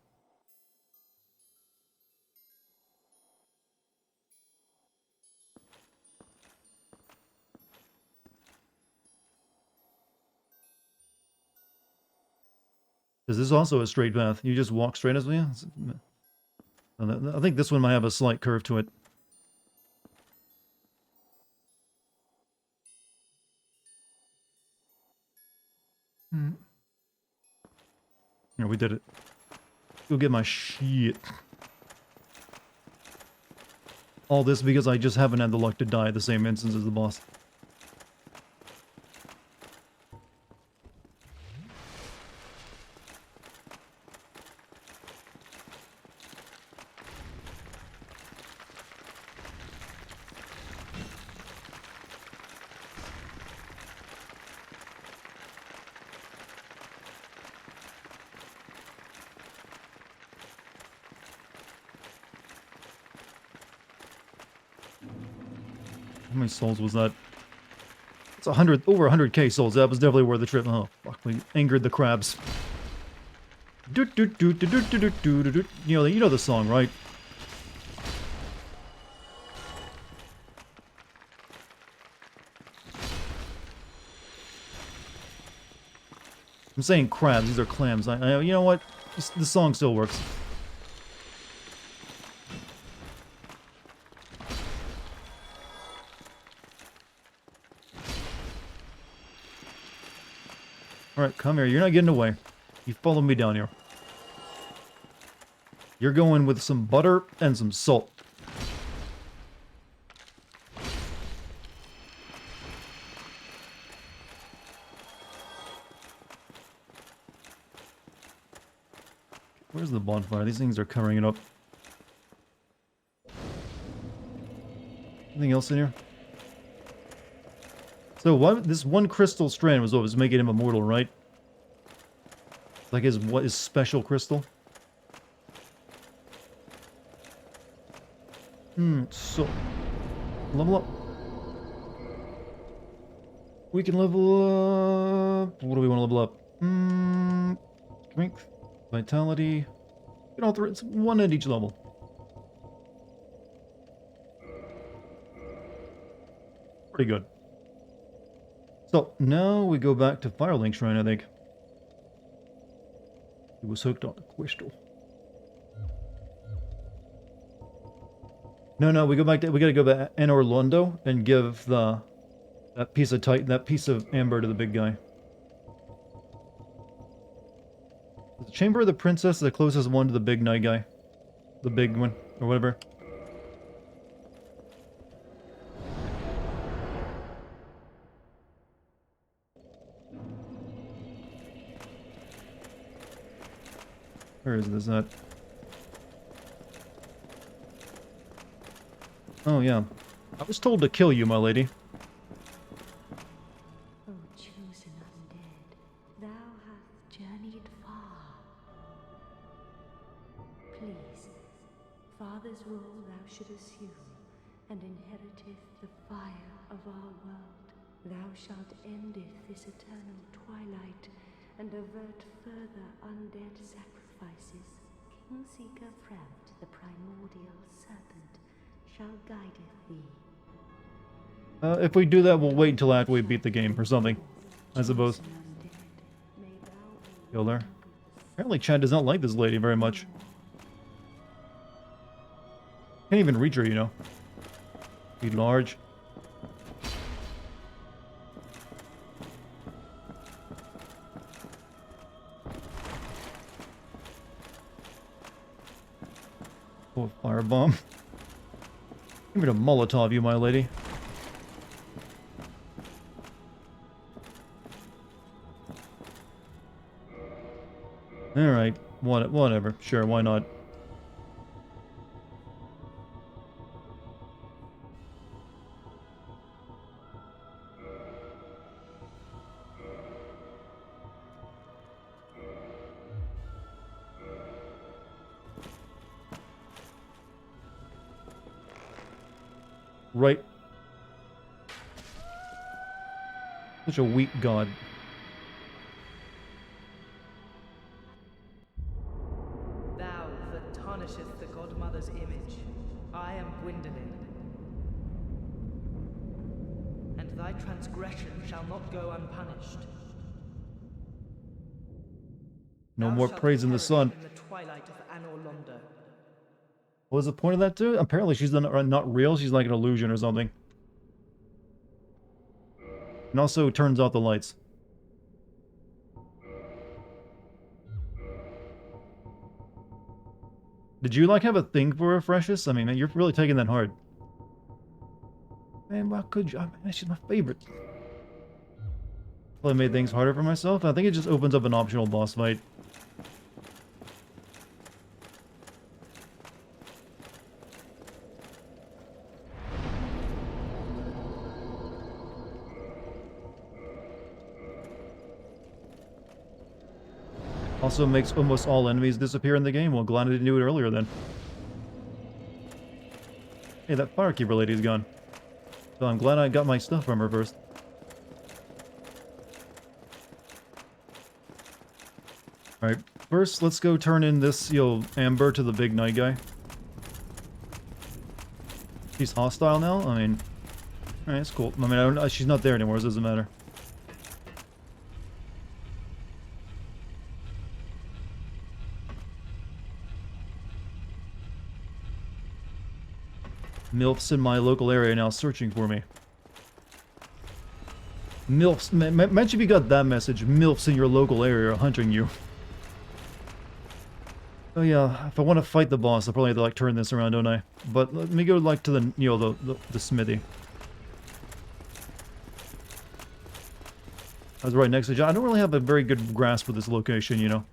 Is this also a straight path? You just walk straight as well? Yeah. I think this one might have a slight curve to it. Yeah, we did it. Go get my shit. All this because I just haven't had the luck to die at the same instance as the boss. How many souls was that? It's 100, over 100k souls. That was definitely worth the trip. Oh, fuck, we angered the crabs. You know the song, right? I'm saying crabs, these are clams. You know what? The song still works. Alright, come here. You're not getting away. You follow me down here. You're going with some butter and some salt. Where's the bonfire? These things are covering it up. Anything else in here? So what? This one crystal strand was what was making him immortal, right? Like his special crystal? So level up. We can level up. What do we want to level up? Strength, vitality. You know, it's one at each level. Pretty good. So now we go back to Firelink Shrine, I think. He was hooked on the crystal. No, we gotta go back in Orlando and give that piece of amber to the big guy. The Chamber of the Princess is the closest one to the big night guy. The big one, or whatever. Where is this at? Oh, yeah. I was told to kill you, my lady. O chosen undead, thou hast journeyed far. Please, father's role thou should assume, and inheriteth the fire of our world. Thou shalt endeth this eternal twilight, and avert further undead sacrifices. Kingseeker Fremt, the primordial serpent, shall guideth thee. If we do that, we'll wait until after we beat the game or something, I suppose. Kill her. Apparently Chad does not like this lady very much. Can't even reach her, you know. Be large. Oh, firebomb. Give me the Molotov, you my lady. Alright, whatever. Sure, why not? Right. Such a weak god. Thou that tarnisheth the godmother's image, I am Gwyndolin. And thy transgression shall not go unpunished. No Thou more shalt praise in the perish sun. in the twilight of Anor Londo. What was the point of that, too? Apparently she's not real. She's like an illusion or something. And also turns off the lights. Did you, like, have a thing for her, Freshest? I mean, man, you're really taking that hard. Man, why could you? I mean, she's my favorite. Well, I made things harder for myself. I think it just opens up an optional boss fight. Also makes almost all enemies disappear in the game. Well, glad I didn't do it earlier then. Hey, that firekeeper lady's gone. So I'm glad I got my stuff from her first. Alright, first let's go turn in this, Amber to the big night guy. She's hostile now? I mean... Alright, that's cool. I mean, she's not there anymore, so it doesn't matter. MILFs in my local area now searching for me. MILFs, mention if you got that message. MILFs in your local area are hunting you. Oh yeah, if I want to fight the boss, I'll probably have to, like, turn this around, don't I? But let me go, like, to the, the smithy. I was right next to John. I don't really have a very good grasp of this location, you know.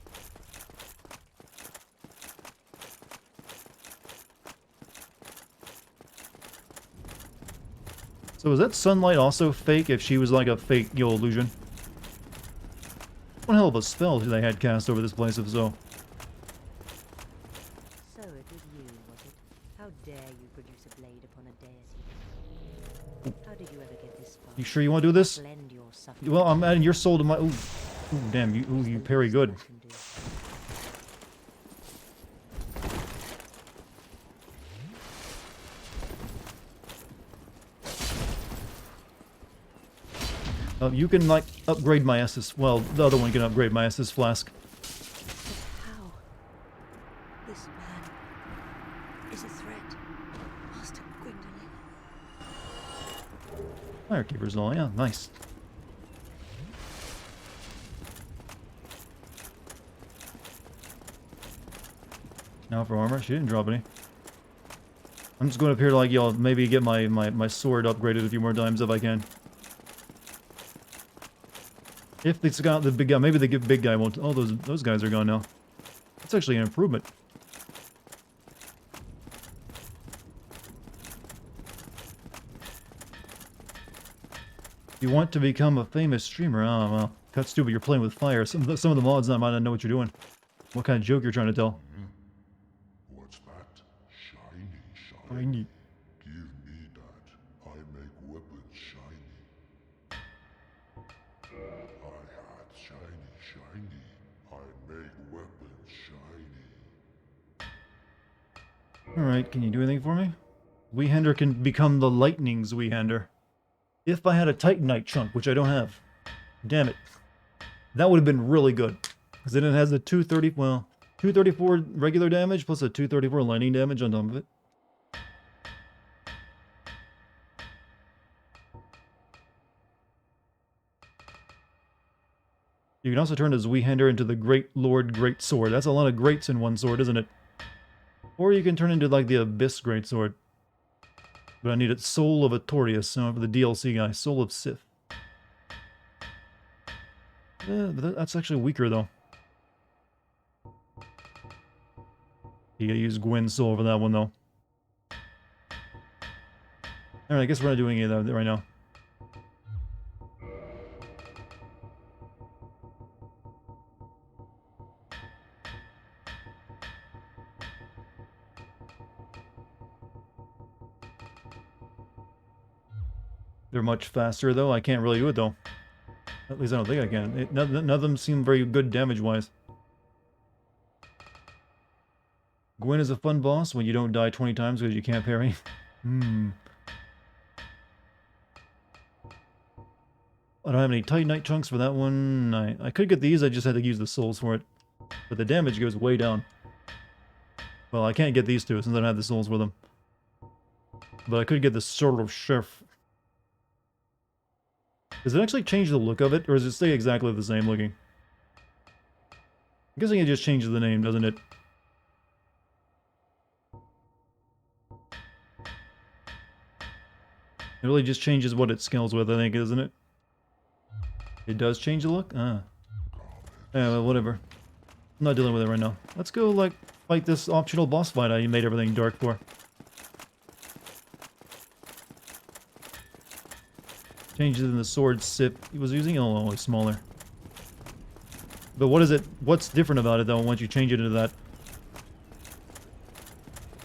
So is that sunlight also fake if she was like a fake, illusion? One hell of a spell they had cast over this place if so. So it was you, was it? How dare you produce a blade upon a deity? How did you ever get this far? You sure you want to do this? Lend your suffering. Well, I'm adding your soul to my... Ooh, damn, you parry good. You can, like, upgrade my Estus. Well, the other one can upgrade my Estus flask. How? This man is a threat, Master Gwyndolin. Firekeepers, all, yeah, nice. Now for armor, she didn't drop any. I'm just going up here to, like, maybe get my sword upgraded a few more times if I can. If it's got the big guy, maybe the big guy won't. Oh, those guys are gone now. That's actually an improvement. You want to become a famous streamer? Oh, well. That's stupid, you're playing with fire. Some of the mods might not know what you're doing. What kind of joke you're trying to tell? What's that? Shiny, shiny. Shiny. Give me that. I make weapons shiny. I had shiny, shiny. I make weapons shiny. Alright, can you do anything for me? Weehander can become the Lightning's Weehander. If I had a Titanite chunk, which I don't have. Damn it. That would have been really good. Because then it has a 234 regular damage plus a 234 lightning damage on top of it. You can also turn his Weehander into the Great Lord Great Sword. That's a lot of greats in one sword, isn't it? Or you can turn into like the Abyss Greatsword. But I need it Soul of Artorias, so for the DLC guy, Soul of Sith. But that's actually weaker though. You gotta use Gwen's soul for that one though. Alright, I guess we're not doing any of that right now. They're much faster though. I can't really do it though. At least I don't think I can. None of them seem very good damage-wise. Gwen is a fun boss when you don't die 20 times because you can't parry. I don't have any Titanite chunks for that one. I could get these, I just had to use the souls for it. But the damage goes way down. Well, I can't get these two since I don't have the souls for them. But I could get the Sword of Chef. Does it actually change the look of it, or does it stay exactly the same looking? I'm guessing it just changes the name, doesn't it? It really just changes what it scales with, I think, isn't it? It does change the look? Ah. Yeah, well, whatever. I'm not dealing with it right now. Let's go, like, fight this optional boss fight I made everything dark for. Changes in the sword sip he was using? Oh, only smaller. But what is it? What's different about it, though, once you change it into that?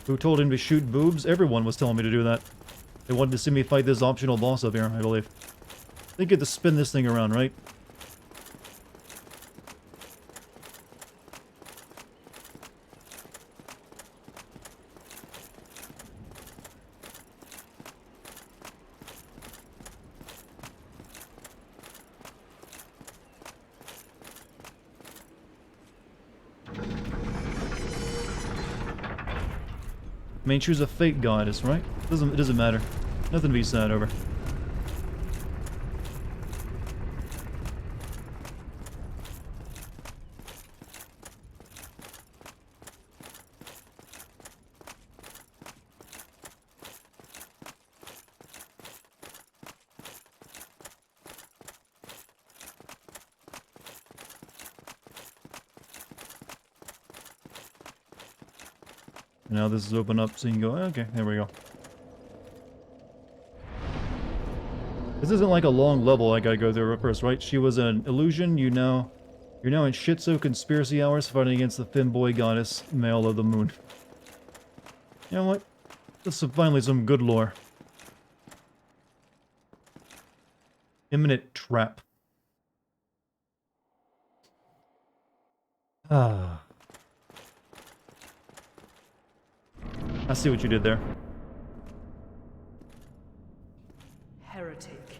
Who told him to shoot boobs? Everyone was telling me to do that. They wanted to see me fight this optional boss up here, I believe. They get to spin this thing around, right? I mean, choose a fate goddess, right? It doesn't matter. Nothing to be sad over. Now this is open up so you can go, okay, there we go. This isn't like a long level I gotta go through first, right? She was an illusion, you're now in Shitso conspiracy hours fighting against the Finboy goddess, male of the moon. You know what? This is finally some good lore. Imminent trap. Ah. I see what you did there. Heretic.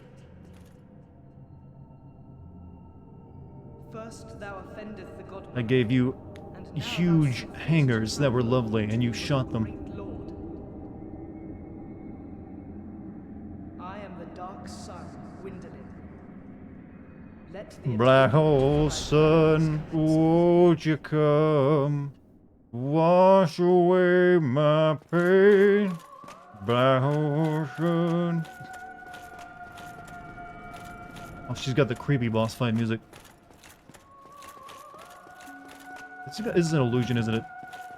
First thou offendeth the god. I gave you and now huge thou hangers that were lovely, and you shot them. great lord. I am the dark sun, Gwendolyn. Let the Black eternal hole light sun, rise. won't you come? Wash away my pain. Black hole sun. Oh, she's got the creepy boss fight music. This is an illusion, isn't it?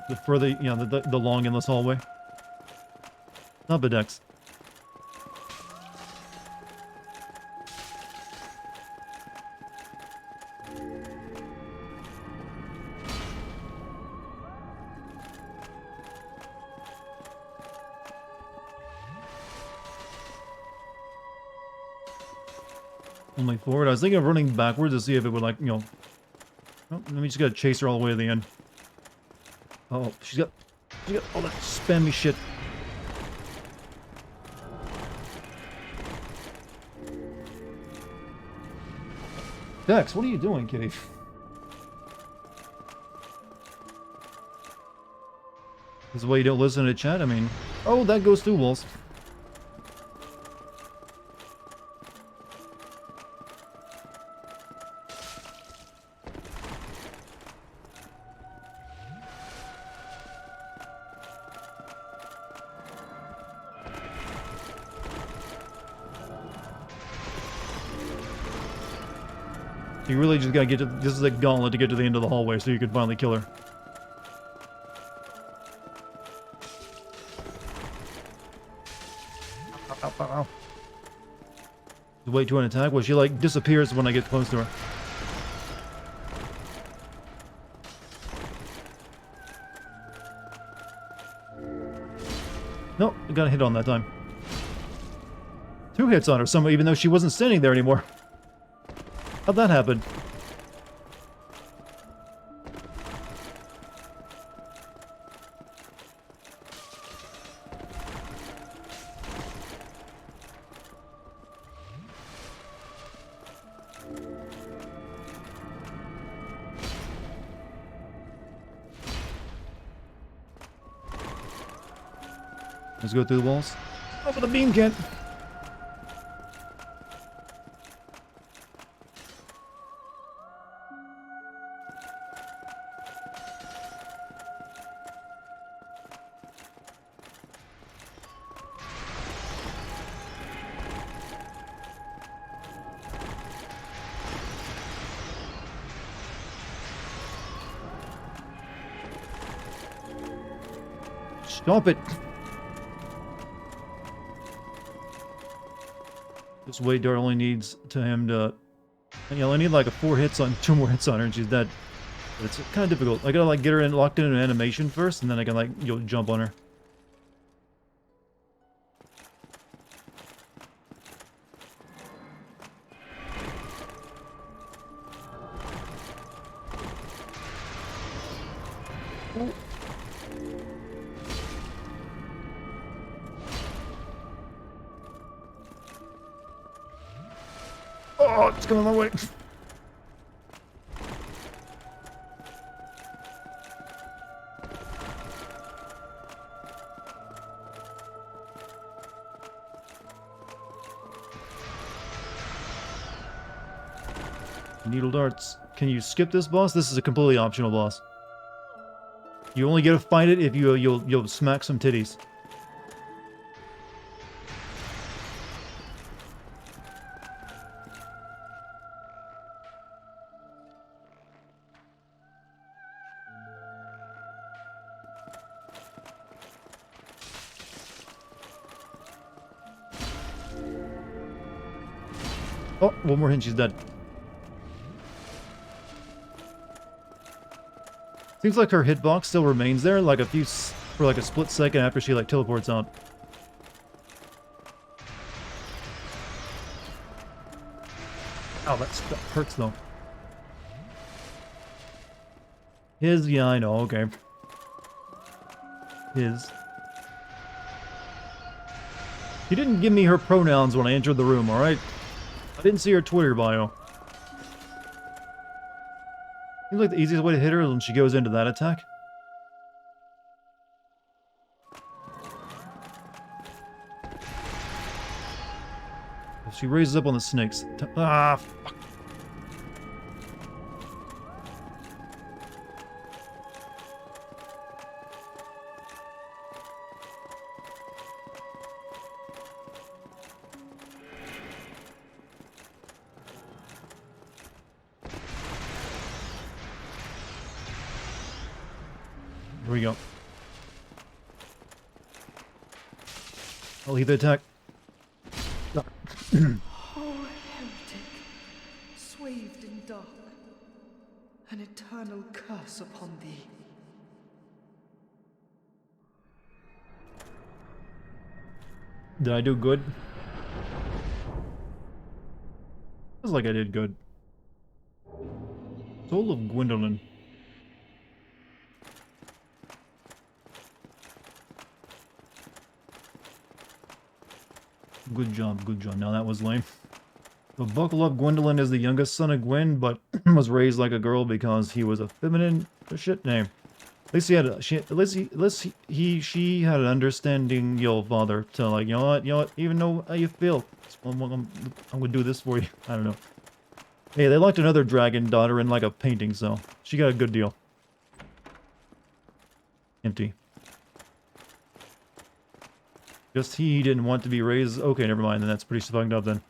The further, you know, the long endless hallway. Not Bedex. Only forward. I was thinking of running backwards to see if it would, like, you know... Oh, let me just gotta chase her all the way to the end. Oh, she's got all that spammy shit. Dex, what are you doing, kitty? This is why you don't listen to chat? I mean... Oh, that goes through walls. You really just gotta get to... This is a gauntlet to get to the end of the hallway so you can finally kill her. Ow, ow, ow. Wait to an attack? Well, she, like, disappears when I get close to her. Nope, I got a hit on that time. 2 hits on her, even though she wasn't standing there anymore. How'd that happen? Let's go through the walls. Over the beam, Kent! Stop it! This way Dart only needs to him to... You know, I need like 2 more hits on her and she's dead. But it's kind of difficult. I gotta like get her locked in an animation first and then I can like, jump on her. Ooh. Oh, it's coming my way. Needle darts. Can you skip this boss? This is a completely optional boss. You only get to fight it if you'll smack some titties. Oh, 1 more hit, she's dead. Seems like her hitbox still remains there, like for like a split second after she like teleports out. Ow, that hurts though. Yeah, I know, okay. She didn't give me her pronouns when I entered the room, alright? I didn't see her Twitter bio. Seems like the easiest way to hit her is when she goes into that attack. If she raises up on the snakes. Ah, fuck. Here we go. I'll lead the attack. No. Oh, heretic, swathed in dark, an eternal curse upon thee. Did I do good? Feels like I did good. Soul of Gwendolyn. Good job, good job. Now that was lame. So buckle up, Gwendolyn is the youngest son of Gwen, but was raised like a girl because he was a feminine shit name. At least she had an understanding father to like, you know what, even know how you feel. I'm gonna do this for you. I don't know. Hey, they locked another dragon daughter in like a painting, so she got a good deal. Empty. Just he didn't want to be raised. Okay, never mind. Then that's pretty fucked up then.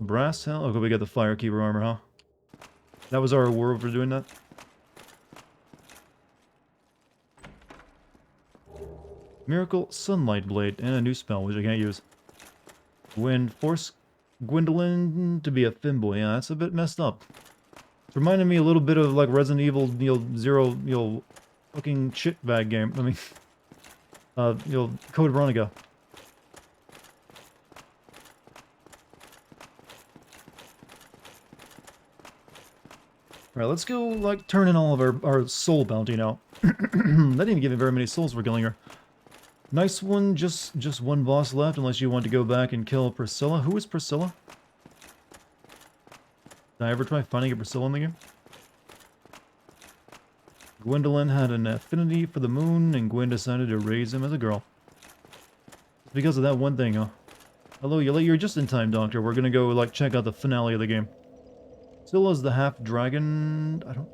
Brass hell? Okay, we got the Firekeeper armor, huh? That was our reward for doing that? Miracle Sunlight Blade, and a new spell, which I can't use. Force Gwendolyn to be a femboy. Yeah, that's a bit messed up. It's reminding me a little bit of, like, Resident Evil, Zero, fucking shitbag game. I mean, Code Veronica. Alright, let's go, like, turn in all of our soul bounty now. That didn't even give me very many souls for killing her. Nice one, just one boss left, unless you want to go back and kill Priscilla. Who is Priscilla? Did I ever try finding a Priscilla in the game? Gwendolyn had an affinity for the moon, and Gwen decided to raise him as a girl. It's because of that one thing, huh? Hello, you're just in time, Doctor. We're gonna go, like, check out the finale of the game. Scylla's the half-dragon... I don't...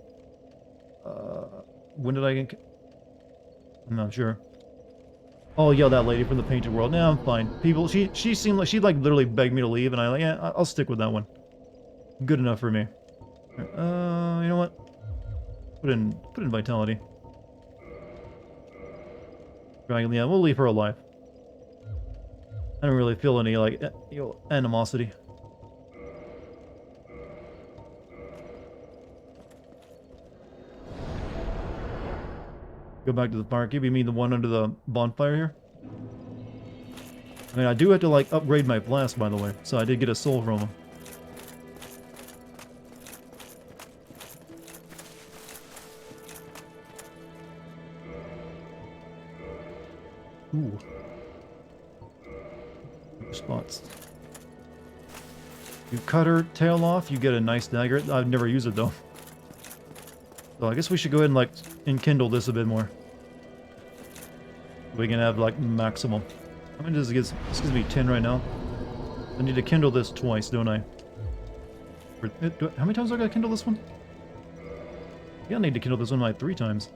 when did I get... I'm not sure. Oh, yeah, that lady from the Painted World. Nah, I'm fine. People, she seemed like... She, like, literally begged me to leave, and I, like, yeah, I'll stick with that one. Good enough for me. You know what? Put in Vitality. Dragon, yeah, we'll leave her alive. I don't really feel any, like, animosity. Go back to the fire cube. You mean the one under the bonfire here? I mean, I do have to, like, upgrade my flask, by the way. So I did get a soul from him. Ooh. Spots. You cut her tail off, you get a nice dagger. I've never used it, though. So I guess we should go ahead and, like, enkindle this a bit more. We can have, like, maximum. How many does it get? This gives me 10 right now. I need to kindle this twice, don't I? How many times do I gotta kindle this one? Yeah, I need to kindle this one like 3 times.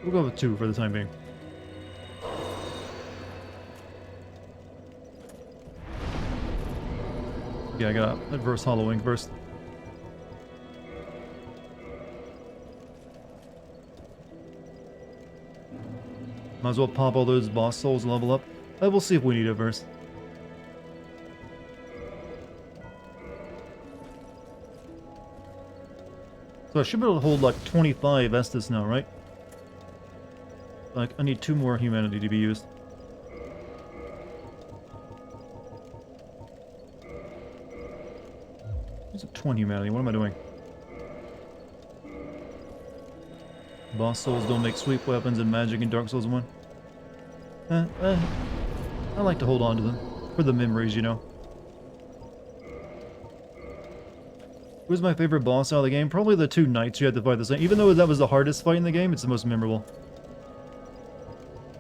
We'll go with 2 for the time being. Yeah, I gotta adverse hollowing first. Might as well pop all those boss souls and level up. We'll see if we need it first. So I should be able to hold like 25 Estus now, right? Like, I need 2 more humanity to be used. It's a 20 humanity. What am I doing? Boss souls don't make sweep weapons in Magic and Dark Souls 1. I like to hold on to them. For the memories, you know. Who's my favorite boss out of the game? Probably the 2 knights you had to fight the same. Even though that was the hardest fight in the game, it's the most memorable.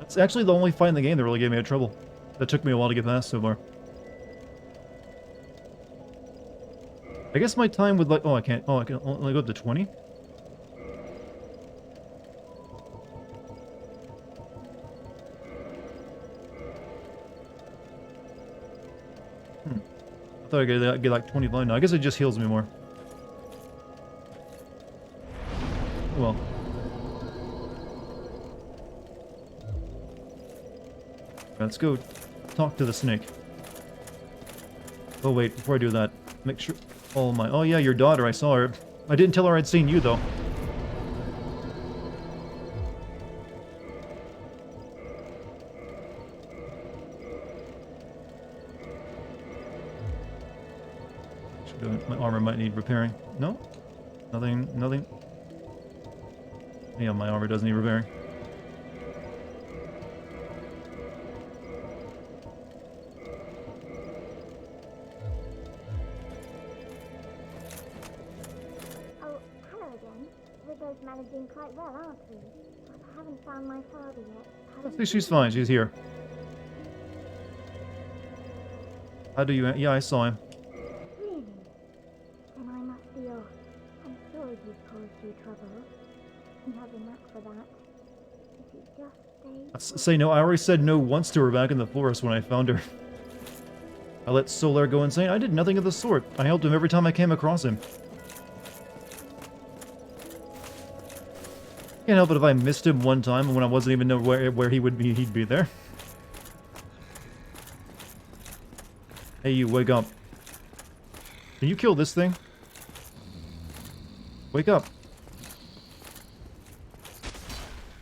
It's actually the only fight in the game that really gave me trouble. That took me a while to get past so far. I guess my time with, like... Oh, I can't... Oh, I can only go up to 20? I thought I'd get like 25. No, I guess it just heals me more. Well. Let's go talk to the snake. Oh wait, before I do that, make sure... Oh my... Oh yeah, your daughter, I saw her. I didn't tell her I'd seen you though. My armor might need repairing. No? Nothing? Yeah, my armor doesn't need repairing. Oh, hello again. We're both managing quite well, aren't we? But I haven't found my father yet. I think she's fine. She's here. How do you... Yeah, I saw him. Really? Then I must be off. I'm sorry he's caused you trouble. You have a knack for that. If you just stay say no. I already said no once to her back in the forest when I found her. I let Solar go insane. I did nothing of the sort. I helped him every time I came across him. Can't help it if I missed him one time when I wasn't even know where he would be. He'd be there. Hey, you, wake up. Can you kill this thing? Wake up.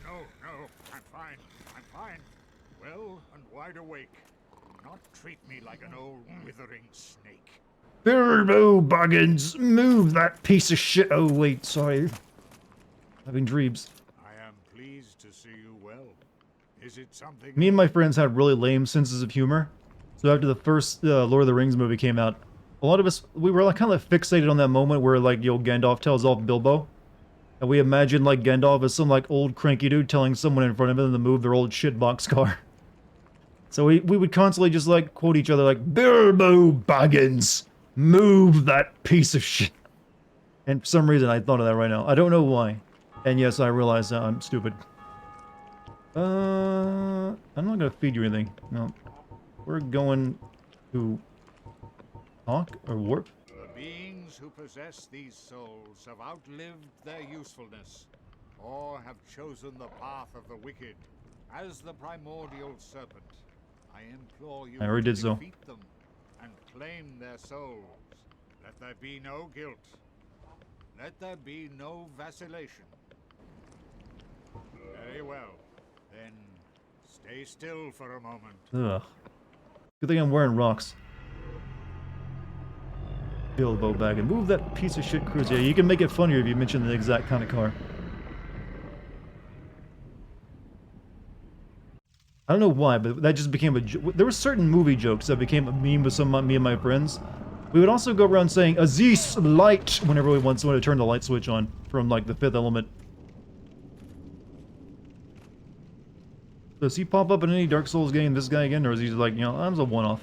No, I'm fine. I'm fine. Well and wide awake. Do not treat me like an old withering snake. Bilbo Baggins, move that piece of shit. Oh, wait, sorry. Having dreams. I am pleased to see you well. Is it something... Me and my friends had really lame senses of humor. So after the first Lord of the Rings movie came out, a lot of us, we were like kind of fixated on that moment where like, Gandalf tells off Bilbo. And we imagined like Gandalf as some like old cranky dude telling someone in front of him to move their old shitbox car. So we would constantly just like quote each other like, Bilbo Baggins, move that piece of shit. And for some reason I thought of that right now. I don't know why. And yes, I realize I'm stupid. I'm not gonna feed you anything. No. We're going to talk or warp. The beings who possess these souls have outlived their usefulness, or have chosen the path of the wicked, as the primordial serpent. I implore you I already did to so. defeat them and claim their souls. Let there be no guilt. Let there be no vacillation. Very well. Then stay still for a moment. Ugh. Good thing I'm wearing rocks. Bilbo Baggins. Move that piece of shit cruiser. Yeah, you can make it funnier if you mention the exact kind of car. I don't know why, but that just became a joke. There were certain movie jokes that became a meme with me and my friends. We would also go around saying, Aziz, light, whenever we want someone to turn the light switch on from, like, the Fifth Element. Does he pop up in any Dark Souls game, this guy again, or is he just like, I'm a one-off?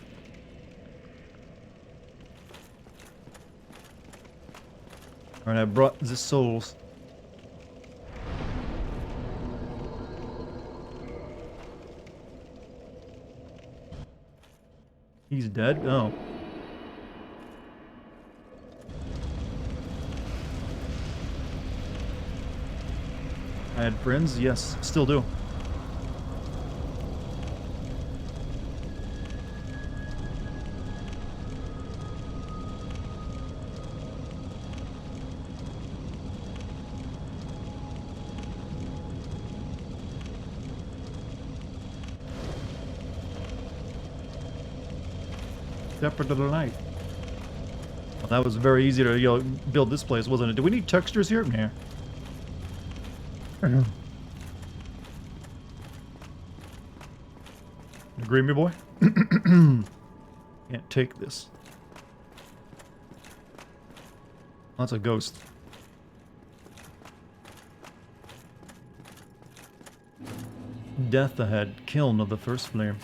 Alright, I brought the souls. He's dead? Oh. I had friends? Yes, still do. Separate to the light. Well, that was very easy to build this place, wasn't it? Do we need textures here? Yeah. Agree, me boy? Can't take this. That's a ghost. Death ahead. Kiln of the first flame.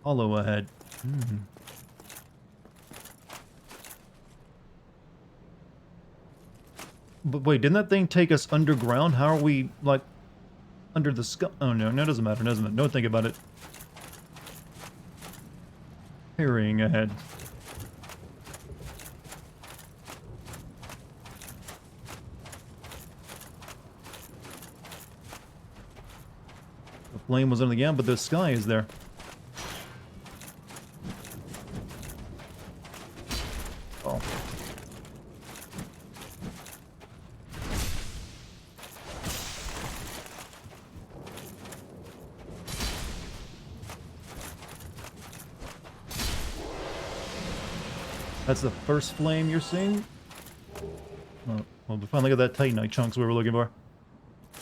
Hollow ahead. But wait, didn't that thing take us underground? How are we, like, under the sky? Oh no, no, doesn't matter, doesn't it? Don't think about it. Carrying ahead. The flame was under the ground, but the sky is there. Oh. That's the first flame you're seeing? Oh, well, we finally got that Titanite chunks we were looking for.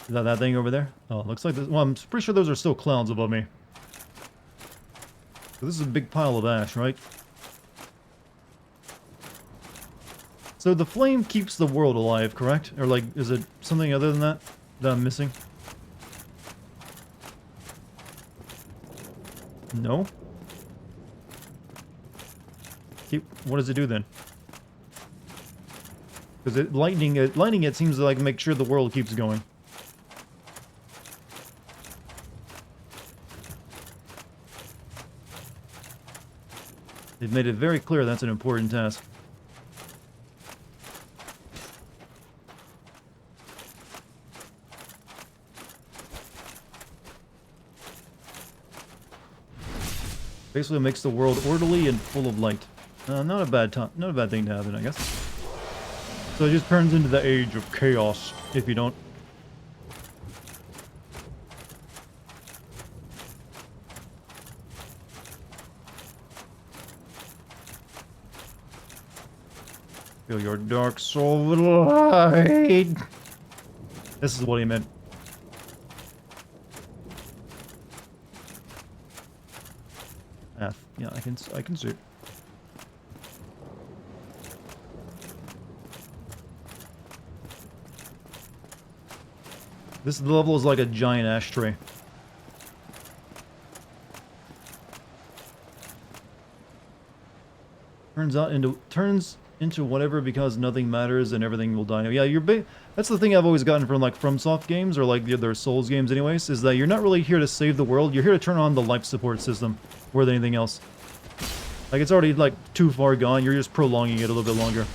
Is that that thing over there? Oh, looks like this. Well, I'm pretty sure those are still clouds above me. So this is a big pile of ash, right? So the flame keeps the world alive, correct? Or like, is it something other than that that I'm missing? No? What does it do then? Because lighting it seems to like make sure the world keeps going. They've made it very clear that's an important task. Basically makes the world orderly and full of light. Not a bad thing to happen, I guess. So it just turns into the age of chaos if you don't. Feel your dark soul with light. This is what he meant. Yeah, I can see it. This level is like a giant ashtray. Turns into whatever because nothing matters and everything will die. Yeah, that's the thing I've always gotten from like FromSoft games or like the other Souls games anyways, is that you're not really here to save the world, you're here to turn on the life support system more than anything else. Like it's already like too far gone, you're just prolonging it a little bit longer.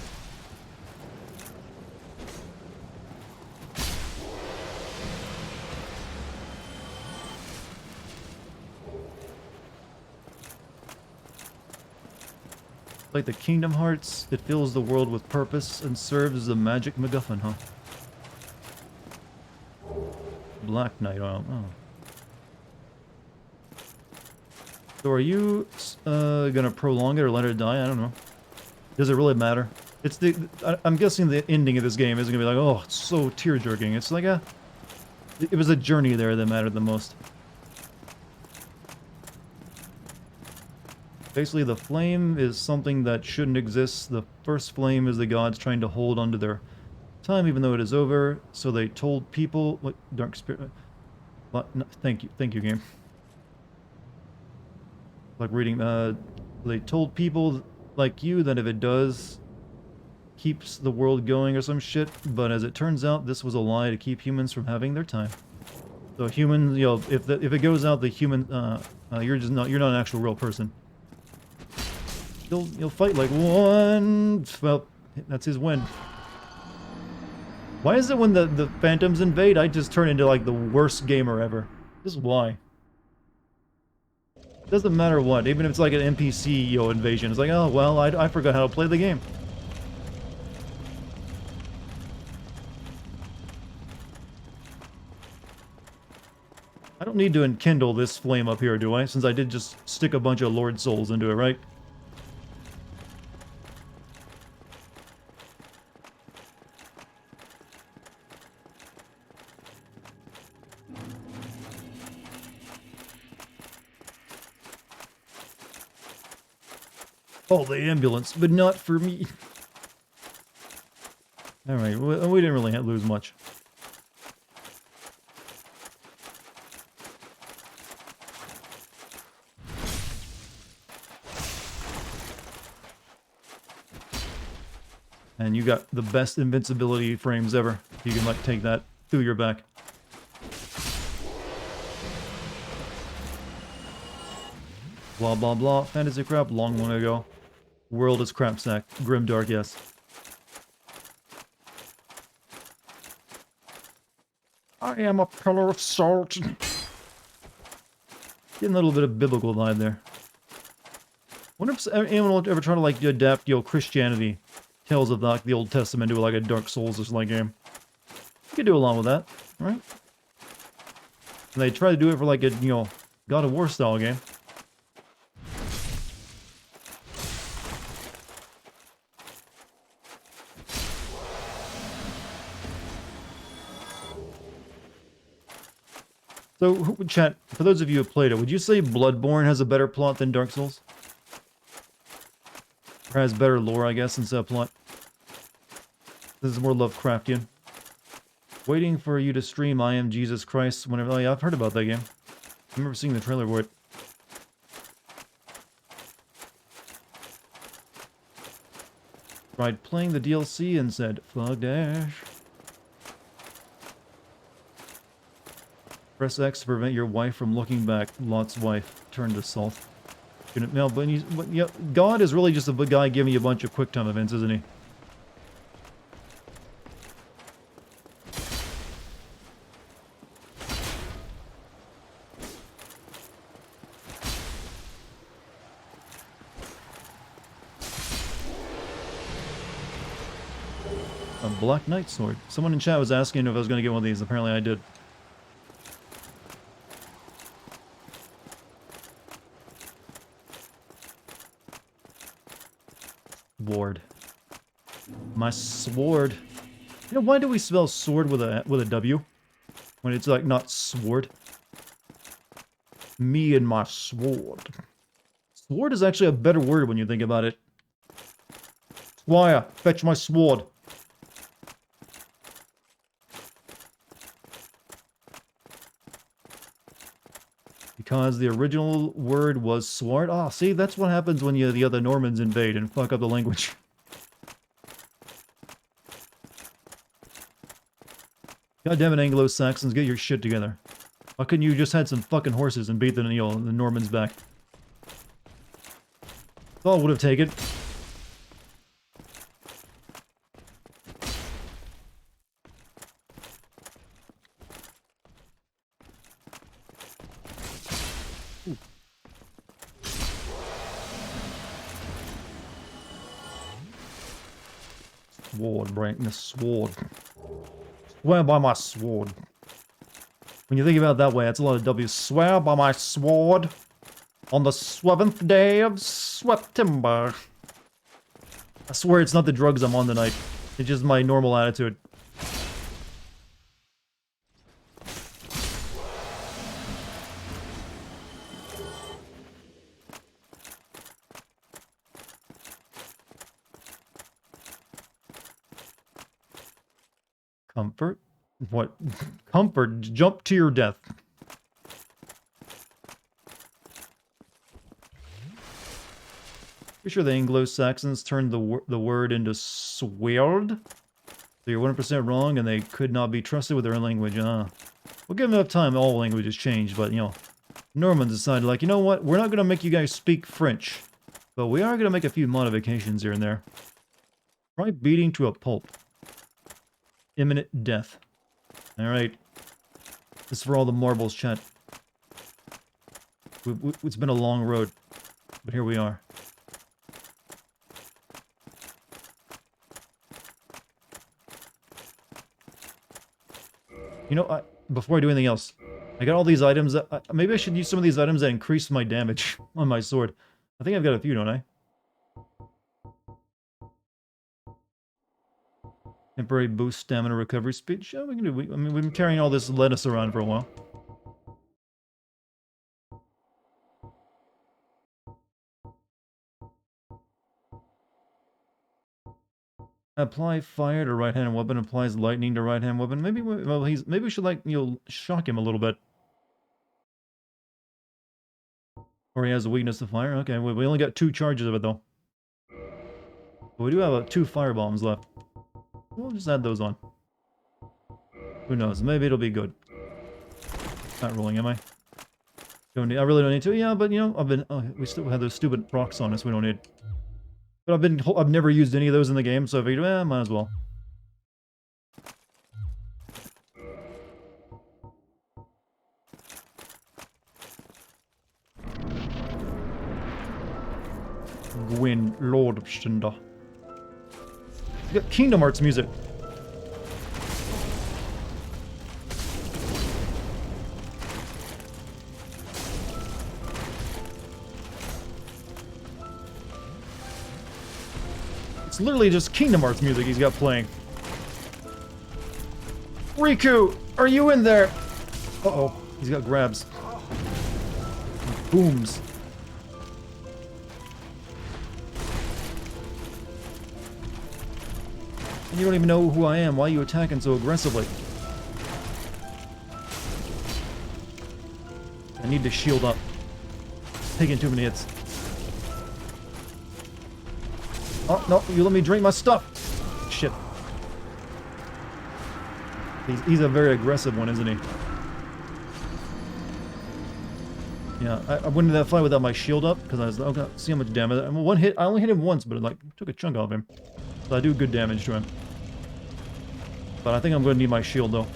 Like the Kingdom Hearts, it fills the world with purpose and serves as a magic MacGuffin, huh? Black Knight, oh. So are you gonna prolong it or let it die? I don't know. Does it really matter? It's I'm guessing the ending of this game isn't gonna be like, oh, it's so tear-jerking. It's like it was a journey there that mattered the most. Basically, the flame is something that shouldn't exist. The first flame is the gods trying to hold onto their time, even though it is over. So they told people, what dark spirit? What? No, thank you, game. Like reading. They told people like you that if it does, keeps the world going or some shit. But as it turns out, this was a lie to keep humans from having their time. So humans, you know, if it goes out, the human, you're not an actual real person. You'll fight like one. Well, that's his win. Why is it when the phantoms invade, I just turn into like the worst gamer ever? Just why? Doesn't matter what, even if it's like an NPC, you know, invasion. It's like, oh well, I forgot how to play the game. I don't need to enkindle this flame up here, do I? Since I did just stick a bunch of Lord Souls into it, right? Oh, the ambulance, but not for me. Alright, we didn't really lose much. And you got the best invincibility frames ever. You can, like, take that through your back. Blah, blah, blah. Fantasy crap, long one ago. World is crapsack. Grimdark, yes. I am a pillar of salt. Getting a little bit of biblical vibe there. Wonder if anyone will ever try to, like, adapt, you know, Christianity. Tales of like the Old Testament to like a Dark Souls-like game. You could do a lot with that, right? And they try to do it for like a, you know, God of War style game. So, chat, for those of you who played it, would you say Bloodborne has a better plot than Dark Souls? Or has better lore, I guess, instead of plot? This is more Lovecraftian. Waiting for you to stream I Am Jesus Christ whenever... Oh yeah, I've heard about that game. I remember seeing the trailer for it. Tried playing the DLC and said, fuck dash. Press X to prevent your wife from looking back. Lot's wife turned to salt. No, but yeah, God is really just a guy giving you a bunch of quick time events, isn't he? A Black Knight sword. Someone in chat was asking if I was going to get one of these. Apparently I did. Sword. My sword. You know, why do we spell sword with a W? When it's like not sword. Me and my sword. Sword is actually a better word when you think about it. Squire, fetch my sword. Because the original word was sword. Ah, see, that's what happens when the other Normans invade and fuck up the language. Goddamn it, Anglo-Saxons, get your shit together. Why couldn't you just had some fucking horses and beat the Normans back? That's all it would have taken. Sword, breaking the sword. Swear by my sword. When you think about it that way, that's a lot of W's. Swear by my sword on the 7th day of September. I swear it's not the drugs I'm on tonight. It's just my normal attitude. Comfort? What? Comfort? Jump to your death. Pretty sure the Anglo-Saxons turned the word into sword. So you're 100% wrong, and they could not be trusted with their language. We'll give them enough time, all languages change, but, you know, Normans decided, like, you know what? We're not going to make you guys speak French, but we are going to make a few modifications here and there. Try beating to a pulp. Imminent death. Alright. This is for all the marbles, chat. It's been a long road, but here we are. You know, before I do anything else, I got all these items that... maybe I should use some of these items that increase my damage on my sword. I think I've got a few, don't I? Temporary boost stamina recovery speed. Sure, we can do. I mean, we've been carrying all this lettuce around for a while. Apply fire to right-hand weapon. Applies lightning to right-hand weapon. Maybe, well, maybe we should, like, you know, shock him a little bit. Or he has a weakness to fire. Okay, we only got 2 charges of it though. But we do have 2 fire bombs left. We'll just add those on. Who knows? Maybe it'll be good. Not rolling, am I? Don't need, I really don't need to. Yeah, but you know, I've been. Oh, we still have those stupid procs on us. We don't need. But I've never used any of those in the game, so I figured, might as well. Gwyn Lordstender. You got Kingdom Hearts music. It's literally just Kingdom Hearts music he's got playing. Riku, are you in there? Uh-oh, he's got grabs. Booms. And you don't even know who I am. Why are you attacking so aggressively? I need to shield up. Taking too many hits. Oh, no, you let me drink my stuff. Shit. He's a very aggressive one, isn't he? Yeah, I went into that fight without my shield up because I was okay, see how much damage. I mean, one hit, I only hit him once, but it like took a chunk off him. So I do good damage to him. But I think I'm going to need my shield though.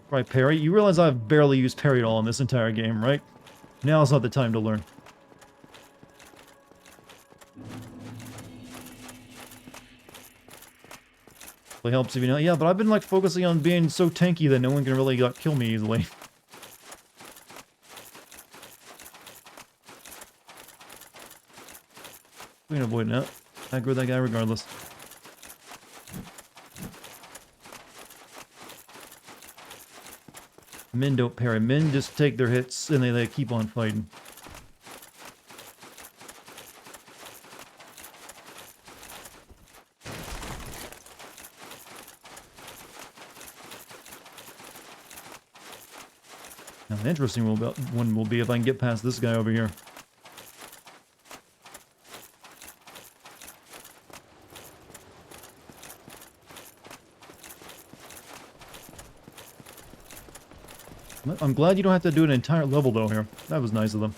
Right, parry. You realize I've barely used parry at all in this entire game, right? Now's not the time to learn. It helps if you know. Yeah, but I've been like focusing on being so tanky that no one can really kill me easily. We can avoid that. Aggro that guy regardless. Men don't parry. Men just take their hits and they keep on fighting. Now, the interesting one will be if I can get past this guy over here. I'm glad you don't have to do an entire level though here. That was nice of them.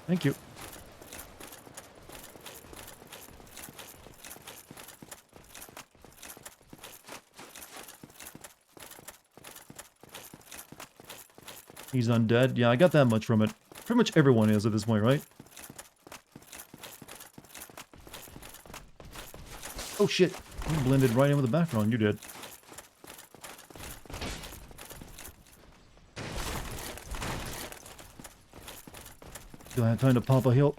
Thank you. He's undead. Yeah, I got that much from it. Pretty much everyone is at this point, right? Oh shit. You blended right in with the background. You did. Do I have time to pop a heal?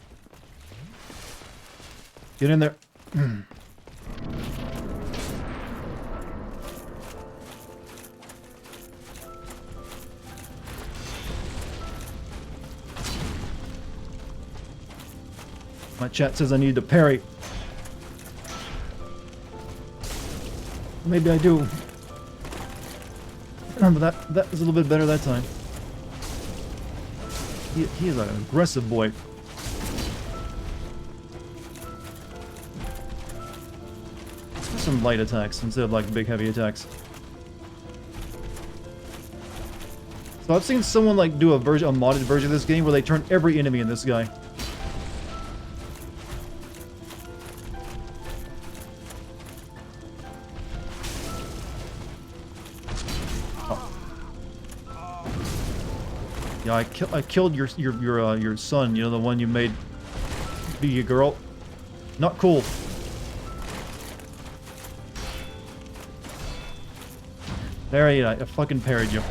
Get in there. My chat says I need to parry. Maybe I do. But that was a little bit better that time. He is an aggressive boy. Some light attacks instead of like big heavy attacks. So I've seen someone like do a modded version of this game where they turn every enemy in this guy. Yeah, I killed your son. You know, the one you made be a girl. Not cool. There, I fucking parried you.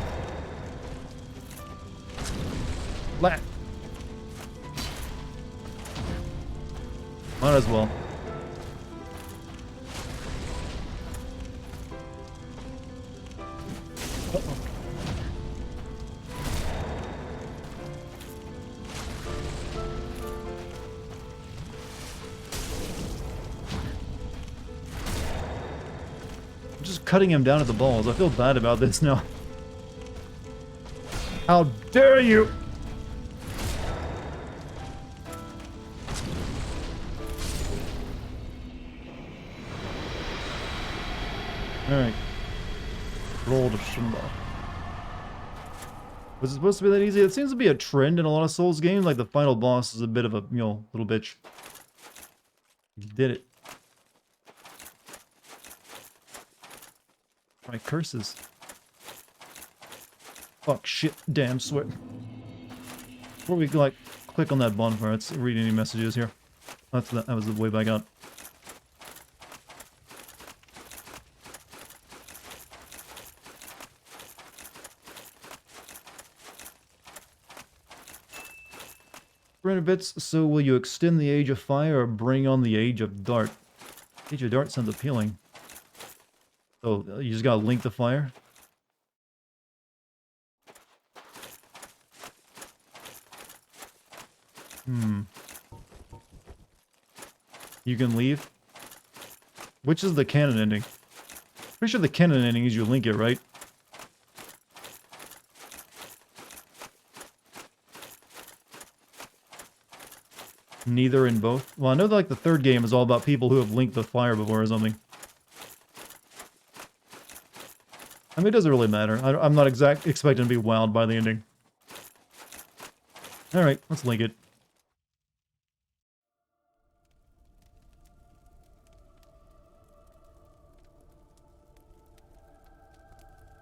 Might as well. Cutting him down at the balls. I feel bad about this now. How dare you! Alright. Roll to Shimba. Was it supposed to be that easy? It seems to be a trend in a lot of Souls games. Like the final boss is a bit of a, you know, little bitch. You did it. My curses. Fuck, shit, damn, sweat. Before we like click on that bonfire, let's read any messages here. That was the wave I got. Bits, so will you extend the Age of Fire or bring on the Age of Dart? Age of Dart sounds appealing. So, you just gotta link the fire? You can leave? Which is the canon ending? Pretty sure the canon ending is you link it, right? Neither in both? Well, I know that, like, the third game is all about people who have linked the fire before or something. I mean, it doesn't really matter. I'm not expecting to be wowed by the ending. Alright, let's link it.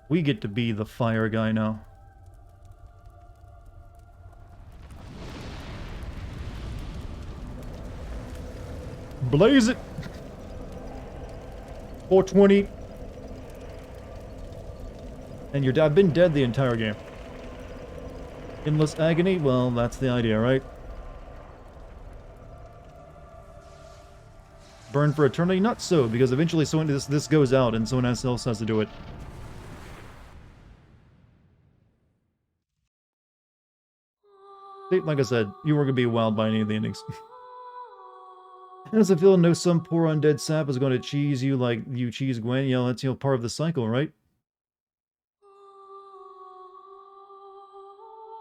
We get to be the fire guy now. Blaze it! 420. And I've been dead the entire game. Endless agony? Well, that's the idea, right? Burn for eternity? Not so, because eventually this goes out and someone else has to do it. See, like I said, you weren't going to be wowed by any of the endings. How does it feel to know some poor undead sap is going to cheese you like you cheese Gwen? You know, that's, part of the cycle, right?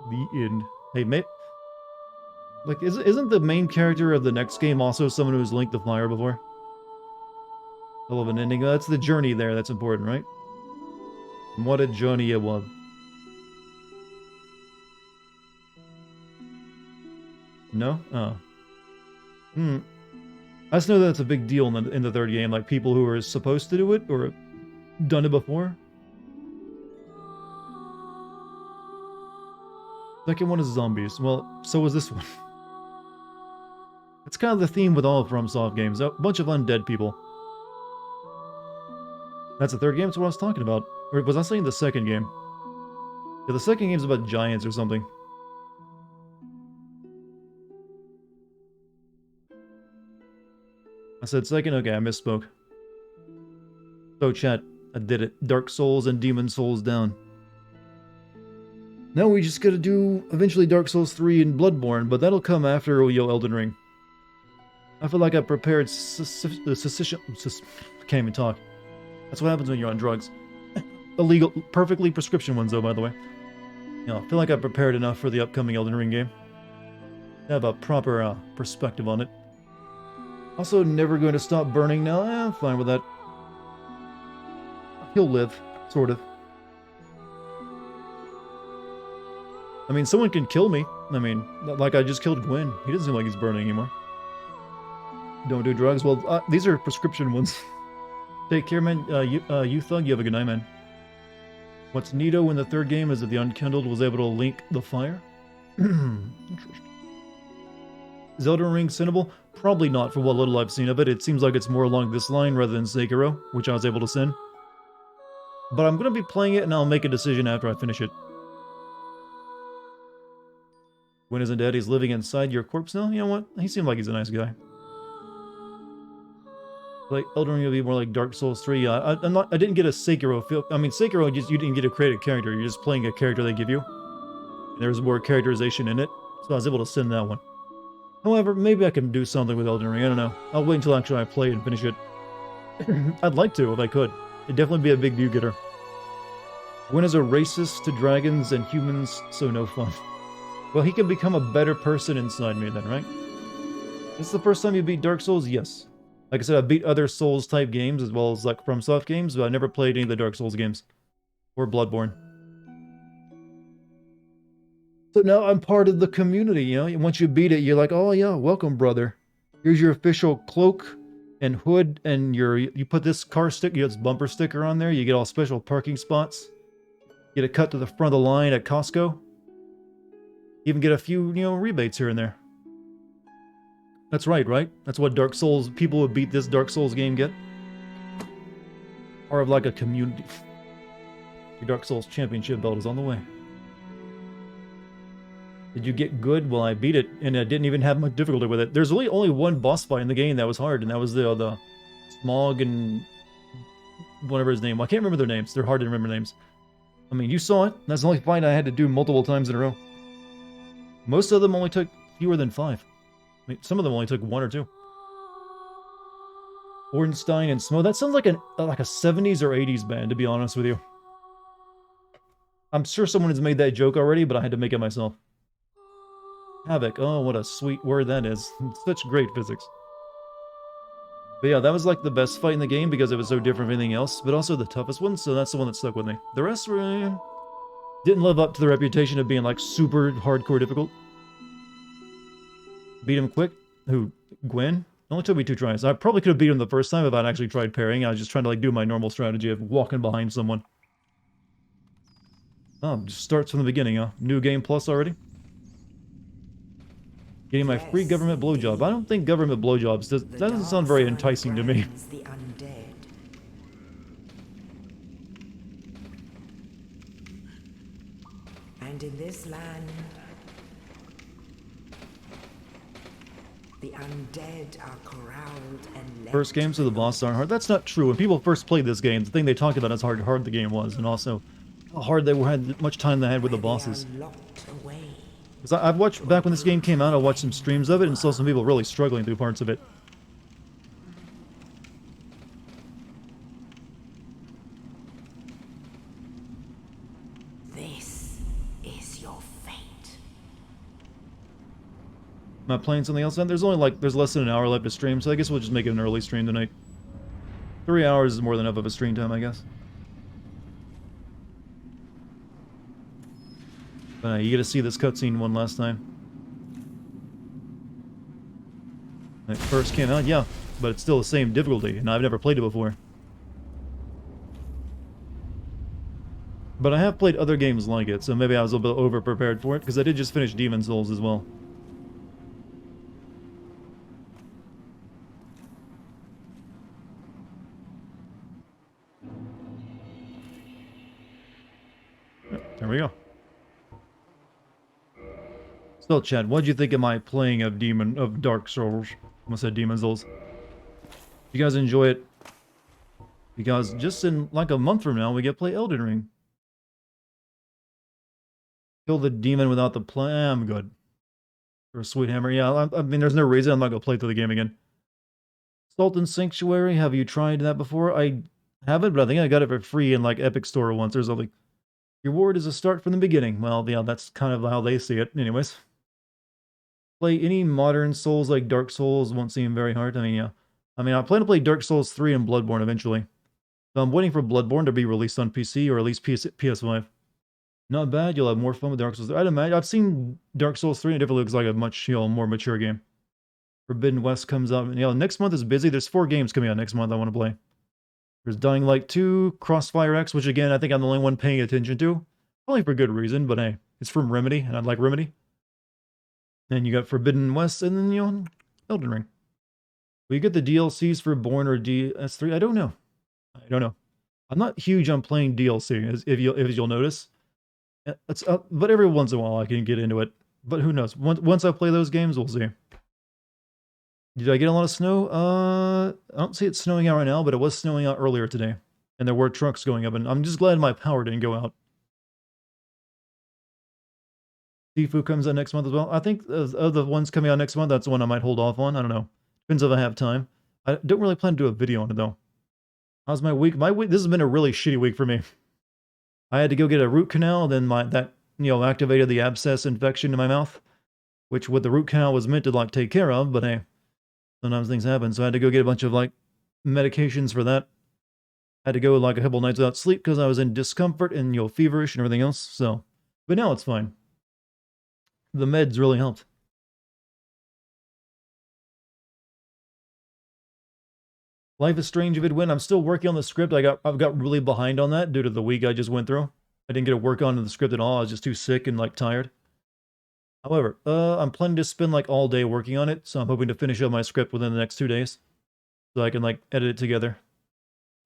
The end. Hey, mate. Like, isn't the main character of the next game also someone who's linked the fire before? Hell of an ending. That's the journey there that's important, right? And what a journey it was. No? Oh. I just know that's a big deal in the third game, like people who are supposed to do it or have done it before. Second one is zombies. Well, so was this one. It's kind of the theme with all FromSoft games. A bunch of undead people. That's the third game? That's what I was talking about. Or was I saying the second game? Yeah, the second game's about giants or something. I said second? Okay, I misspoke. So chat, I did it. Dark Souls and Demon Souls down. Now we just gotta do, eventually, Dark Souls 3 and Bloodborne, but that'll come after Elden Ring. I feel like I prepared can't even talk. That's what happens when you're on drugs. Illegal, perfectly prescription ones though, by the way. I feel like I prepared enough for the upcoming Elden Ring game. I have a proper perspective on it. Also, never going to stop burning now. I'm fine with that. He'll live, sort of. I mean, someone can kill me. I mean, like I just killed Gwen. He doesn't seem like he's burning anymore. Don't do drugs. Well, these are prescription ones. Take care, man. You thug. You have a good night, man. What's neato in the third game is that the Unkindled was able to link the fire. Interesting. Is Elden Ring sinnable? Probably not for what little I've seen of it. It seems like it's more along this line rather than Sekiro, which I was able to sin. But I'm going to be playing it and I'll make a decision after I finish it. Gwen isn't dead, he's living inside your corpse now? You know what? He seemed like he's a nice guy. Like, Elden Ring will be more like Dark Souls 3. I didn't get a Sekiro feel. I mean, Sekiro, you didn't get to create a character. You're just playing a character they give you. And there's more characterization in it. So I was able to send that one. However, maybe I can do something with Elden Ring. I don't know. I'll wait until actually I play and finish it. I'd like to, if I could. It'd definitely be a big view getter. Gwen is a racist to dragons and humans, so no fun. Well, he can become a better person inside me then, right? This is the first time you beat Dark Souls? Yes. Like I said, I beat other Souls-type games as well as like FromSoft games, but I never played any of the Dark Souls games. Or Bloodborne. So now I'm part of the community, you know? Once you beat it, you're like, oh yeah, welcome, brother. Here's your official cloak and hood, and you put this car stick, you have this bumper sticker on there, you get all special parking spots. You get a cut to the front of the line at Costco. Even get a few, rebates here and there. That's right? That's what Dark Souls, people who beat this Dark Souls game get. Part of like a community. Your Dark Souls Championship belt is on the way. Did you get good? Well, I beat it, and I didn't even have much difficulty with it. There's really only one boss fight in the game that was hard, and that was the Smog and whatever his name. Well, I can't remember their names. They're hard to remember names. I mean, you saw it. That's the only fight I had to do multiple times in a row. Most of them only took fewer than 5. I mean, some of them only took 1 or 2. Ornstein and Smo. That sounds like a 70s or 80s band, to be honest with you. I'm sure someone has made that joke already, but I had to make it myself. Havoc. Oh, what a sweet word that is. Such great physics. But yeah, that was like the best fight in the game because it was so different from anything else, but also the toughest one, so that's the one that stuck with me. The rest were, didn't live up to the reputation of being like super hardcore difficult. Beat him quick. Who? Gwen? It only took me 2 tries. I probably could have beat him the first time if I'd actually tried parrying. I was just trying to like do my normal strategy of walking behind someone. Oh, just starts from the beginning, huh? New game plus already? Getting my free government blowjob. I don't think government blowjobs that doesn't sound very enticing to me. The undead. And in this land, the undead are corralled and left. First games of the boss aren't hard. That's not true. When people first played this game, the thing they talked about is how hard the game was, and also how hard they had much time they had with the bosses. Locked away. Because I've watched, back when this game came out, I watched some streams of it and saw some people really struggling through parts of it. This is your fate. Am I playing something else? There's only like, there's less than an hour left to stream, so I guess we'll just make it an early stream tonight. 3 hours is more than enough of a stream time, I guess. You get to see this cutscene one last time. When it first came out, yeah, but it's still the same difficulty, and I've never played it before. But I have played other games like it, so maybe I was a little bit over-prepared for it, because I did just finish Demon's Souls as well. There we go. Still, Chad, what'd you think of my playing of Dark Souls? Almost said Demon's Souls. You guys enjoy it? Because just in like a month from now, we get to play Elden Ring. Kill the demon without the plan. I'm good. For a sweet hammer. Yeah, I mean, there's no reason I'm not going to play through the game again. Sultan Sanctuary, have you tried that before? I haven't, but I think I got it for free in like Epic Store once. There's like, reward is a start from the beginning. Well, yeah, that's kind of how they see it. Anyways. Play any modern Souls like Dark Souls won't seem very hard. I mean, yeah. I mean, I plan to play Dark Souls 3 and Bloodborne eventually. So I'm waiting for Bloodborne to be released on PC or at least PS5. Not bad. You'll have more fun with Dark Souls 3. I'd imagine. I've seen Dark Souls 3 and it definitely looks like a much, more mature game. Forbidden West comes out. Next month is busy. There's 4 games coming out next month I want to play. There's Dying Light 2, Crossfire X, which again, I think I'm the only one paying attention to. Probably for good reason, but hey, it's from Remedy, and I like Remedy. Then you got Forbidden West, and then, Elden Ring. Will you get the DLCs for Born or DS3? I don't know. I don't know. I'm not huge on playing DLC, if you'll notice. But every once in a while I can get into it. But who knows? Once I play those games, we'll see. Did I get a lot of snow? I don't see it snowing out right now, but it was snowing out earlier today. And there were trucks going up, and I'm just glad my power didn't go out. Sifu comes out next month as well. I think of the ones coming out next month, that's the one I might hold off on. I don't know. Depends if I have time. I don't really plan to do a video on it, though. How's my week? This has been a really shitty week for me. I had to go get a root canal, then that activated the abscess infection in my mouth, which what the root canal was meant to, like, take care of, but hey, sometimes things happen. So I had to go get a bunch of, like, medications for that. I had to go, like, a couple nights without sleep because I was in discomfort and, feverish and everything else, so. But now it's fine. The meds really helped. Life is Strange if it win. I'm still working on the script. I've got really behind on that due to the week I just went through. I didn't get to work on the script at all. I was just too sick and like tired. However, I'm planning to spend like all day working on it, so I'm hoping to finish up my script within the next 2 days, so I can like edit it together.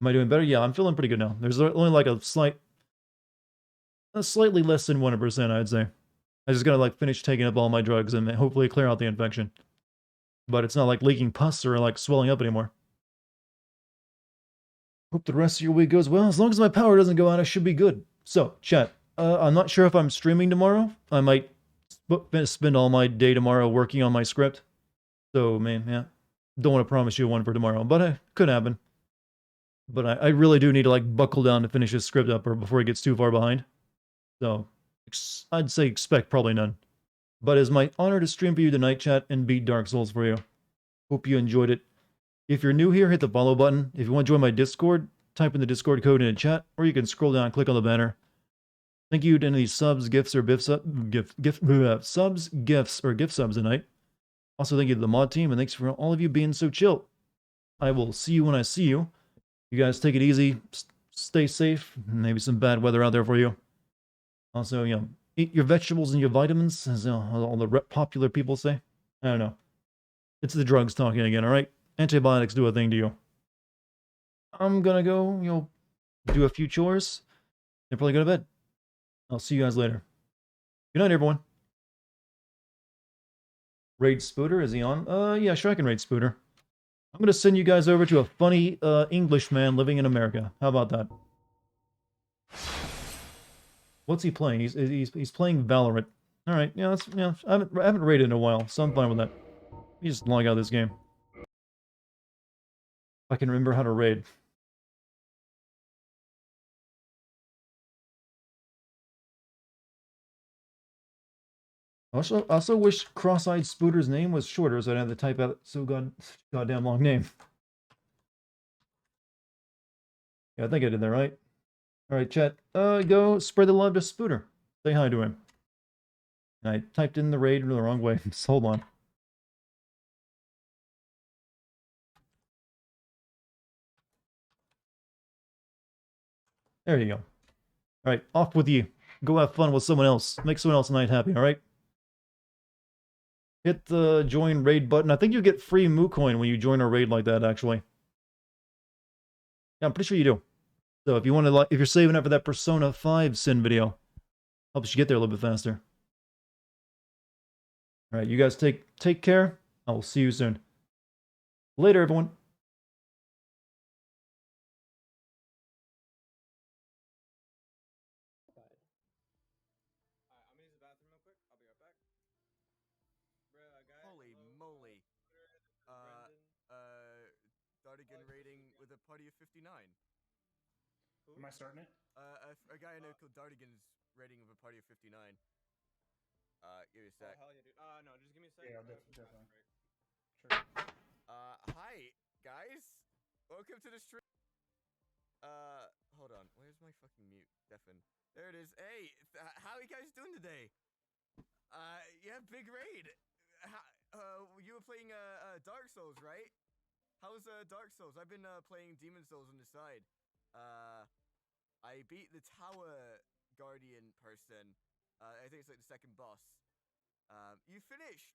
Am I doing better? Yeah, I'm feeling pretty good now. There's only like a slightly less than 1%, I'd say. I just gotta like finish taking up all my drugs and hopefully clear out the infection. But it's not like leaking pus or like swelling up anymore. Hope the rest of your week goes well. As long as my power doesn't go out, I should be good. So, chat, I'm not sure if I'm streaming tomorrow. I might spend all my day tomorrow working on my script. So, man, yeah. Don't want to promise you one for tomorrow, but it could happen. But I really do need to like buckle down to finish this script up or before it gets too far behind. So, I'd say expect probably none. But it's my honor to stream for you tonight, chat, and beat Dark Souls for you. Hope you enjoyed it. If you're new here, hit the follow button. If you want to join my Discord, type in the Discord code in the chat, or you can scroll down and click on the banner. Thank you to any subs, gifts, or subs, gifts, or gift subs tonight. Also, thank you to the mod team, and thanks for all of you being so chill. I will see you when I see you. You guys take it easy, stay safe. Maybe some bad weather out there for you. Also, eat your vegetables and your vitamins, as all the popular people say. I don't know. It's the drugs talking again, alright? Antibiotics do a thing to you. I'm gonna go, do a few chores, and probably go to bed. I'll see you guys later. Good night, everyone. Raid Spooter, is he on? Yeah, sure, I can raid Spooter. I'm gonna send you guys over to a funny English man living in America. How about that? What's he playing? He's playing Valorant. All right, yeah, I haven't raided in a while, so I'm fine with that. Let me just log out of this game. If I can remember how to raid. I also wish Cross-Eyed Spooter's name was shorter, so I didn't have to type out so goddamn long name. Yeah, I think I did that right. Alright, chat. Go spread the love to Spooter. Say hi to him. I typed in the raid the wrong way. Just hold on. There you go. Alright, off with you. Go have fun with someone else. Make someone else's night happy, alright? Hit the join raid button. I think you get free Moo Coin when you join a raid like that, actually. Yeah, I'm pretty sure you do. So if you want to, if you're saving up for that Persona 5 Sin video, helps you get there a little bit faster. All right, you guys take care. I will see you soon. Later, everyone. Holy moly. Dartigan rating with a party of 59. Am I starting it? A guy I know called Dartigan's rating with a party of 59. Give me a sec. Oh, hell yeah, dude. No, just give me a sec. Yeah, definitely. Sure. Hi, guys. Welcome to the stream. Hold on. Where's my fucking mute? Deafen. There it is. Hey, how are you guys doing today? Yeah, big raid. You were playing, Dark Souls, right? How's, Dark Souls? I've been, playing Demon Souls on the side. I beat the Tower Guardian person. I think it's like the second boss. You finished?